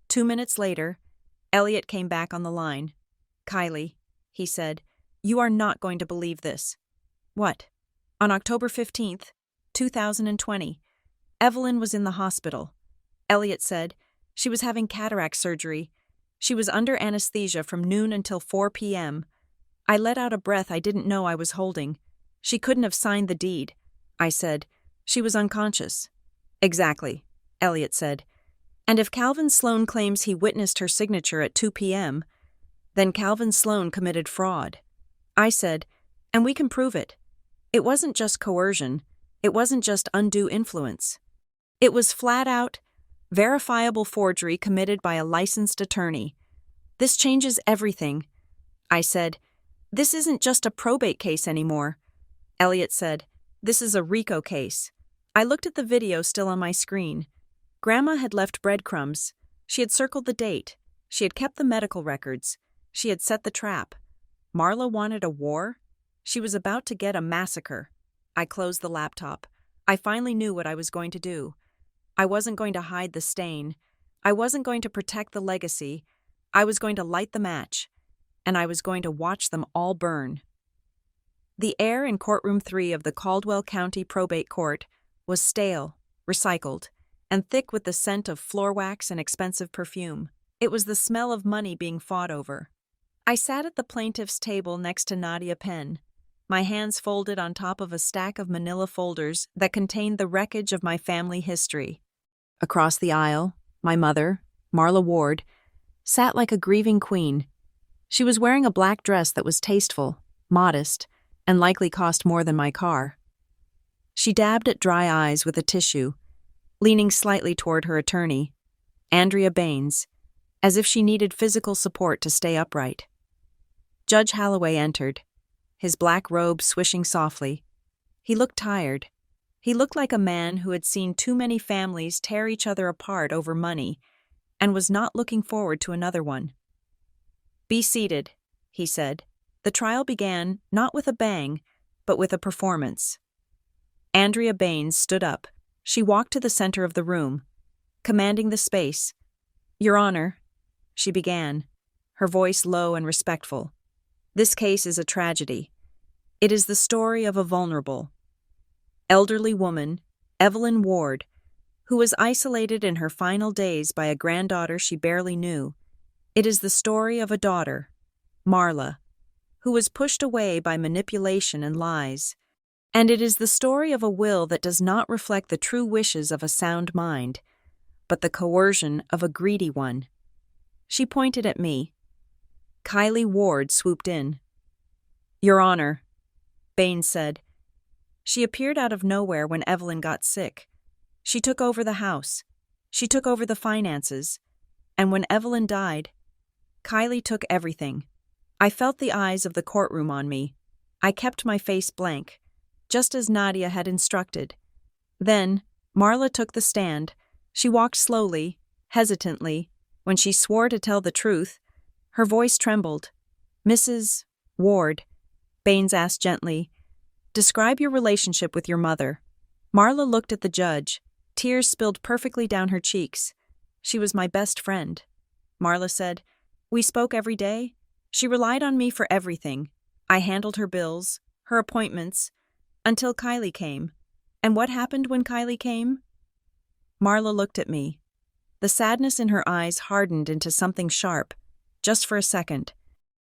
2 minutes later, Elliot came back on the line. Kylie, he said, you are not going to believe this. What? On October 15th, 2020, Evelyn was in the hospital. Elliot said she was having cataract surgery. She was under anesthesia from noon until 4 p.m. I let out a breath I didn't know I was holding. She couldn't have signed the deed. I said, she was unconscious. Exactly, Elliot said. And if Calvin Sloan claims he witnessed her signature at 2 p.m., then Calvin Sloan committed fraud. I said, and we can prove it. It wasn't just coercion. It wasn't just undue influence. It was flat-out, verifiable forgery committed by a licensed attorney. This changes everything. I said, this isn't just a probate case anymore. Elliot said, this is a RICO case. I looked at the video still on my screen. Grandma had left breadcrumbs. She had circled the date. She had kept the medical records. She had set the trap. Marla wanted a war? She was about to get a massacre. I closed the laptop. I finally knew what I was going to do. I wasn't going to hide the stain. I wasn't going to protect the legacy. I was going to light the match. And I was going to watch them all burn. The air in courtroom 3 of the Caldwell County Probate Court was stale, recycled, and thick with the scent of floor wax and expensive perfume. It was the smell of money being fought over. I sat at the plaintiff's table next to Nadia Penn, my hands folded on top of a stack of manila folders that contained the wreckage of my family history. Across the aisle, my mother, Marla Ward, sat like a grieving queen. She was wearing a black dress that was tasteful, modest, and likely cost more than my car. She dabbed at dry eyes with a tissue, leaning slightly toward her attorney, Andrea Baines, as if she needed physical support to stay upright. Judge Holloway entered, his black robe swishing softly. He looked tired. He looked like a man who had seen too many families tear each other apart over money and was not looking forward to another one. Be seated, he said. The trial began not with a bang, but with a performance. Andrea Baines stood up. She walked to the center of the room, commanding the space. Your Honor, she began, her voice low and respectful. This case is a tragedy. It is the story of a vulnerable, elderly woman, Evelyn Ward, who was isolated in her final days by a granddaughter she barely knew. It is the story of a daughter, Marla, who was pushed away by manipulation and lies. And it is the story of a will that does not reflect the true wishes of a sound mind, but the coercion of a greedy one. She pointed at me. Kylie Ward swooped in. "Your Honor," Baines said. She appeared out of nowhere when Evelyn got sick. She took over the house. She took over the finances. And when Evelyn died, Kylie took everything. I felt the eyes of the courtroom on me. I kept my face blank, just as Nadia had instructed. Then, Marla took the stand. She walked slowly, hesitantly. When she swore to tell the truth, her voice trembled. "Mrs. Ward," Baines asked gently, "describe your relationship with your mother." Marla looked at the judge. Tears spilled perfectly down her cheeks. "She was my best friend," Marla said. "We spoke every day. She relied on me for everything. I handled her bills, her appointments, until Kylie came." "And what happened when Kylie came?" Marla looked at me. The sadness in her eyes hardened into something sharp, just for a second.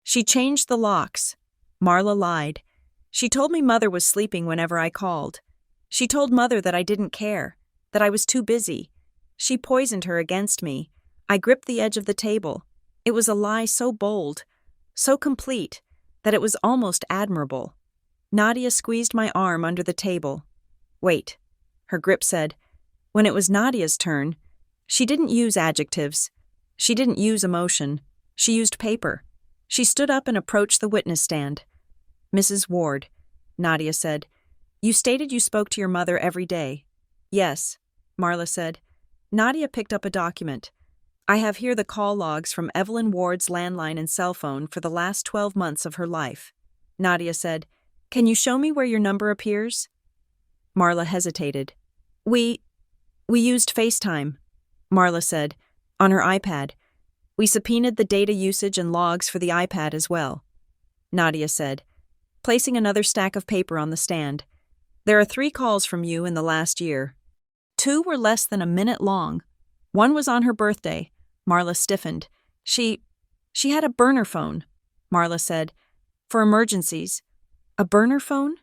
"She changed the locks." Marla lied. "She told me Mother was sleeping whenever I called. She told Mother that I didn't care, that I was too busy. She poisoned her against me. I gripped the edge of the table. It was a lie so bold, so complete, that it was almost admirable." Nadia squeezed my arm under the table. "Wait," her grip said. When it was Nadia's turn, she didn't use adjectives. She didn't use emotion. She used paper. She stood up and approached the witness stand. "Mrs. Ward," Nadia said, "you stated you spoke to your mother every day." "Yes," Marla said. Nadia picked up a document. "I have here the call logs from Evelyn Ward's landline and cell phone for the last 12 months of her life." Nadia said, "Can you show me where your number appears?" Marla hesitated. We used FaceTime," Marla said, "on her iPad. We subpoenaed the data usage and logs for the iPad as well," Nadia said, placing another stack of paper on the stand. "There are 3 calls from you in the last year. 2 were less than a minute long. One was on her birthday." Marla stiffened. She had a burner phone," Marla said, "for emergencies." "A burner phone?"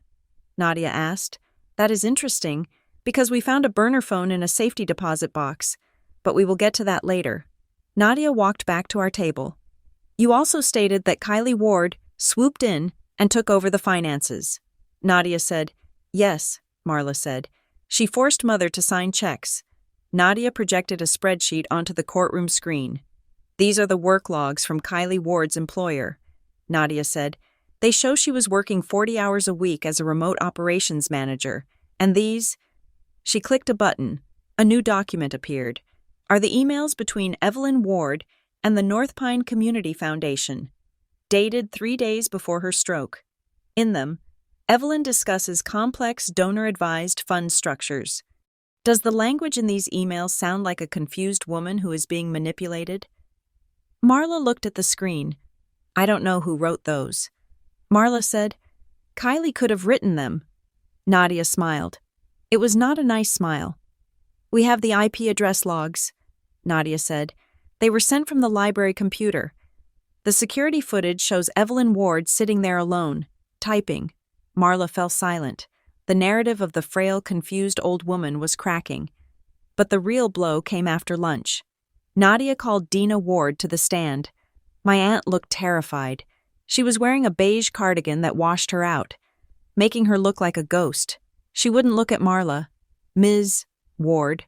Nadia asked. "That is interesting, because we found a burner phone in a safety deposit box, but we will get to that later." Nadia walked back to our table. "You also stated that Kylie Ward swooped in and took over the finances." Nadia said. "Yes," Marla said. "She forced Mother to sign checks." Nadia projected a spreadsheet onto the courtroom screen. "These are the work logs from Kylie Ward's employer," Nadia said. "They show she was working 40 hours a week as a remote operations manager. And these—" She clicked a button. A new document appeared. "Are the emails between Evelyn Ward and the North Pine Community Foundation, dated 3 days before her stroke. In them, Evelyn discusses complex donor-advised fund structures. Does the language in these emails sound like a confused woman who is being manipulated?" Marla looked at the screen. "I don't know who wrote those." Marla said, "Kylie could have written them." Nadia smiled. It was not a nice smile. "We have the IP address logs," Nadia said. "They were sent from the library computer. The security footage shows Evelyn Ward sitting there alone, typing." Marla fell silent. The narrative of the frail, confused old woman was cracking. But the real blow came after lunch. Nadia called Dina Ward to the stand. My aunt looked terrified. She was wearing a beige cardigan that washed her out, making her look like a ghost. She wouldn't look at Marla. "Ms. Ward,"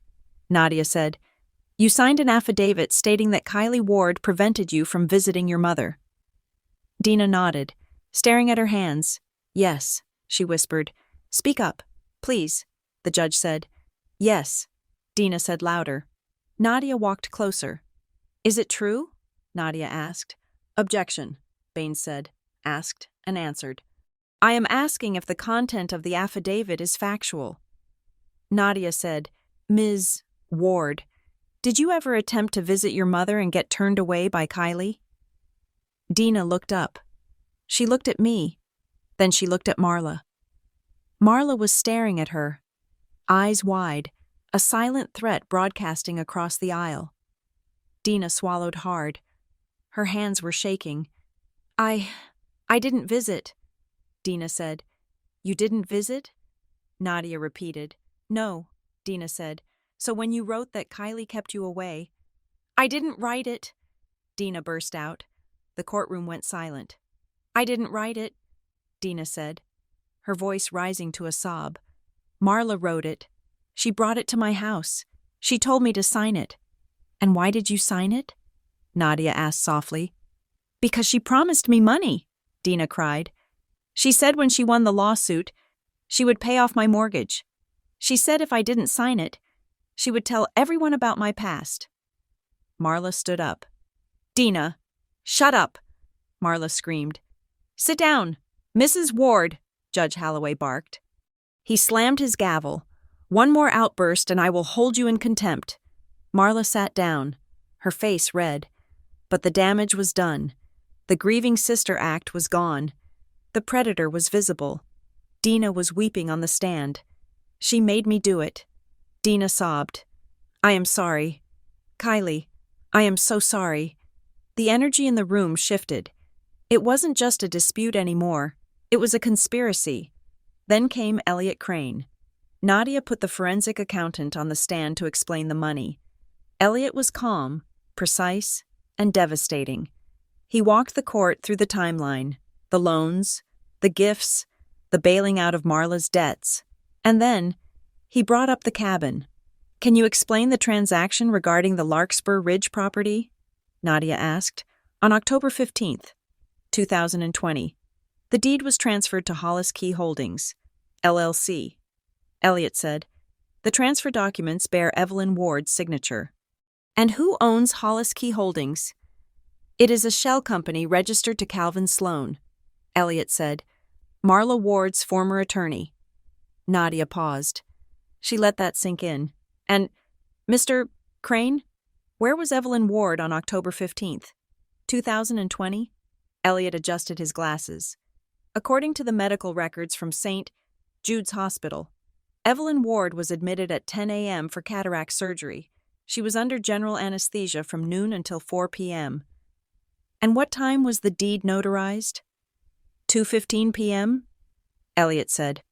Nadia said, "you signed an affidavit stating that Kylie Ward prevented you from visiting your mother." Dina nodded, staring at her hands. "Yes," she whispered. "Speak up, please," the judge said. "Yes," Dina said louder. Nadia walked closer. "Is it true?" Nadia asked. "Objection," Baines said, asked and answered. "I am asking if the content of the affidavit is factual." Nadia said, "Ms. Ward, did you ever attempt to visit your mother and get turned away by Kylie?" Dina looked up. She looked at me. Then she looked at Marla. Marla was staring at her, eyes wide, a silent threat broadcasting across the aisle. Dina swallowed hard. Her hands were shaking. I didn't visit, Dina said. You didn't visit? Nadia repeated. No, Dina said. So when you wrote that Kylie kept you away— I didn't write it, Dina burst out. The courtroom went silent. I didn't write it, Dina said, her voice rising to a sob. Marla wrote it. She brought it to my house. She told me to sign it. And why did you sign it? Nadia asked softly. Because she promised me money, Dina cried. She said when she won the lawsuit, she would pay off my mortgage. She said if I didn't sign it, she would tell everyone about my past. Marla stood up. Dina, shut up, Marla screamed. Sit down, Mrs. Ward, Judge Holloway barked. He slammed his gavel. One more outburst and I will hold you in contempt. Marla sat down, her face red. But the damage was done. The grieving sister act was gone. The predator was visible. Dina was weeping on the stand. She made me do it. Dina sobbed. I am sorry. Kylie, I am so sorry. The energy in the room shifted. It wasn't just a dispute anymore. It was a conspiracy. Then came Elliot Crane. Nadia put the forensic accountant on the stand to explain the money. Elliot was calm, precise, and devastating. He walked the court through the timeline, the loans, the gifts, the bailing out of Marla's debts. And then, he brought up the cabin. Can you explain the transaction regarding the Larkspur Ridge property? Nadia asked. On October 15th, 2020. The deed was transferred to Hollis Key Holdings, LLC. Elliot said. The transfer documents bear Evelyn Ward's signature. And who owns Hollis Key Holdings? It is a shell company registered to Calvin Sloan, Elliot said. Marla Ward's former attorney. Nadia paused. She let that sink in. And, Mr. Crane, where was Evelyn Ward on October 15th, 2020? Elliot adjusted his glasses. According to the medical records from St. Jude's Hospital, Evelyn Ward was admitted at 10 a.m. for cataract surgery. She was under general anesthesia from noon until 4 p.m. And what time was the deed notarized? 2:15 p.m.? Elliot said.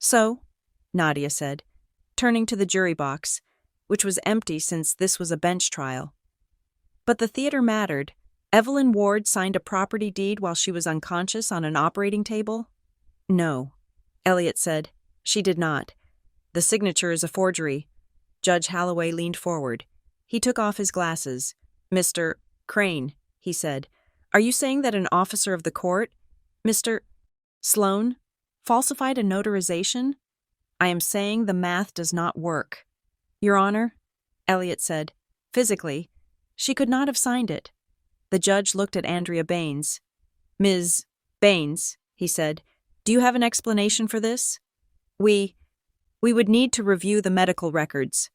So, Nadia said, turning to the jury box, which was empty since this was a bench trial. But the theater mattered. Evelyn Ward signed a property deed while she was unconscious on an operating table? No, Elliot said. She did not. The signature is a forgery. Judge Holloway leaned forward. He took off his glasses. Mr. Crane, he said, are you saying that an officer of the court, Mr. Sloan, falsified a notarization? I am saying the math does not work. Your Honor, Elliot said, physically, she could not have signed it. The judge looked at Andrea Baines. Ms. Baines, he said, do you have an explanation for this? We would need to review the medical records.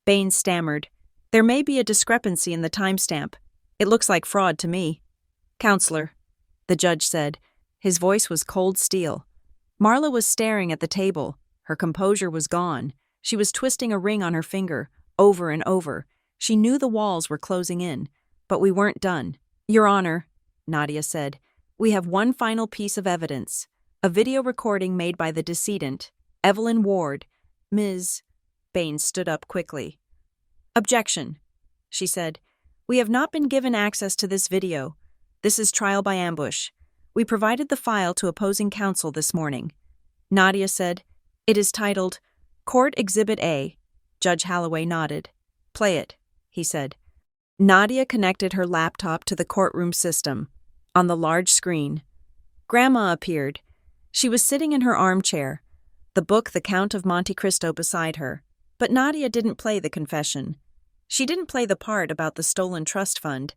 Baines stammered. There may be a discrepancy in the timestamp. It looks like fraud to me. Counselor, the judge said. His voice was cold steel. Marla was staring at the table. Her composure was gone. She was twisting a ring on her finger, over and over. She knew the walls were closing in. But we weren't done. Your Honor, Nadia said, we have one final piece of evidence. A video recording made by the decedent, Evelyn Ward. Ms. Baines stood up quickly. Objection, she said. We have not been given access to this video. This is trial by ambush. We provided the file to opposing counsel this morning. Nadia said, it is titled, Court Exhibit A. Judge Holloway nodded. Play it, he said. Nadia connected her laptop to the courtroom system. On the large screen, Grandma appeared. She was sitting in her armchair, the book The Count of Monte Cristo beside her. But Nadia didn't play the confession. She didn't play the part about the stolen trust fund.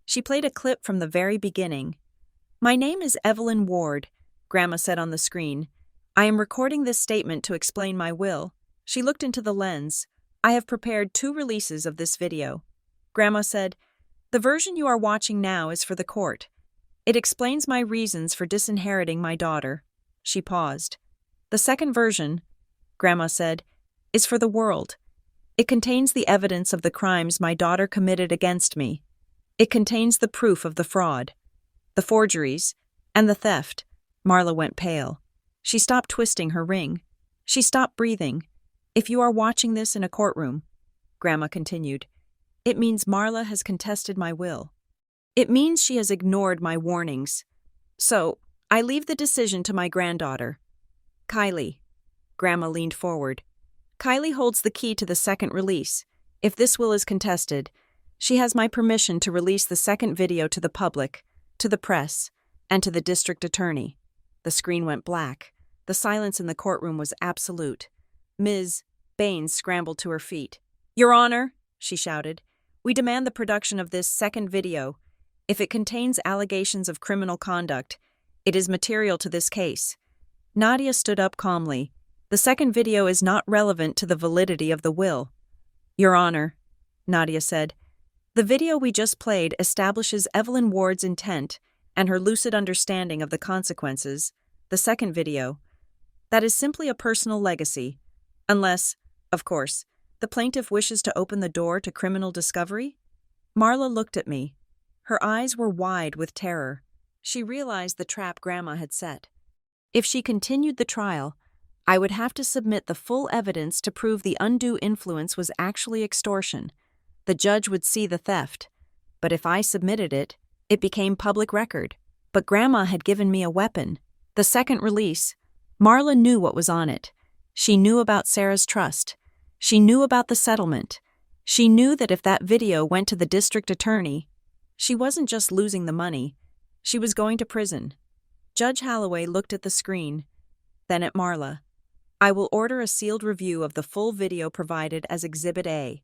She played a clip from the very beginning. My name is Evelyn Ward, Grandma said on the screen. I am recording this statement to explain my will. She looked into the lens. I have prepared 2 releases of this video. Grandma said, the version you are watching now is for the court. It explains my reasons for disinheriting my daughter. She paused. The second version, Grandma said, is for the world. It contains the evidence of the crimes my daughter committed against me. It contains the proof of the fraud. the forgeries, and the theft. Marla went pale. She stopped twisting her ring. She stopped breathing. If you are watching this in a courtroom, Grandma continued, it means Marla has contested my will. It means she has ignored my warnings. So, I leave the decision to my granddaughter. Kylie. Grandma leaned forward. Kylie holds the key to the second release. If this will is contested, she has my permission to release the second video to the public, to the press, and to the district attorney. The screen went black. The silence in the courtroom was absolute. Ms. Baines scrambled to her feet. Your Honor, she shouted, we demand the production of this second video. If it contains allegations of criminal conduct, it is material to this case. Nadia stood up calmly. The second video is not relevant to the validity of the will. Your Honor, Nadia said, the video we just played establishes Evelyn Ward's intent and her lucid understanding of the consequences. The second video, that is simply a personal legacy, unless, of course, the plaintiff wishes to open the door to criminal discovery? Marla looked at me. Her eyes were wide with terror. She realized the trap Grandma had set. If she continued the trial, I would have to submit the full evidence to prove the undue influence was actually extortion. The judge would see the theft. But if I submitted it, it became public record. But Grandma had given me a weapon. The second release. Marla knew what was on it. She knew about Sarah's trust. She knew about the settlement. She knew that if that video went to the district attorney, she wasn't just losing the money. She was going to prison. Judge Holloway looked at the screen, then at Marla. I will order a sealed review of the full video provided as Exhibit A.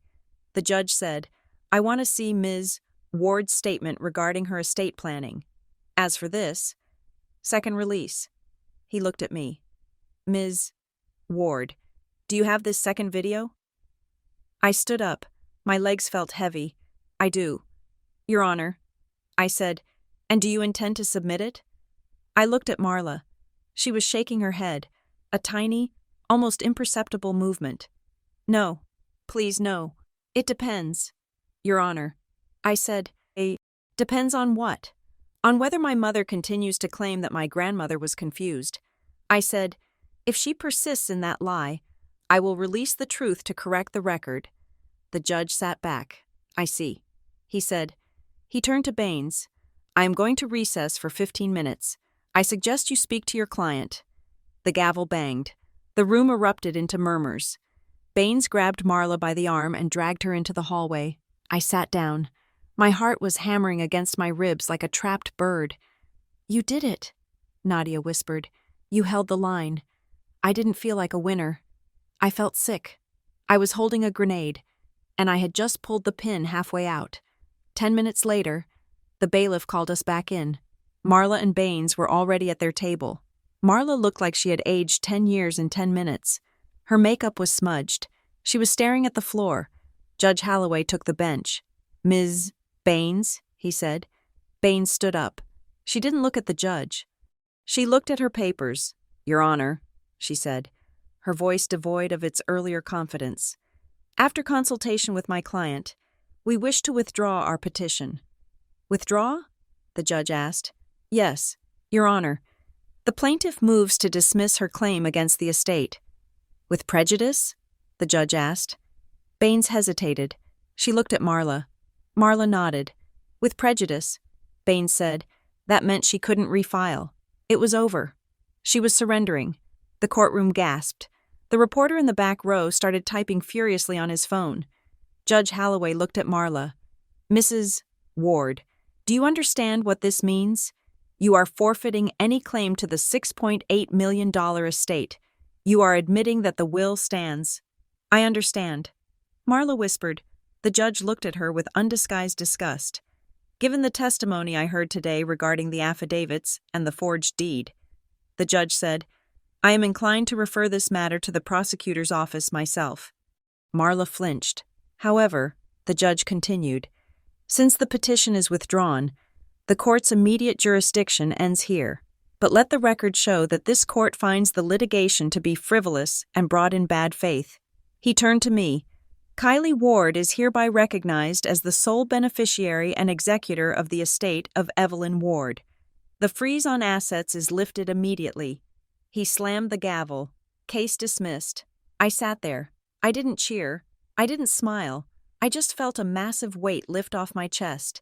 The judge said, I want to see Ms. Ward's statement regarding her estate planning. As for this, second release. He looked at me. Ms. Ward, do you have this second video? I stood up. My legs felt heavy. I do. Your Honor, I said, and do you intend to submit it? I looked at Marla. She was shaking her head, a tiny, almost imperceptible movement. No, please no. It depends. Your Honor, I said, depends on what? On whether my mother continues to claim that my grandmother was confused. I said, if she persists in that lie, I will release the truth to correct the record. The judge sat back. I see, he said. He turned to Baines. I am going to recess for 15 minutes. I suggest you speak to your client. The gavel banged. The room erupted into murmurs. Baines grabbed Marla by the arm and dragged her into the hallway. I sat down. My heart was hammering against my ribs like a trapped bird. You did it, Nadia whispered. You held the line. I didn't feel like a winner. I felt sick. I was holding a grenade, and I had just pulled the pin halfway out. 10 minutes later, the bailiff called us back in. Marla and Baines were already at their table. Marla looked like she had aged 10 years in 10 minutes. Her makeup was smudged. She was staring at the floor. Judge Holloway took the bench. Ms. Baines, he said. Baines stood up. She didn't look at the judge. She looked at her papers. Your Honor, she said, her voice devoid of its earlier confidence. After consultation with my client, we wish to withdraw our petition. Withdraw? The judge asked. Yes, Your Honor. The plaintiff moves to dismiss her claim against the estate. With prejudice? The judge asked. Baines hesitated. She looked at Marla. Marla nodded. With prejudice, Baines said. That meant she couldn't refile. It was over. She was surrendering. The courtroom gasped. The reporter in the back row started typing furiously on his phone. Judge Holloway looked at Marla. Mrs. Ward, do you understand what this means? You are forfeiting any claim to the $6.8 million estate. You are admitting that the will stands. I understand. Marla whispered. The judge looked at her with undisguised disgust. Given the testimony I heard today regarding the affidavits and the forged deed, the judge said, I am inclined to refer this matter to the prosecutor's office myself. Marla flinched. However, the judge continued, since the petition is withdrawn, the court's immediate jurisdiction ends here. But let the record show that this court finds the litigation to be frivolous and brought in bad faith. He turned to me. Kylie Ward is hereby recognized as the sole beneficiary and executor of the estate of Evelyn Ward. The freeze on assets is lifted immediately. He slammed the gavel. Case dismissed. I sat there. I didn't cheer. I didn't smile. I just felt a massive weight lift off my chest,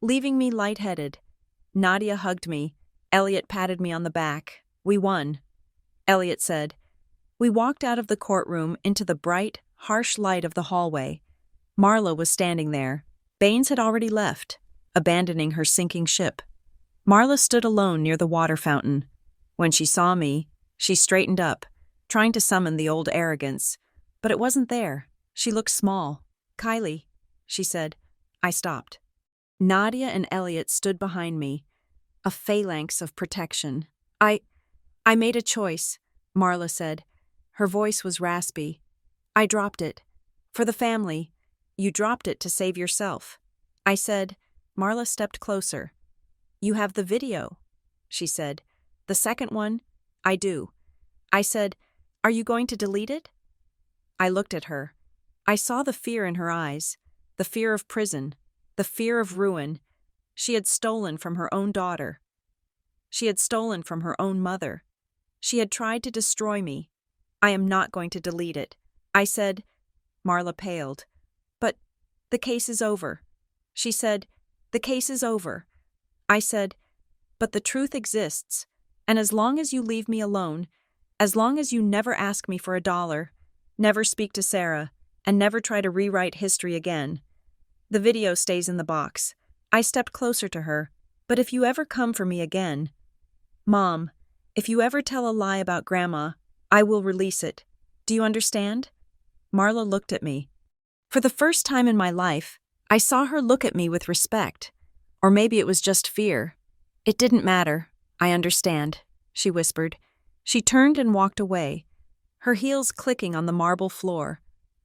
leaving me lightheaded. Nadia hugged me. Elliot patted me on the back. We won. Elliot said. We walked out of the courtroom into the bright, harsh light of the hallway. Marla was standing there. Baines had already left, abandoning her sinking ship. Marla stood alone near the water fountain. When she saw me, she straightened up, trying to summon the old arrogance. But it wasn't there. She looked small. Kylie, she said. I stopped. Nadia and Elliot stood behind me, a phalanx of protection. I made a choice, Marla said. Her voice was raspy. I dropped it. For the family. You dropped it to save yourself. I said. Marla stepped closer. You have the video, she said. The second one? I do. I said, are you going to delete it? I looked at her. I saw the fear in her eyes, the fear of prison, the fear of ruin. She had stolen from her own daughter. She had stolen from her own mother. She had tried to destroy me. I am not going to delete it. I said. Marla paled. But the case is over. She said, the case is over. I said, but the truth exists, and as long as you leave me alone, as long as you never ask me for $1, never speak to Sarah, and never try to rewrite history again, the video stays in the box. I stepped closer to her. But if you ever come for me again, Mom, if you ever tell a lie about Grandma, I will release it. Do you understand? Marla looked at me. For the first time in my life, I saw her look at me with respect. Or maybe it was just fear. It didn't matter. I understand, she whispered. She turned and walked away, her heels clicking on the marble floor.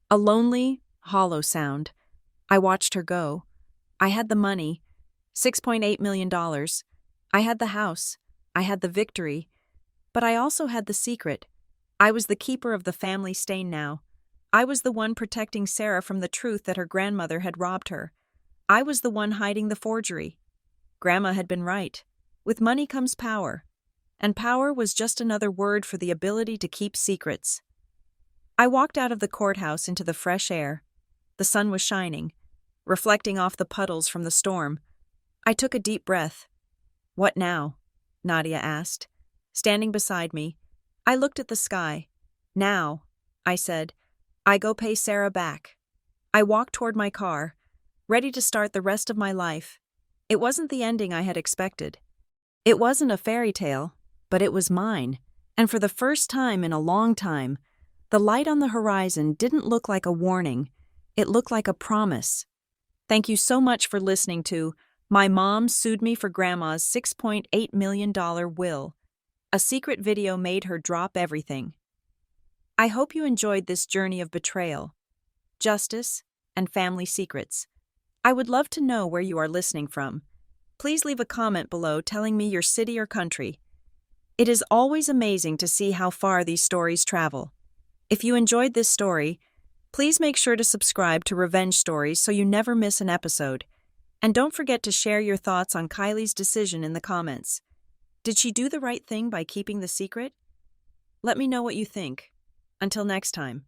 A lonely, hollow sound. I watched her go. I had the money, $6.8 million. I had the house. I had the victory. But I also had the secret. I was the keeper of the family stain now. I was the one protecting Sarah from the truth that her grandmother had robbed her. I was the one hiding the forgery. Grandma had been right. With money comes power. And power was just another word for the ability to keep secrets. I walked out of the courthouse into the fresh air. The sun was shining, reflecting off the puddles from the storm. I took a deep breath. What now? Nadia asked. Standing beside me, I looked at the sky. Now, I said, I go pay Sarah back. I walked toward my car, ready to start the rest of my life. It wasn't the ending I had expected. It wasn't a fairy tale, but it was mine. And for the first time in a long time, the light on the horizon didn't look like a warning. It looked like a promise. Thank you so much for listening to My Mom Sued Me for Grandma's $6.8 million will. A secret video made her drop everything. I hope you enjoyed this journey of betrayal, justice, and family secrets. I would love to know where you are listening from. Please leave a comment below telling me your city or country. It is always amazing to see how far these stories travel. If you enjoyed this story, please make sure to subscribe to Revenge Stories so you never miss an episode. And don't forget to share your thoughts on Kylie's decision in the comments. Did she do the right thing by keeping the secret? Let me know what you think. Until next time.